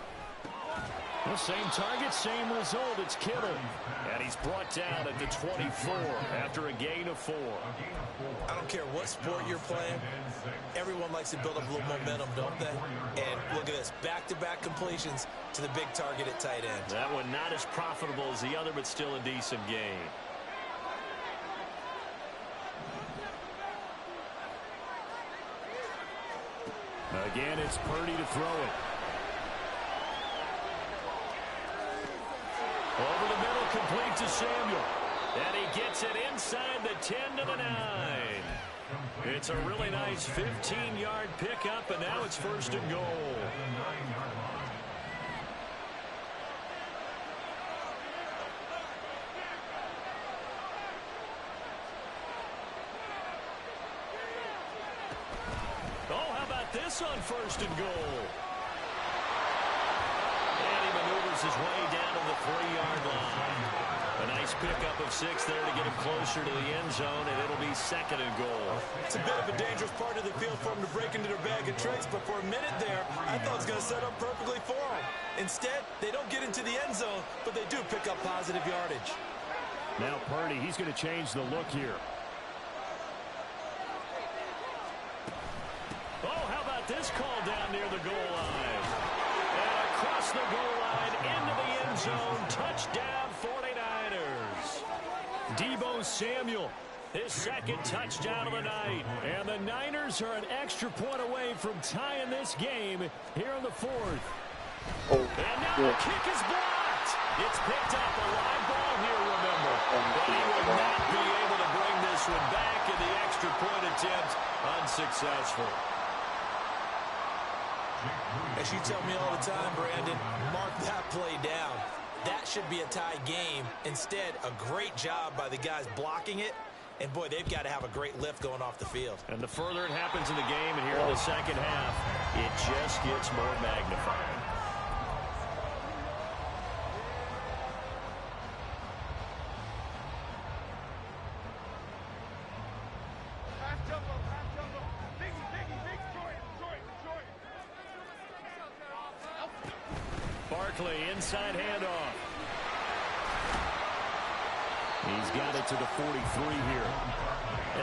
The same target, same result. It's Kittle. And he's brought down at the 24 after a gain of 4. I don't care what sport you're playing. Everyone likes to build up a little momentum, don't they? And look at this. Back-to-back completions to the big target at tight end. That one not as profitable as the other, but still a decent gain. Again, it's Purdy to throw it. Over the middle, complete to Samuel. And he gets it inside the 10 to the 9. It's a really nice 15-yard pickup, and now it's 1st and goal. This on 1st and goal. And he maneuvers his way down to the 3-yard line. A nice Nice pickup of 6 there to get him closer to the end zone, and it'll be 2nd and goal. It's a bit of a dangerous part of the field for him to break into their bag of tricks, but for a minute there, I thought it was going to set up perfectly for him. Instead, they don't get into the end zone, but they do pick up positive yardage. Now Purdy, he's going to change the look here. Oh, how about this call down near the goal line? And across the goal line into the end zone. Touchdown 49ers. Deebo Samuel, his 2nd touchdown of the night. And the Niners are an extra point away from tying this game here in the 4th. And now the kick is blocked. It's picked up, a live ball here, remember. But he will not be able to bring this one back, and the extra point attempt unsuccessful. As you tell me all the time, Brandon, mark that play down. That should be a tie game. Instead, a great job by the guys blocking it. And, boy, they've got to have a great lift going off the field. And the further it happens in the game, and here in the second half, it just gets more magnified. Barkley, inside handoff. He's got it to the 43 here.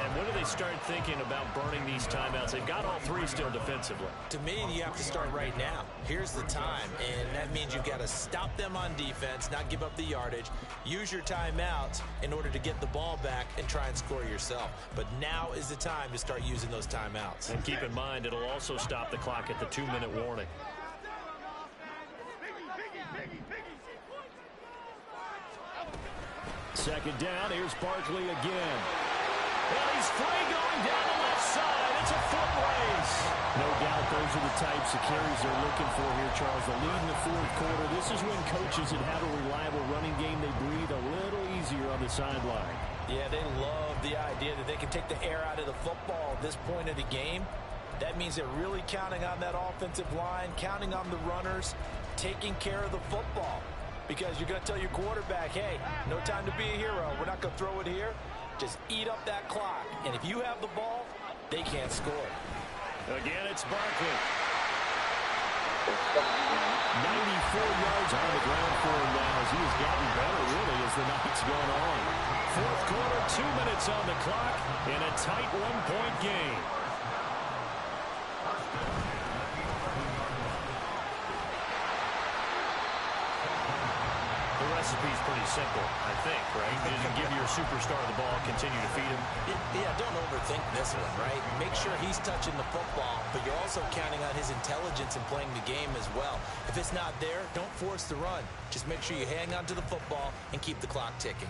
And when do they start thinking about burning these timeouts? They've got all 3 still defensively. To me, you have to start right now. Here's the time, and that means you've got to stop them on defense, not give up the yardage, use your timeouts in order to get the ball back and try and score yourself. But now is the time to start using those timeouts. And keep in mind, it'll also stop the clock at the 2-minute warning. Second down, here's Barkley again. Well, he's free going down the left side. It's a foot race. No doubt those are the types of carries they're looking for here, Charles. The lead in the 4th quarter. This is when coaches that have a reliable running game, they breathe a little easier on the sideline. Yeah, they love the idea that they can take the air out of the football at this point of the game. That means they're really counting on that offensive line, counting on the runners, taking care of the football. Because you're going to tell your quarterback, hey, no time to be a hero. We're not going to throw it here. Just eat up that clock. And if you have the ball, they can't score. Again, it's Barkley. 94 yards on the ground for him now as he has gotten better, really, as the night's gone on. 4th quarter, 2 minutes on the clock in a tight 1-point game. The recipe's pretty simple, I think, right? You give your superstar the ball, continue to feed him. Yeah, don't overthink this one, right? Make sure he's touching the football, but you're also counting on his intelligence in playing the game as well. If it's not there, don't force the run. Just make sure you hang on to the football and keep the clock ticking.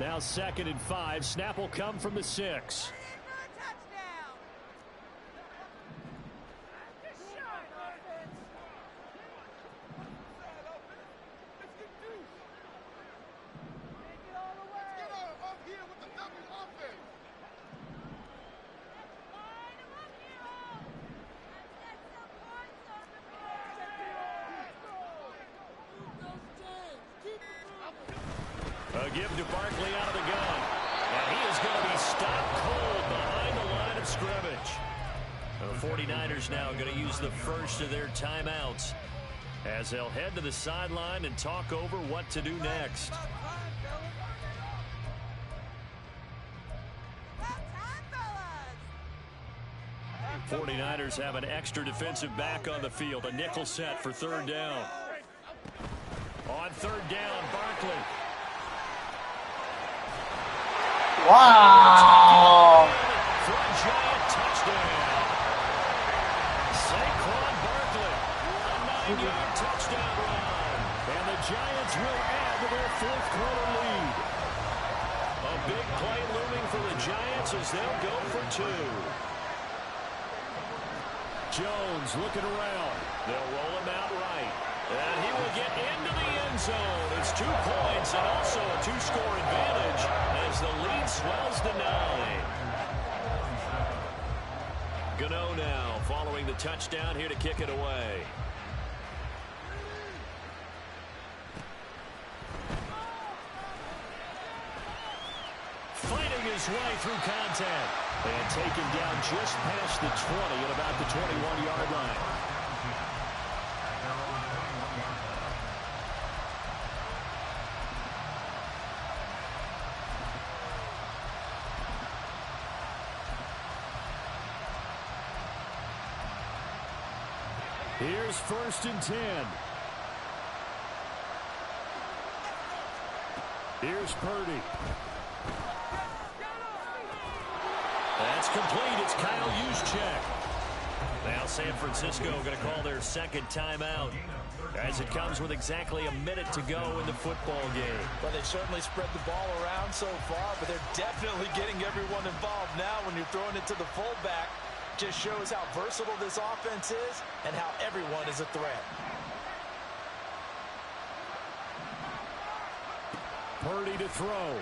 Now 2nd and 5. Snap will come from the 6. A give to Barkley out of the gun. And he is going to be stopped cold behind the line of scrimmage. The 49ers now going to use the first of their timeouts as they'll head to the sideline and talk over what to do next. 49ers have an extra defensive back on the field. A nickel set for 3rd down. On 3rd down, Barkley. Wow! For a giant touchdown. Saquon Barkley, a 9-yard touchdown run. And the Giants will add to their 4th quarter lead. A big play looming for the Giants as they'll go for 2. Jones looking around. They'll roll him out right. And he will get into the end zone. It's 2 points and also a 2-score advantage as the lead swells to 9. Gano now following the touchdown here to kick it away. his way through contact. And taken down just past the 20 at about the 21-yard line. Here's 1st and 10. Here's Purdy. That's complete. It's Kyle Juszczyk. Now San Francisco going to call their second timeout as it comes with exactly a minute to go in the football game. Well, they've certainly spread the ball around so far, but they're definitely getting everyone involved now when you're throwing it to the fullback. Just shows how versatile this offense is and how everyone is a threat. Purdy to throw.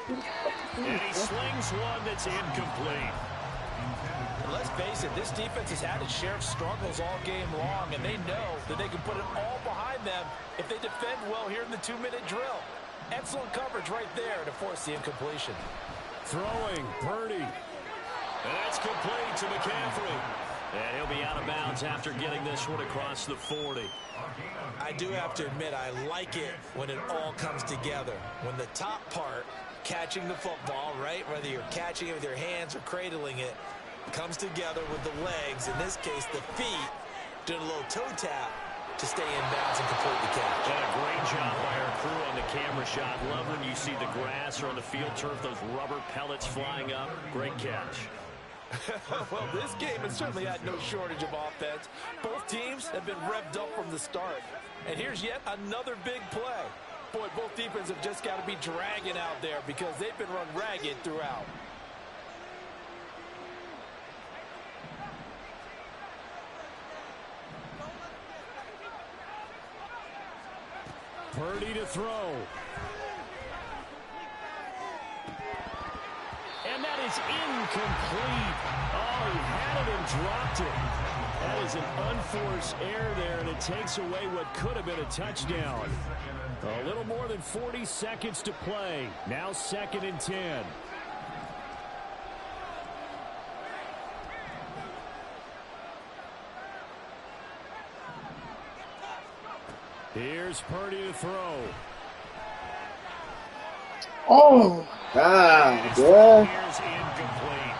And he slings one that's incomplete. And let's face it, this defense has had its share of struggles all game long, and they know that they can put it all behind them if they defend well here in the 2-minute drill. Excellent coverage right there to force the incompletion. Throwing, Purdy. And that's complete to McCaffrey. And he'll be out of bounds after getting this one across the 40. I do have to admit, I like it when it all comes together. When the top part, catching the football, right, whether you're catching it with your hands or cradling it, comes together with the legs, in this case the feet, doing a little toe tap to stay in bounds and complete the catch. And a great job by our crew on the camera shot. Love when you see the grass or on the field turf, those rubber pellets flying up. Great catch. Well, this game has certainly had no shortage of offense. Both teams have been revved up from the start. And here's yet another big play. Boy, both defenses have just got to be dragging out there because they've been run ragged throughout. Purdy to throw. And that is incomplete. Oh, he had it and dropped it. That is an unforced error there, and it takes away what could have been a touchdown. A little more than 40 seconds to play. Now 2nd and 10. Here's Purdy to throw. Oh, God, yeah. Here's incomplete.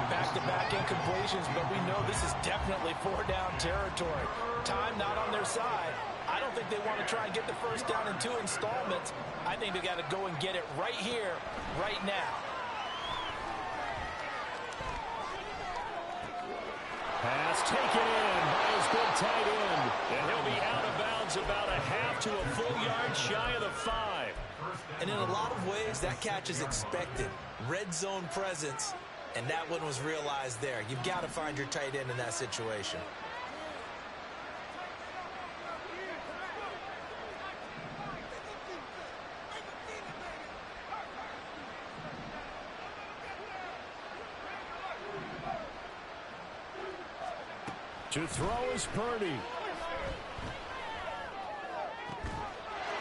Back-to-back incompletions, but we know this is definitely 4-down territory. Time not on their side. I don't think they want to try and get the first down in 2 installments. I think they got to go and get it right here, right now. Pass taken in by his big tight end. And he'll be out of bounds about a half to a full yard shy of the 5. And in a lot of ways, that catch is expected. Red zone presence, and that one was realized there. You've got to find your tight end in that situation. To throw is Purdy.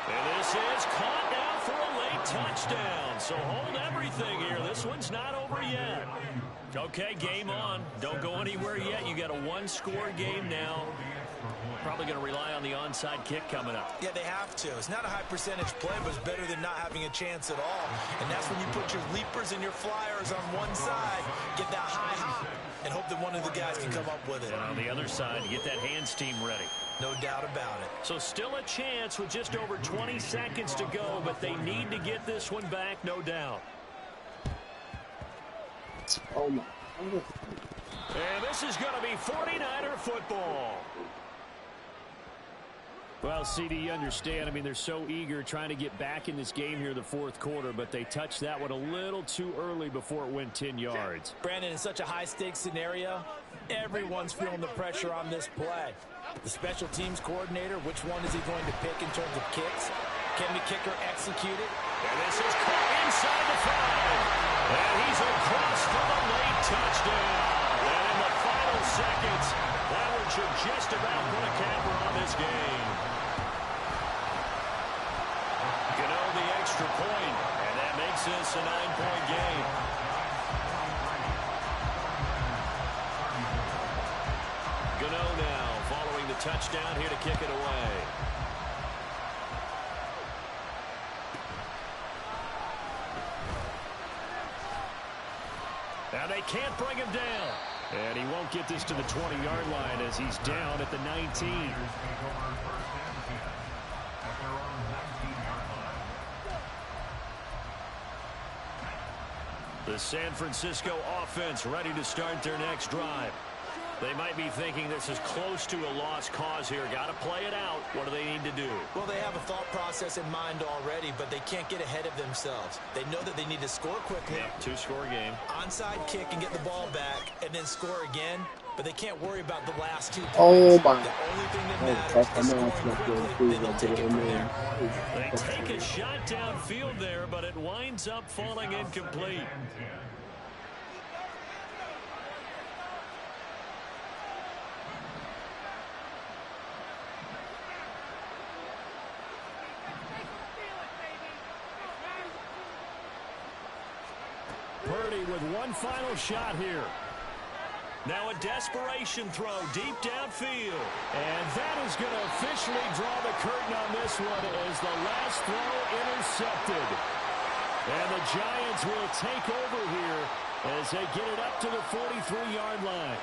And this is caught now for a late touchdown. So hold everything here. This one's not over yet. Okay, game on. Don't go anywhere yet. You got a 1-score game now. Probably going to rely on the onside kick coming up. Yeah, they have to. It's not a high percentage play, but it's better than not having a chance at all. And that's when you put your leapers and your flyers on one side, get that high hop, and hope that one of the guys can come up with it. And on the other side, get that hands team ready. No doubt about it. So still a chance with just over 20 seconds to go, but they need to get this one back, no doubt. Oh, my. And this is going to be 49er football. Well, CD, you understand. I mean, they're so eager trying to get back in this game here in the 4th quarter, but they touched that one a little too early before it went 10 yards. Brandon, in such a high-stakes scenario, everyone's feeling the pressure on this play. The special teams coordinator, which one is he going to pick in terms of kicks? Can the kicker execute it? And this is caught inside the 5. And he's across for the late touchdown. And in the final seconds, that one should just about put a capper on this game. You know, the extra point, and that makes this a 9-point game. Gano now following the touchdown here to kick it away. Now they can't bring him down. And he won't get this to the 20-yard line as he's down at the 19. The San Francisco offense ready to start their next drive. They might be thinking this is close to a lost cause here. Got to play it out. What do they need to do? Well, they have a thought process in mind already, but they can't get ahead of themselves. They know that they need to score quickly. Yep, two-score game. Onside kick and get the ball back, and then score again. But they can't worry about the last 2 points. Oh, my. The only thing that matters is scoring quickly, then they'll take it from there. They take a shot downfield there, but it winds up falling incomplete. Purdy with one final shot here. Now a desperation throw deep downfield. And that is going to officially draw the curtain on this one as the last throw intercepted. And the Giants will take over here as they get it up to the 43-yard line.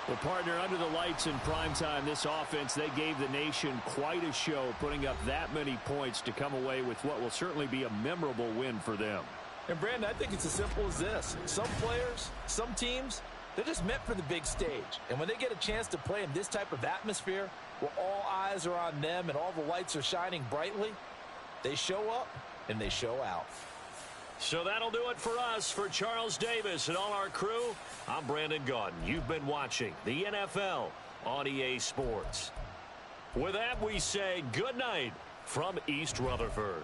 Well, partner, under the lights in primetime, this offense, they gave the nation quite a show, putting up that many points to come away with what will certainly be a memorable win for them. And, Brandon, I think it's as simple as this. Some players, some teams, they're just meant for the big stage. And when they get a chance to play in this type of atmosphere where all eyes are on them and all the lights are shining brightly, they show up and they show out. So that'll do it for us. For Charles Davis and all our crew, I'm Brandon Gaudin. You've been watching the NFL on EA Sports. With that, we say good night from East Rutherford.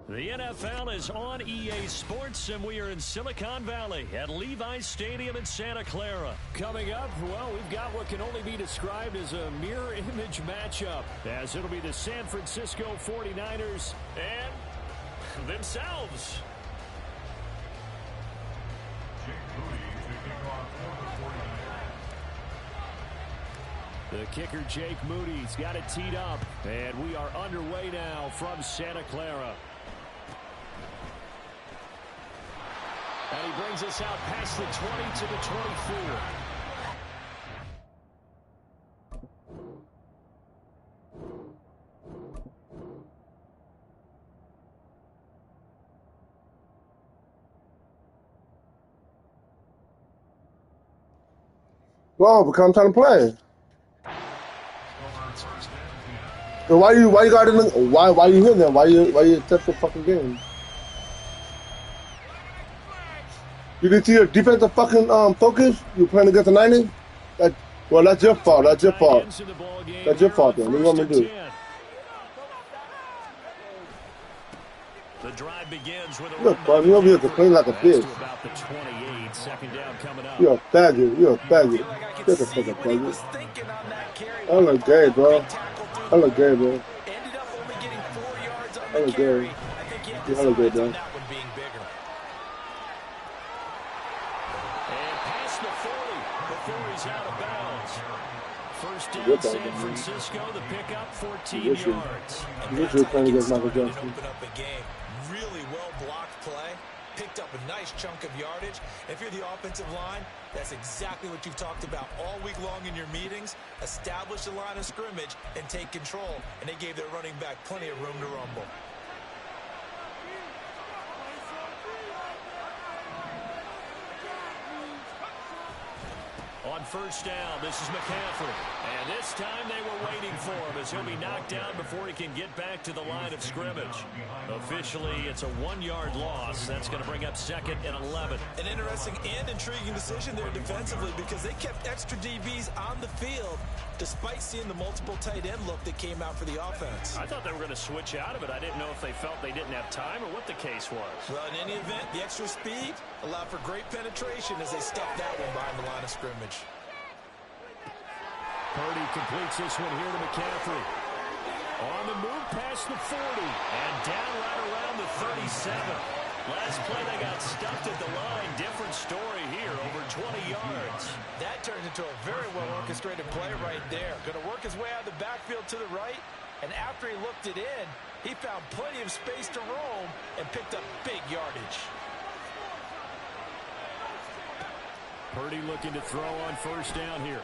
The NFL is on EA Sports, and we are in Silicon Valley at Levi's Stadium in Santa Clara. Coming up, well, we've got what can only be described as a mirror image matchup, as it'll be the San Francisco 49ers and themselves. The kicker, Jake Moody's got it teed up, and we are underway now from Santa Clara. And he brings us out past the 20 to the 24. Well, become time to play. So why you got in the, why you here then? Why you accept the fucking game? You didn't see your defensive fucking focus? You playing against the Niners? Well, that's your fault. That's your fault. That's your fault then. What do you want me to do? The drive begins with a Look, bro, you over here complaining like a bitch. About the 28, second down coming up. You're a faggot. You're a faggot. Get the fuck up, faggot. I look gay, bro. I look gay, bro. Ended up only getting 4 yards on I the look carry. gay. I think can't You're hella decide good, on man. that one being bigger. And past the 40 before he's out of bounds. First down, Good San ball, man. Francisco. The pickup, 14 Good shit. yards. And This that's is how playing you get against Michael started and Jackson. open up a game. Really well-blocked play. Picked up a nice chunk of yardage. If you're the offensive line, that's exactly what you've talked about all week long in your meetings. Establish the line of scrimmage and take control. And they gave their running back plenty of room to rumble. On first down, this is McCaffrey. And this time they were waiting for him as he'll be knocked down before he can get back to the line of scrimmage. Officially, it's a 1-yard loss. That's going to bring up 2nd and 11. An interesting and intriguing decision there defensively because they kept extra DBs on the field despite seeing the multiple tight end look that came out for the offense. I thought they were going to switch out of it. I didn't know if they felt they didn't have time or what the case was. Well, in any event, the extra speed allowed for great penetration as they stuffed that one behind the line of scrimmage. Purdy completes this one here to McCaffrey. On the move past the 40 and down right around the 37. Last play they got stuffed at the line. Different story here, over 20 yards. That turned into a very well-orchestrated play right there. Going to work his way out of the backfield to the right, and after he looked it in, he found plenty of space to roam and picked up big yardage. Purdy looking to throw on first down here.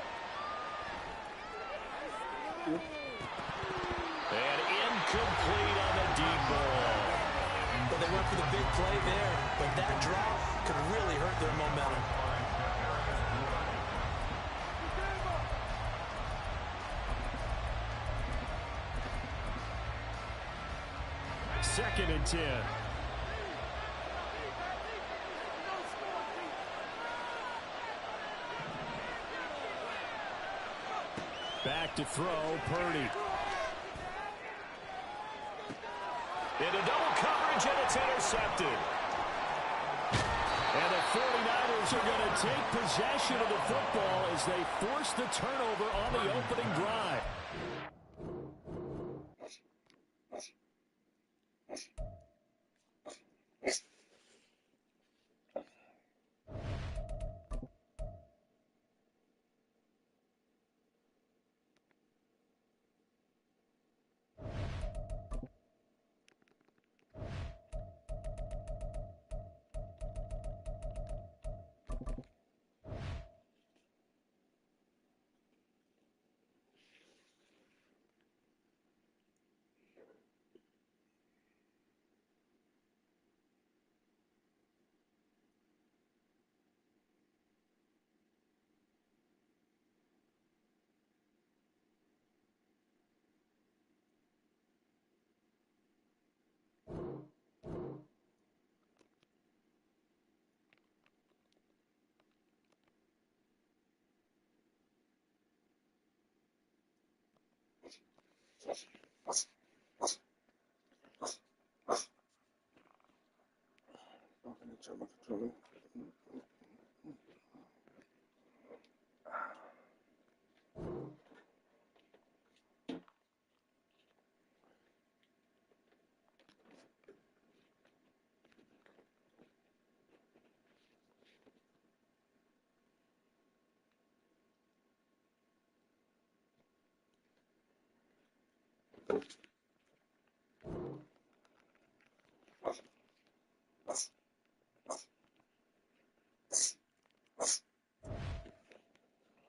And incomplete on the deep ball. But they went for the big play there, but that drop could really hurt their momentum. Second and 10. Back to throw, Purdy. Into double coverage, and it's intercepted. And the 49ers are going to take possession of the football as they force the turnover on the opening drive.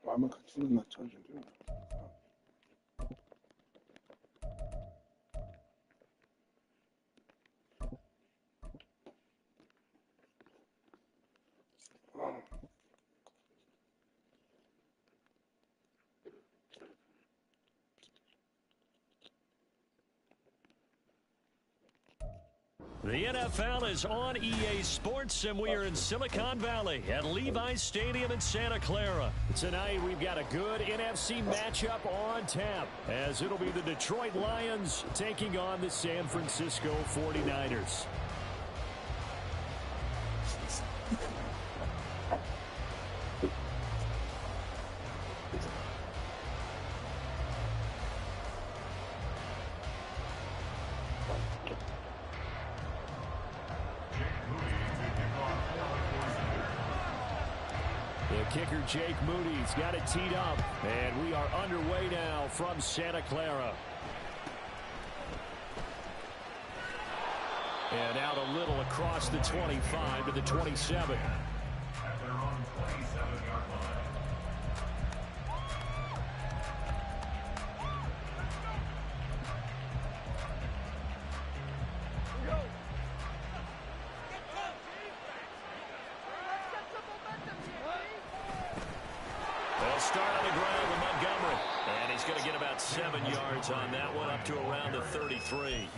Why am I continuing not charging? Dude? The NFL is on EA Sports, and we are in Silicon Valley at Levi's Stadium in Santa Clara. Tonight, we've got a good NFC matchup on tap, as it'll be the Detroit Lions taking on the San Francisco 49ers. kicker Jake Moody's got it teed up. And we are underway now from Santa Clara. And out a little across the 25 to the 27. At their own 27-yard line. They'll start on the ground with Montgomery. And he's going to get about 7 yards on that one, up to around the 33.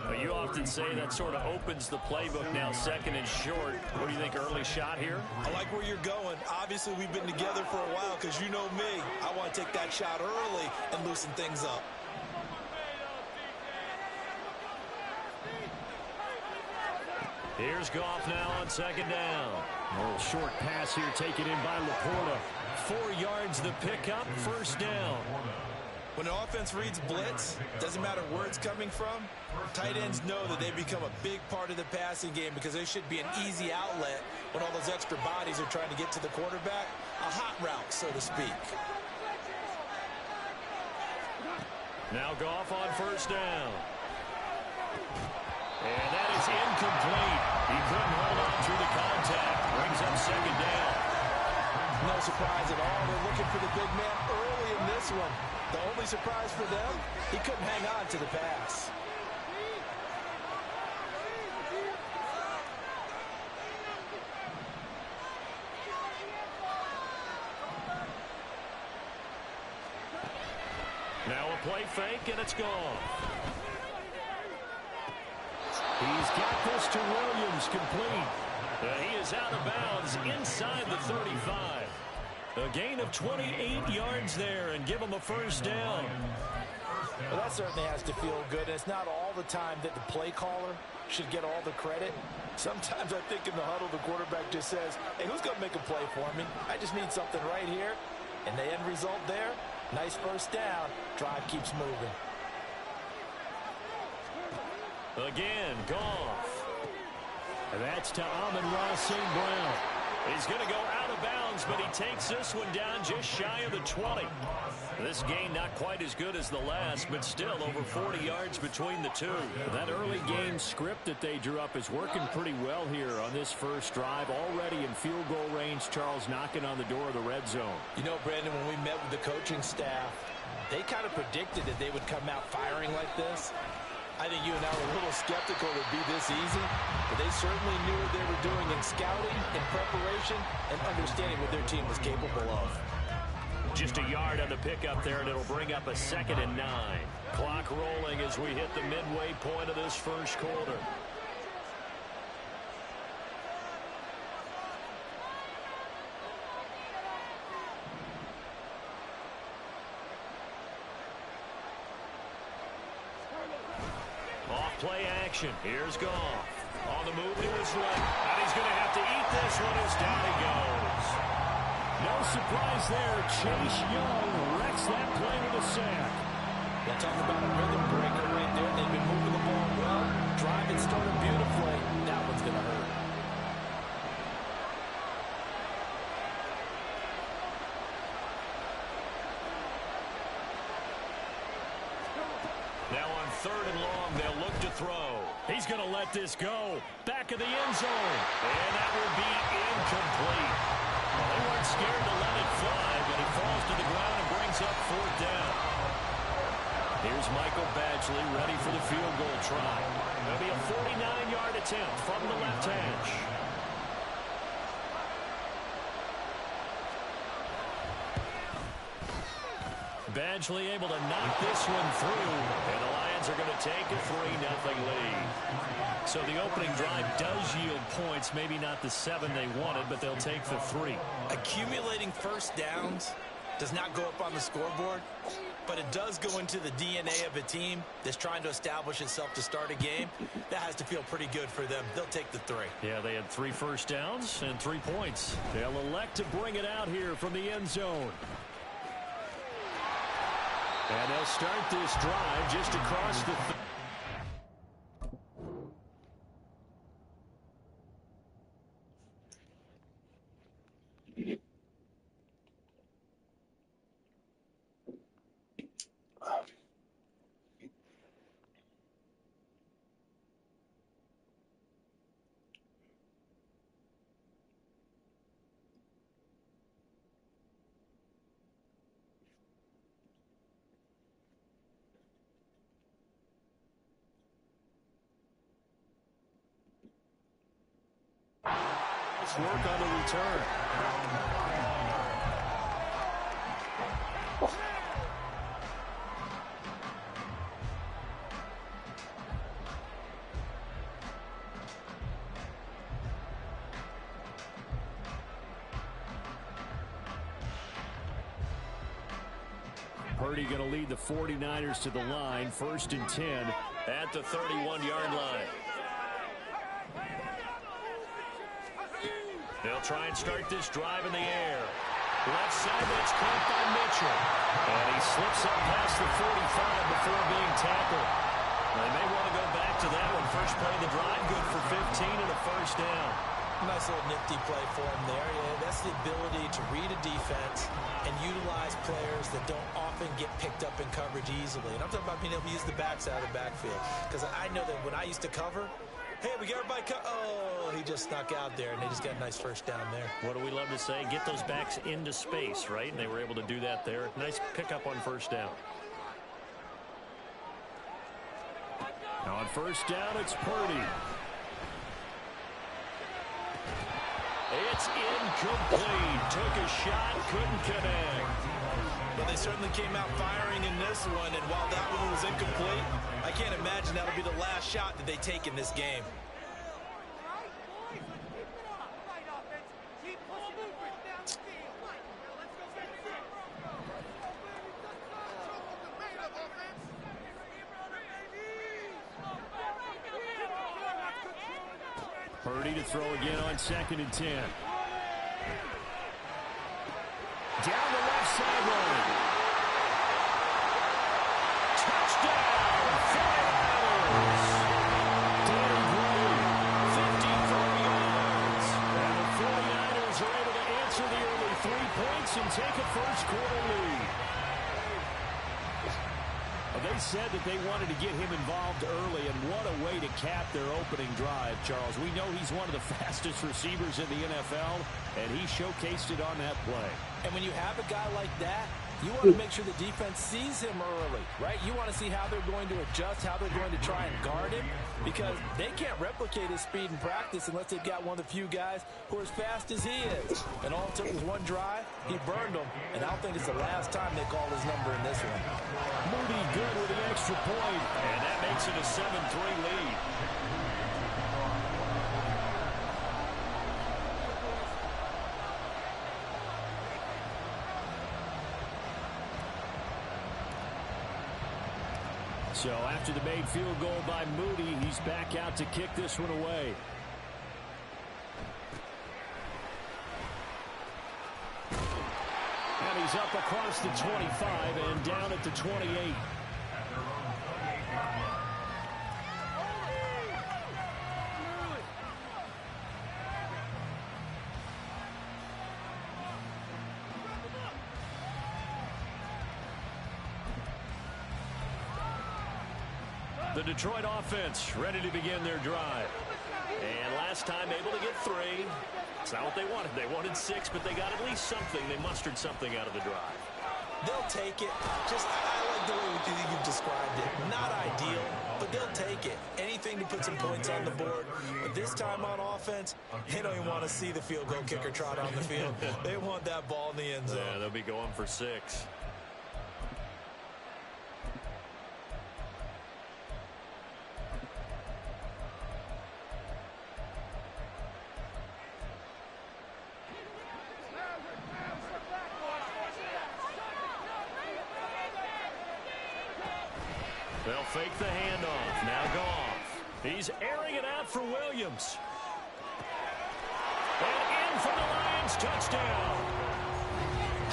But you often say that sort of opens the playbook now, second and short. What do you think, early shot here? I like where you're going. Obviously, we've been together for a while because you know me. I want to take that shot early and loosen things up. Here's Goff now on second down. A little short pass here taken in by Laporta. 4 yards the pickup, first down. When an offense reads blitz, doesn't matter where it's coming from, tight ends know that they become a big part of the passing game because they should be an easy outlet when all those extra bodies are trying to get to the quarterback. A hot route, so to speak. Now Goff on first down. And that is incomplete. He couldn't hold on through the contact. Brings up second down. No surprise at all. They're looking for the big man early in this one. The only surprise for them, he couldn't hang on to the pass. Now a play fake, and it's gone. He's got this to Williams, complete. He is out of bounds inside the 35. A gain of 28 yards there and give him a first down. Well, that certainly has to feel good. And it's not all the time that the play caller should get all the credit. Sometimes I think in the huddle the quarterback just says, hey, who's going to make a play for me? I just need something right here. And the end result there, nice first down. Drive keeps moving. Again, Goff. And that's to Amon-Ra St. Brown. He's going to go out of bounds, but he takes this one down just shy of the 20. This gain not quite as good as the last, but still over 40 yards between the two. That early game script that they drew up is working pretty well here on this first drive. Already in field goal range, Charles knocking on the door of the red zone. You know, Brandon, when we met with the coaching staff, they kind of predicted that they would come out firing like this. I think you and I were a little skeptical it would be this easy, but they certainly knew what they were doing in scouting, in preparation, and understanding what their team was capable of. Just a yard on the pickup there, and it'll bring up a 2nd and 9. Clock rolling as we hit the midway point of this first quarter. Play action. Here's Goff. On the move to his left. And he's going to have to eat this one as down he goes. No surprise there. Chase Young wrecks that play with a sack. They're talking about a rhythm breaker right there. They've been moving the ball well. Drive it started beautifully. That one's going to hurt. Now on 3rd and long, they'll look to throw. He's going to let this go. Back of the end zone. And that will be incomplete. Well, they weren't scared to let it fly, but it falls to the ground and brings up 4th down. Here's Michael Badgley ready for the field goal try. It'll be a 49-yard attempt from the left hash. Badgley able to knock this one through, and the Lions are going to take a 3-0 lead. So the opening drive does yield points, maybe not the 7 they wanted, but they'll take the 3. Accumulating first downs does not go up on the scoreboard, but it does go into the DNA of a team that's trying to establish itself to start a game. That has to feel pretty good for them. They'll take the 3. Yeah, they had 3 first downs and 3 points. They'll elect to bring it out here from the end zone. And they'll start this drive just across the... Nice work on the return. Purdy going to lead the 49ers to the line. 1st and 10 at the 31-yard line. They'll try and start this drive in the air. Left side, that's caught by Mitchell. And he slips up past the 45 before being tackled. They may want to go back to that one. First play of the drive, good for 15 and a 1st down. Nice little nifty play for him there. Yeah, that's the ability to read a defense and utilize players that don't often get picked up in coverage easily. And I'm talking about being able to use the backside of the backfield. Because I know that when I used to cover, hey, we got everybody oh, he just snuck out there, and they just got a nice 1st down there. What do we love to say? Get those backs into space, right? And they were able to do that there. Nice pickup on 1st down. Now on 1st down, it's Purdy. It's incomplete. Took a shot, couldn't connect. But they certainly came out firing in this one, and while that one was incomplete, I can't imagine that'll be the last shot that they take in this game. Purdy to throw again on 2nd and 10. Down the left sideline. Touchdown, 49ers. Danny Gray, 54 yards. And the 49ers are able to answer the early 3 points and take a first-quarter lead. They said that they wanted to get him involved early, and what a way to cap their opening drive, Charles. We know he's one of the fastest receivers in the NFL, and he showcased it on that play. And when you have a guy like that, you want to make sure the defense sees him early, right? You want to see how they're going to adjust, how they're going to try and guard him, because they can't replicate his speed in practice unless they've got one of the few guys who are as fast as he is. And all it took was one drive. He burned them, and I don't think it's the last time they called his number in this one. Moody good with the extra point, and that makes it a 7-3 lead. So after the made field goal by Moody, he's back out to kick this one away. And he's up across the 25 and down at the 28. The Detroit offense ready to begin their drive. And last time able to get 3. It's not what they wanted. They wanted 6, but they got at least something. They mustered something out of the drive. They'll take it. I like the way you've described it. Not ideal, but they'll take it. Anything to put some points on the board. But this time on offense, they don't even want to see the field goal kicker trot on the field. They want that ball in the end zone. Yeah, they'll be going for 6. They'll fake the handoff. Now Goff. He's airing it out for Williams. And in for the Lions. Touchdown.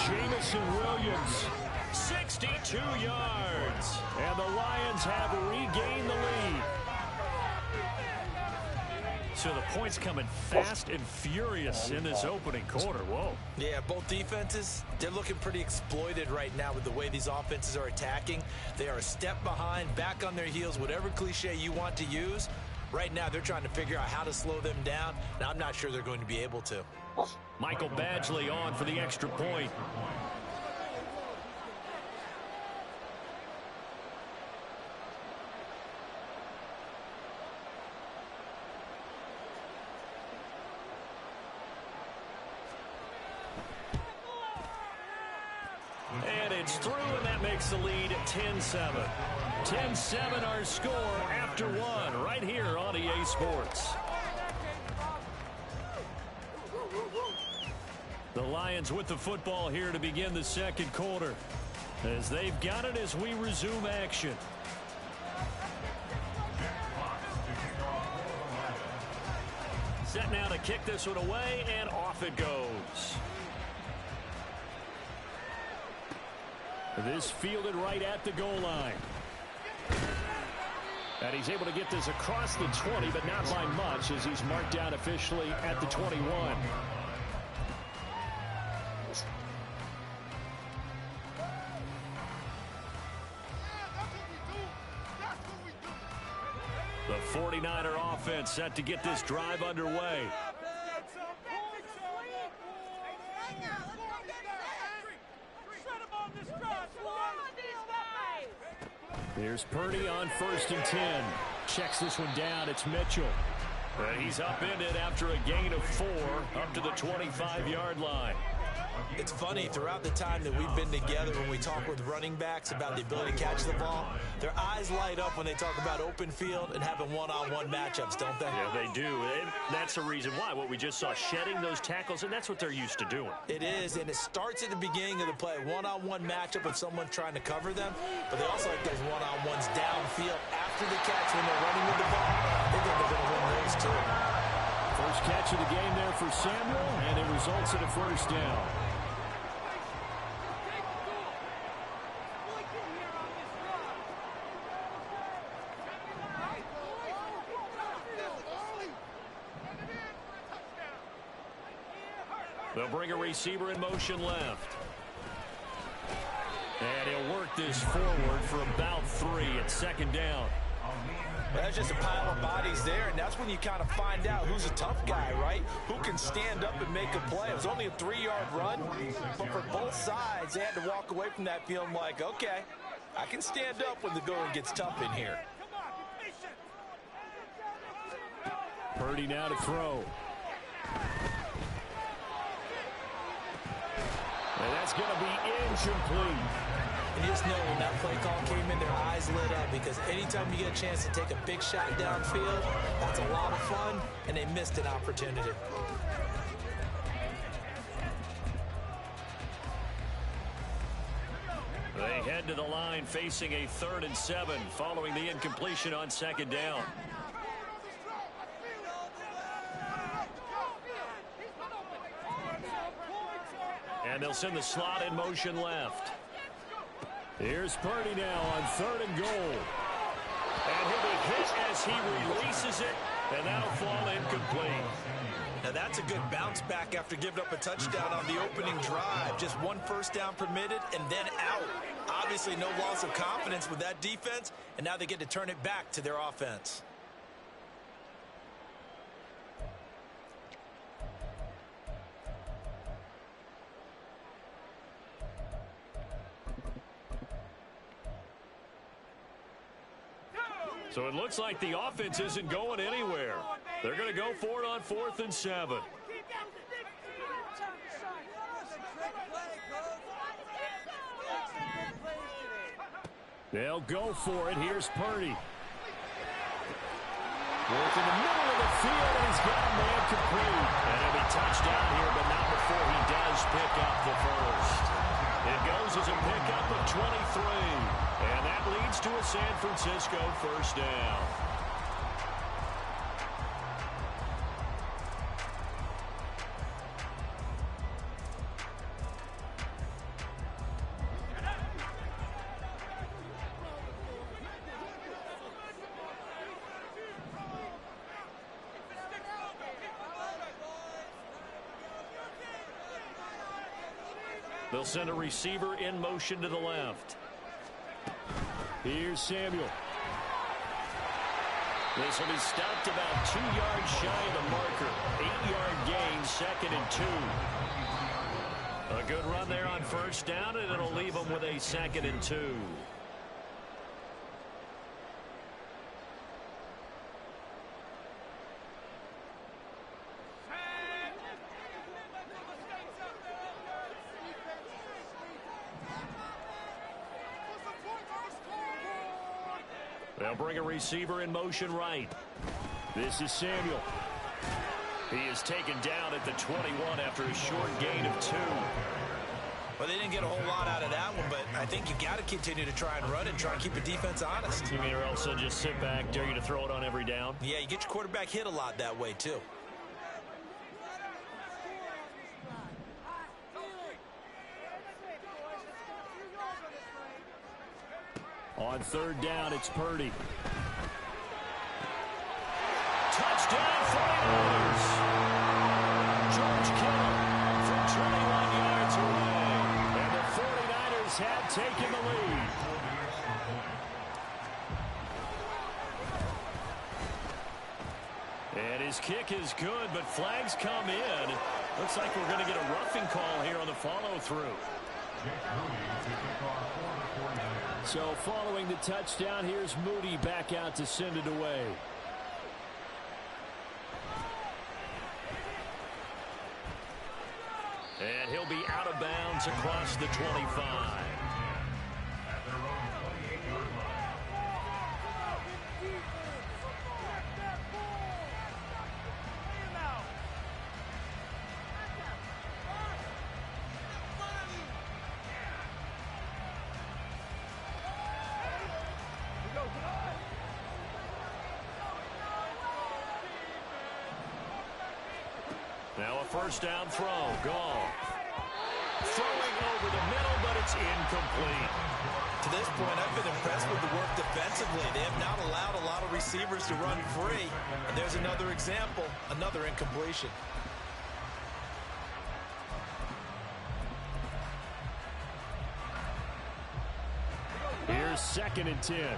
Jamison Williams. 62 yards. And the Lions have regained the lead. So the points coming fast and furious in this opening quarter. Whoa. Yeah, both defenses, they're looking pretty exploited right now with the way these offenses are attacking. They are a step behind, back on their heels, whatever cliche you want to use. Right now, they're trying to figure out how to slow them down. Now, I'm not sure they're going to be able to. Michael Badgley on for the extra point. Gets through, and that makes the lead 10-7. 10-7 our score after one right here on EA Sports. The Lions with the football here to begin the second quarter, as they've got it as we resume action. Set now to kick this one away, and off it goes. This fielded right at the goal line. And he's able to get this across the 20, but not by much, as he's marked down officially at the 21. The 49er offense set to get this drive underway. Here's Purdy on 1st and 10. Checks this one down. It's Mitchell. And he's upended after a gain of 4 up to the 25-yard line. It's funny, throughout the time that we've been together, when we talk with running backs about the ability to catch the ball, their eyes light up when they talk about open field and having one-on-one matchups, don't they? Yeah, they do. And that's the reason why. What we just saw, shedding those tackles, and that's what they're used to doing. It is, and it starts at the beginning of the play. One-on-one matchup with someone trying to cover them, but they also like those one-on-ones downfield after the catch when they're running with the ball. They think they're going to win those too. First catch of the game there for Samuel, and it results in a first down. They'll bring a receiver in motion left. And he'll work this forward for about 3 at second down. Well, that's just a pile of bodies there, and that's when you kind of find out who's a tough guy, right? Who can stand up and make a play. It was only a 3-yard run, but for both sides, they had to walk away from that feeling like, okay, I can stand up when the going gets tough in here. Purdy now to throw. And that's going to be incomplete. And you just know when that play call came in, their eyes lit up, because anytime you get a chance to take a big shot downfield, that's a lot of fun, and they missed an opportunity. They head to the line facing a 3rd and 7 following the incompletion on second down. And they'll send the slot in motion left. Here's Purdy now on 3rd and goal. And he'll be hit as he releases it, and that'll fall incomplete. Now that's a good bounce back after giving up a touchdown on the opening drive. Just 1 first down permitted and then out. Obviously no loss of confidence with that defense, and now they get to turn it back to their offense. So it looks like the offense isn't going anywhere. They're going to go for it on 4th and 7. They'll go for it. Here's Purdy. Work in the middle of the field, and he's got a man complete. And he'll be touched down here, but not before he does pick up the first. It goes as a pickup of 23. And that leads to a San Francisco first down. They'll send a receiver in motion to the left. Here's Samuel. This will be stopped about 2 yards shy of the marker. 8-yard gain, 2nd and 2. A good run there on first down, and it'll leave them with a 2nd and 2. They'll bring a receiver in motion right. This is Samuel. He is taken down at the 21 after a short gain of 2. Well, they didn't get a whole lot out of that one, but I think you got to continue to try and run and try and keep the defense honest. You mean, or else they'll just sit back, dare you to throw it on every down? Yeah, you get your quarterback hit a lot that way, too. On 3rd down, it's Purdy. Touchdown, 49ers! George Kittle from 21 yards away. And the 49ers have taken the lead. And his kick is good, but flags come in. Looks like we're going to get a roughing call here on the follow-through. So following the touchdown, here's Moody back out to send it away. And he'll be out of bounds across the 25. Now a first down throw. Goff. Throwing over the middle, but it's incomplete. To this point, I've been impressed with the work defensively. They have not allowed a lot of receivers to run free. And there's another example, another incompletion. Here's 2nd and 10.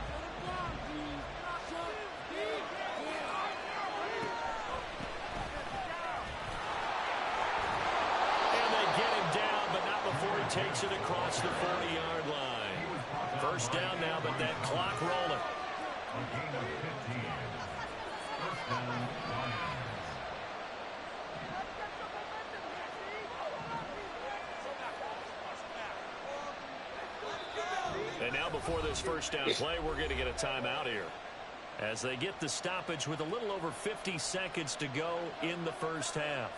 Before he takes it across the 40-yard line. First down now, but that clock rolling. And now before this first down play, we're going to get a timeout here. As they get the stoppage with a little over 50 seconds to go in the first half.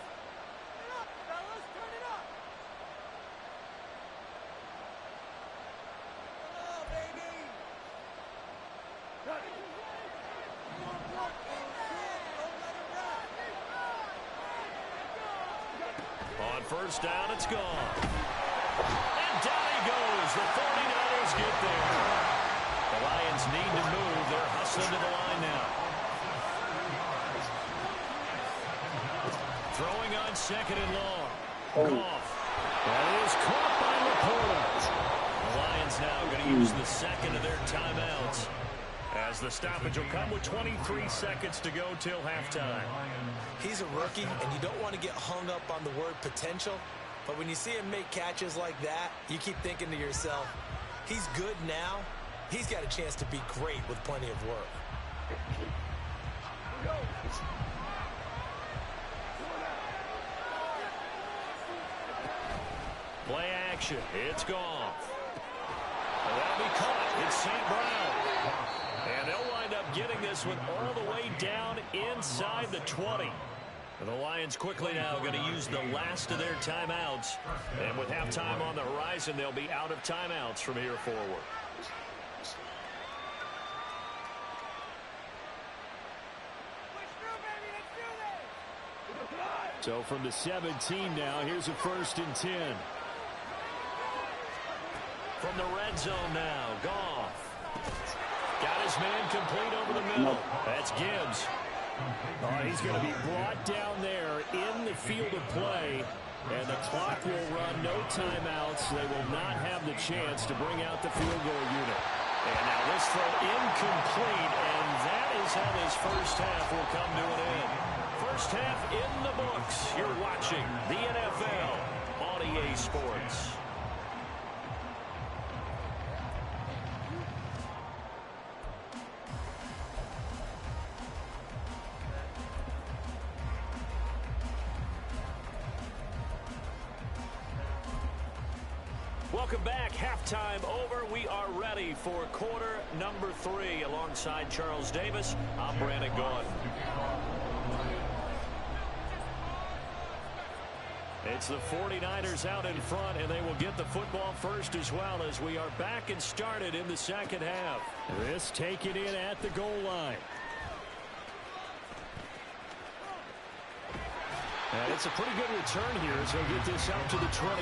On first down, it's gone. And down he goes. The 49ers get there. The Lions need to move. They're hustling to the line now. Throwing on 2nd and long. Goff. That is caught by Laporta. The Lions now going to use the second of their timeouts. As the stoppage will come with 23 seconds to go till halftime. He's a rookie, and you don't want to get hung up on the word potential. But when you see him make catches like that, you keep thinking to yourself, he's good now. He's got a chance to be great with plenty of work. Play action. It's gone. That'll be caught. It's St. Brown. And they'll wind up getting this one all the way down inside the 20. The Lions quickly now going to use the last of their timeouts. And with halftime on the horizon, they'll be out of timeouts from here forward. So from the 17 now, here's a 1st and 10. From the red zone now, Goff. Got his man complete over the middle. That's Gibbs. He's going to be brought down there in the field of play, and the clock will run. No timeouts. They will not have the chance to bring out the field goal unit. And now this throw incomplete, and that is how this first half will come to an end. First half in the books. You're watching the NFL on EA Sports. Welcome back. Halftime over. We are ready for quarter number 3. Alongside Charles Davis, I'm Brandon Gaudin. It's the 49ers out in front, and they will get the football first as well as we are back and started in the second half. This taken in at the goal line. And it's a pretty good return here as they'll get this up to the 29.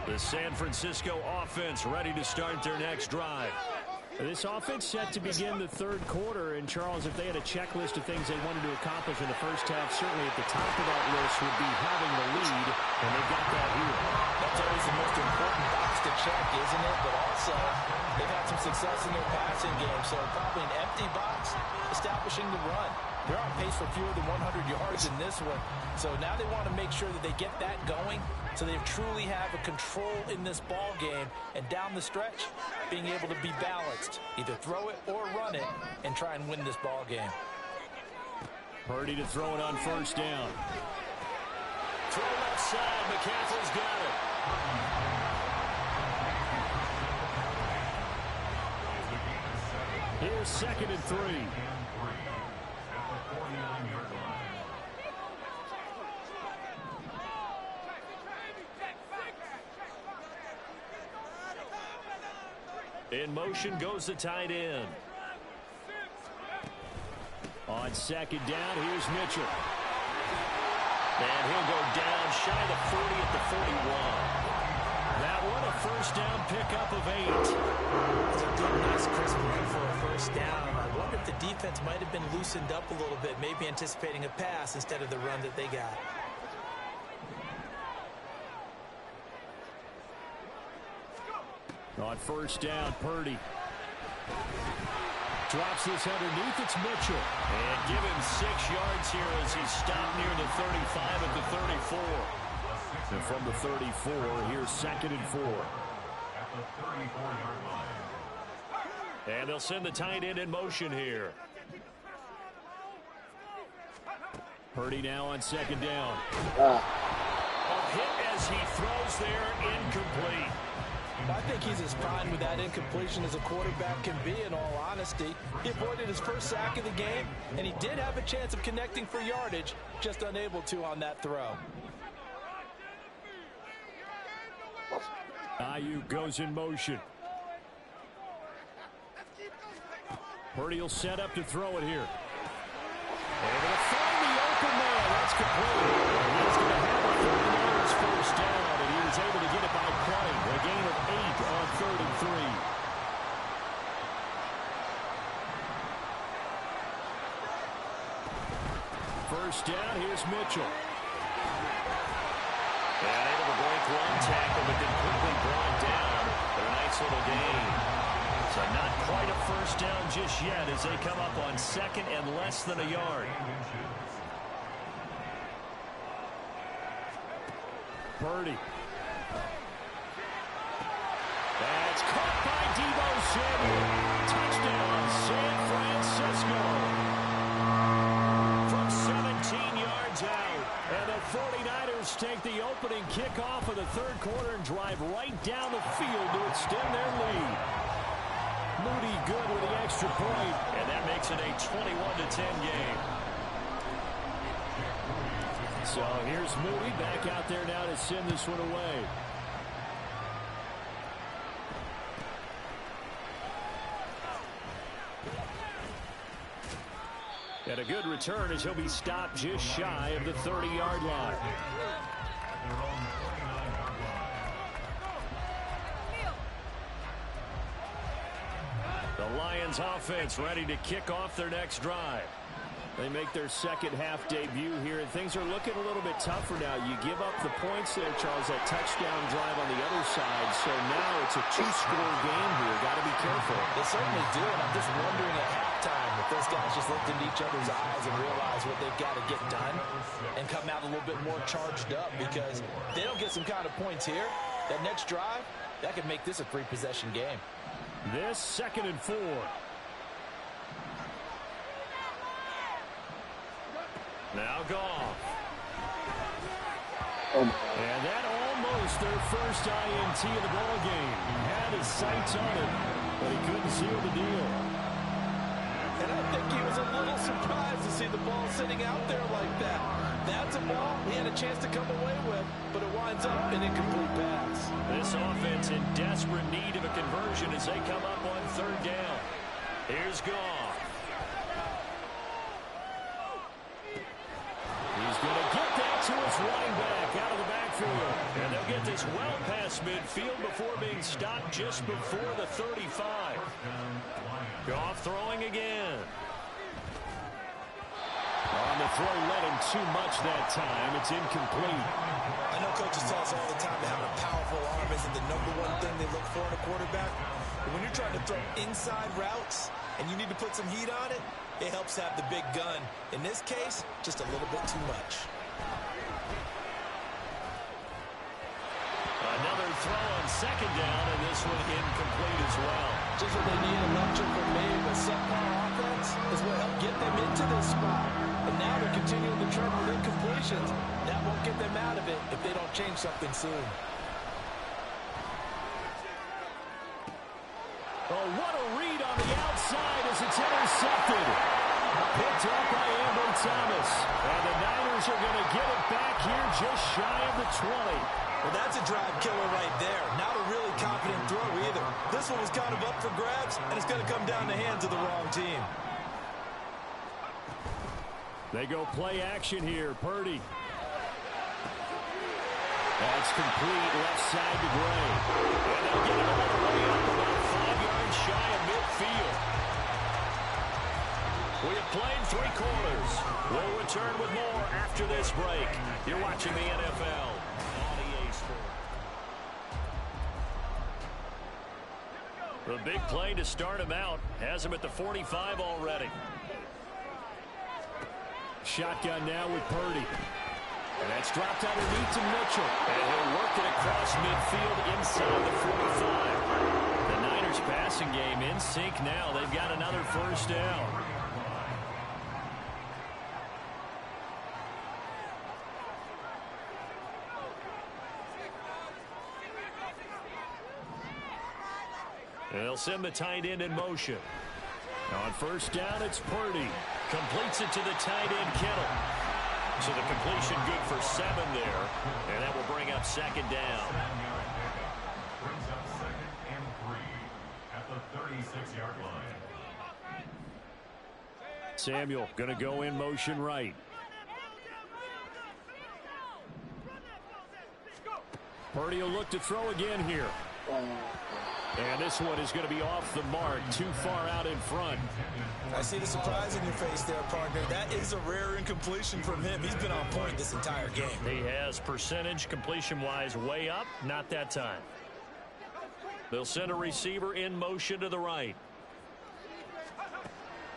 The San Francisco offense ready to start their next drive. This offense set to begin the third quarter. And, Charles, if they had a checklist of things they wanted to accomplish in the first half, certainly at the top of that list would be having the lead, and they got that here. That's always the most important box to check, isn't it? But also, they've had some success in their passing game, so probably an empty box establishing the run. They're on pace for fewer than 100 yards in this one, so now they want to make sure that they get that going so they truly have a control in this ball game, and down the stretch, being able to be balanced, either throw it or run it, and try and win this ball game. Purdy to throw it on first down. Throw left side. McCaffrey's got it. Here's 2nd and 3. In motion goes the tight end. On 2nd down, here's Mitchell. And he'll go down shy of the 40 at the 41. That one a first down pickup of 8. It's a good, nice, crisp run for a first down. I wonder if the defense might have been loosened up a little bit, maybe anticipating a pass instead of the run that they got. On first down, Purdy. Drops this underneath, it's Mitchell. And give him 6 yards here as he's stopped near the 35 at the 34. And from the 34, here's 2nd and 4. At the 34-yard line. And they'll send the tight end in motion here. Purdy now on 2nd down. A hit as he throws there, incomplete. I think he's as fine with that incompletion as a quarterback can be, in all honesty. He avoided his first sack of the game, and he did have a chance of connecting for yardage, just unable to on that throw. Ayuk goes in motion. Purdy will set up to throw it here. Able to find the open man. That's complete. He's going to have a 39ers first down, and he was able to get it by play. A gain of 8 on 3rd and 3. First down, here's Mitchell. And able to break one tackle, but then quickly brought down. But a nice little gain. So not quite a first down just yet as they come up on 2nd and less than a yard. Purdy. That's caught by Deebo Samuel. Touchdown, San Francisco. From 17 yards out. And the 49ers take the opening kickoff of the third quarter and drive right down the field to extend their lead. Moody good with the extra point, and that makes it a 21-10 game. So here's Moody back out there now to send this one away. And a good return as he'll be stopped just shy of the 30-yard line. The Lions offense ready to kick off their next drive. They make their second half debut here, and things are looking a little bit tougher now. You give up the points there, Charles, that touchdown drive on the other side. So now it's a 2-score game here. Got to be careful. They certainly do, and I'm just wondering at halftime if those guys just looked into each other's eyes and realize what they've got to get done and come out a little bit more charged up, because if they don't get some kind of points here, that next drive, that could make this a 3-possession game. This 2nd and 4. Now Goff. And that almost their first INT of the ball game. He had his sights on it, but he couldn't seal the deal. And I think he was a little surprised to see the ball sitting out there like that. That's a ball he had a chance to come away with, but it winds up an incomplete pass. This offense in desperate need of a conversion as they come up on 3rd down. Here's Goff. He's going to get that to his running back out of the backfield. And they'll get this well past midfield before being stopped just before the 35. Goff throwing again. On the throw, led him too much that time. It's incomplete. I know coaches tell us all the time that having a powerful arm isn't the #1 thing they look for in a quarterback. But when you're trying to throw inside routes and you need to put some heat on it, it helps have the big gun. In this case, just a little bit too much. Another throw on 2nd down, and this one incomplete as well. Just what they need, a luncher from maybe a subpar offense is what helped get them into this spot. And now they're continuing the trend with incompletions. That won't get them out of it if they don't change something soon. Oh, what a read on the outside as it's intercepted. Picked up by Ambry Thomas. And the Niners are going to get it back here just shy of the 20. Well, that's a drive killer right there. Not a really confident throw either. This one was kind of up for grabs, and it's going to come down the hands of the wrong team. They go play action here. Purdy. That's complete left side to Gray. And they'll get it all the way up about 5 yards shy of midfield. We have played 3 quarters. We'll return with more after this break. You're watching the NFL on EA Sports. The big play to start him out has him at the 45 already. Shotgun now with Purdy. And that's dropped underneath to Mitchell. And he'll work it across midfield inside the 45. The Niners passing game in sync now. They've got another 1st down. And they'll send the tight end in motion. On 1st down, it's Purdy. Completes it to the tight end, Kittle. So the completion good for 7 there. And that will bring up 2nd down. Brings up 2nd and 3 at the 36-yard line. Samuel going to go in motion right. Purdy will look to throw again here. And this one is going to be off the mark, too far out in front. I see the surprise in your face there, partner. That is a rare incompletion from him. He's been on point this entire game. He has percentage completion-wise way up, not that time. They'll send a receiver in motion to the right.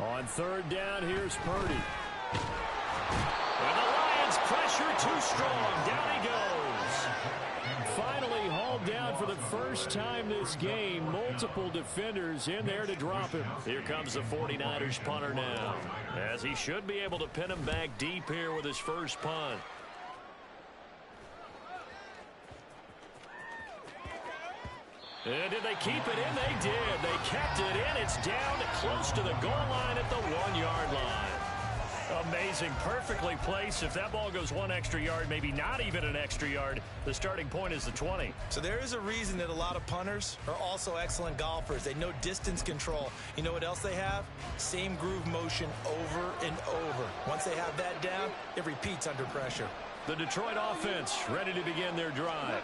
On 3rd down, here's Purdy. And the Lions pressure too strong. Down he goes. Finally hauled down for the first time this game. Multiple defenders in there to drop him. Here comes the 49ers punter now, as he should be able to pin him back deep here with his first punt. And did they keep it in? They did. They kept it in. It's down close to the goal line at the 1-yard line. Amazing. Perfectly placed. If that ball goes 1 extra yard, maybe not even an extra yard, the starting point is the 20. So there is a reason that a lot of punters are also excellent golfers. They know distance control. You know what else they have? Same groove motion over and over. Once they have that down, it repeats under pressure. The Detroit offense ready to begin their drive.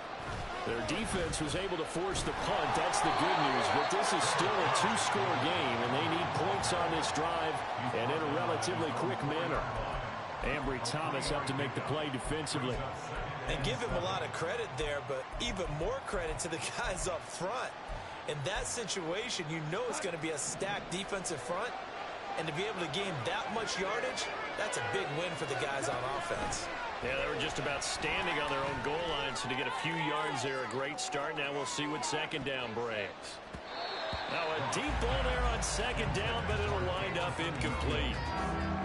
Their defense was able to force the punt. That's the good news. But this is still a 2-score game, and they need points on this drive and in a relatively quick manner. Ambry Thomas up to make the play defensively. And give him a lot of credit there, but even more credit to the guys up front. In that situation, you know it's going to be a stacked defensive front. And to be able to gain that much yardage, That's a big win for the guys on offense. Yeah, they were just about standing on their own goal line, so to get a few yards there, a great start. Now we'll see what second down brings. Now a deep ball there on second down, but it'll wind up incomplete.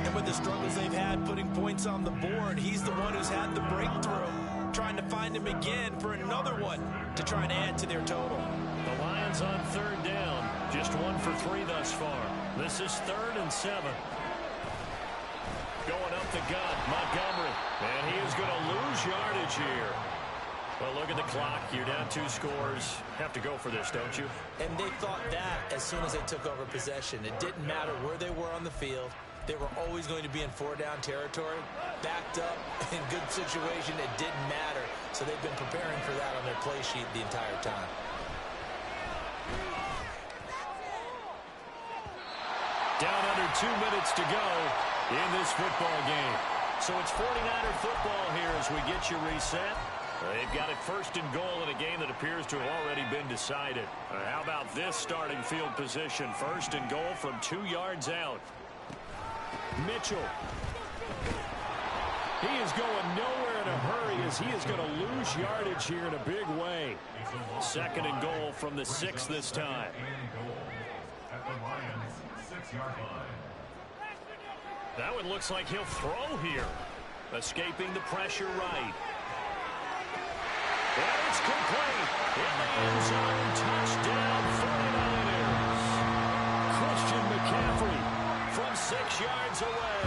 And with the struggles they've had putting points on the board, he's the one who's had the breakthrough, trying to find him again for another one to try and add to their total. The Lions on third down, just 1 for 3 thus far. This is 3rd and 7. Going up the gut, Montgomery. And he is going to lose yardage here. Well, look at the clock. You're down 2 scores. Have to go for this, don't you? And they thought that as soon as they took over possession. It didn't matter where they were on the field. They were always going to be in 4-down territory. Backed up, in good situation, it didn't matter. So they've been preparing for that on their play sheet the entire time. Down under 2 minutes to go in this football game. So it's 49er football here as we get you reset. They've got it 1st and goal in a game that appears to have already been decided. How about this starting field position? 1st and goal from 2 yards out. Mitchell. He is going nowhere in a hurry as he is going to lose yardage here in a big way. 2nd and goal from the 6 this time. At the Lions' 6-yard line. That one looks like he'll throw here. Escaping the pressure right. And it's complete. In the end zone, touchdown 49ers. Christian McCaffrey from 6 yards away.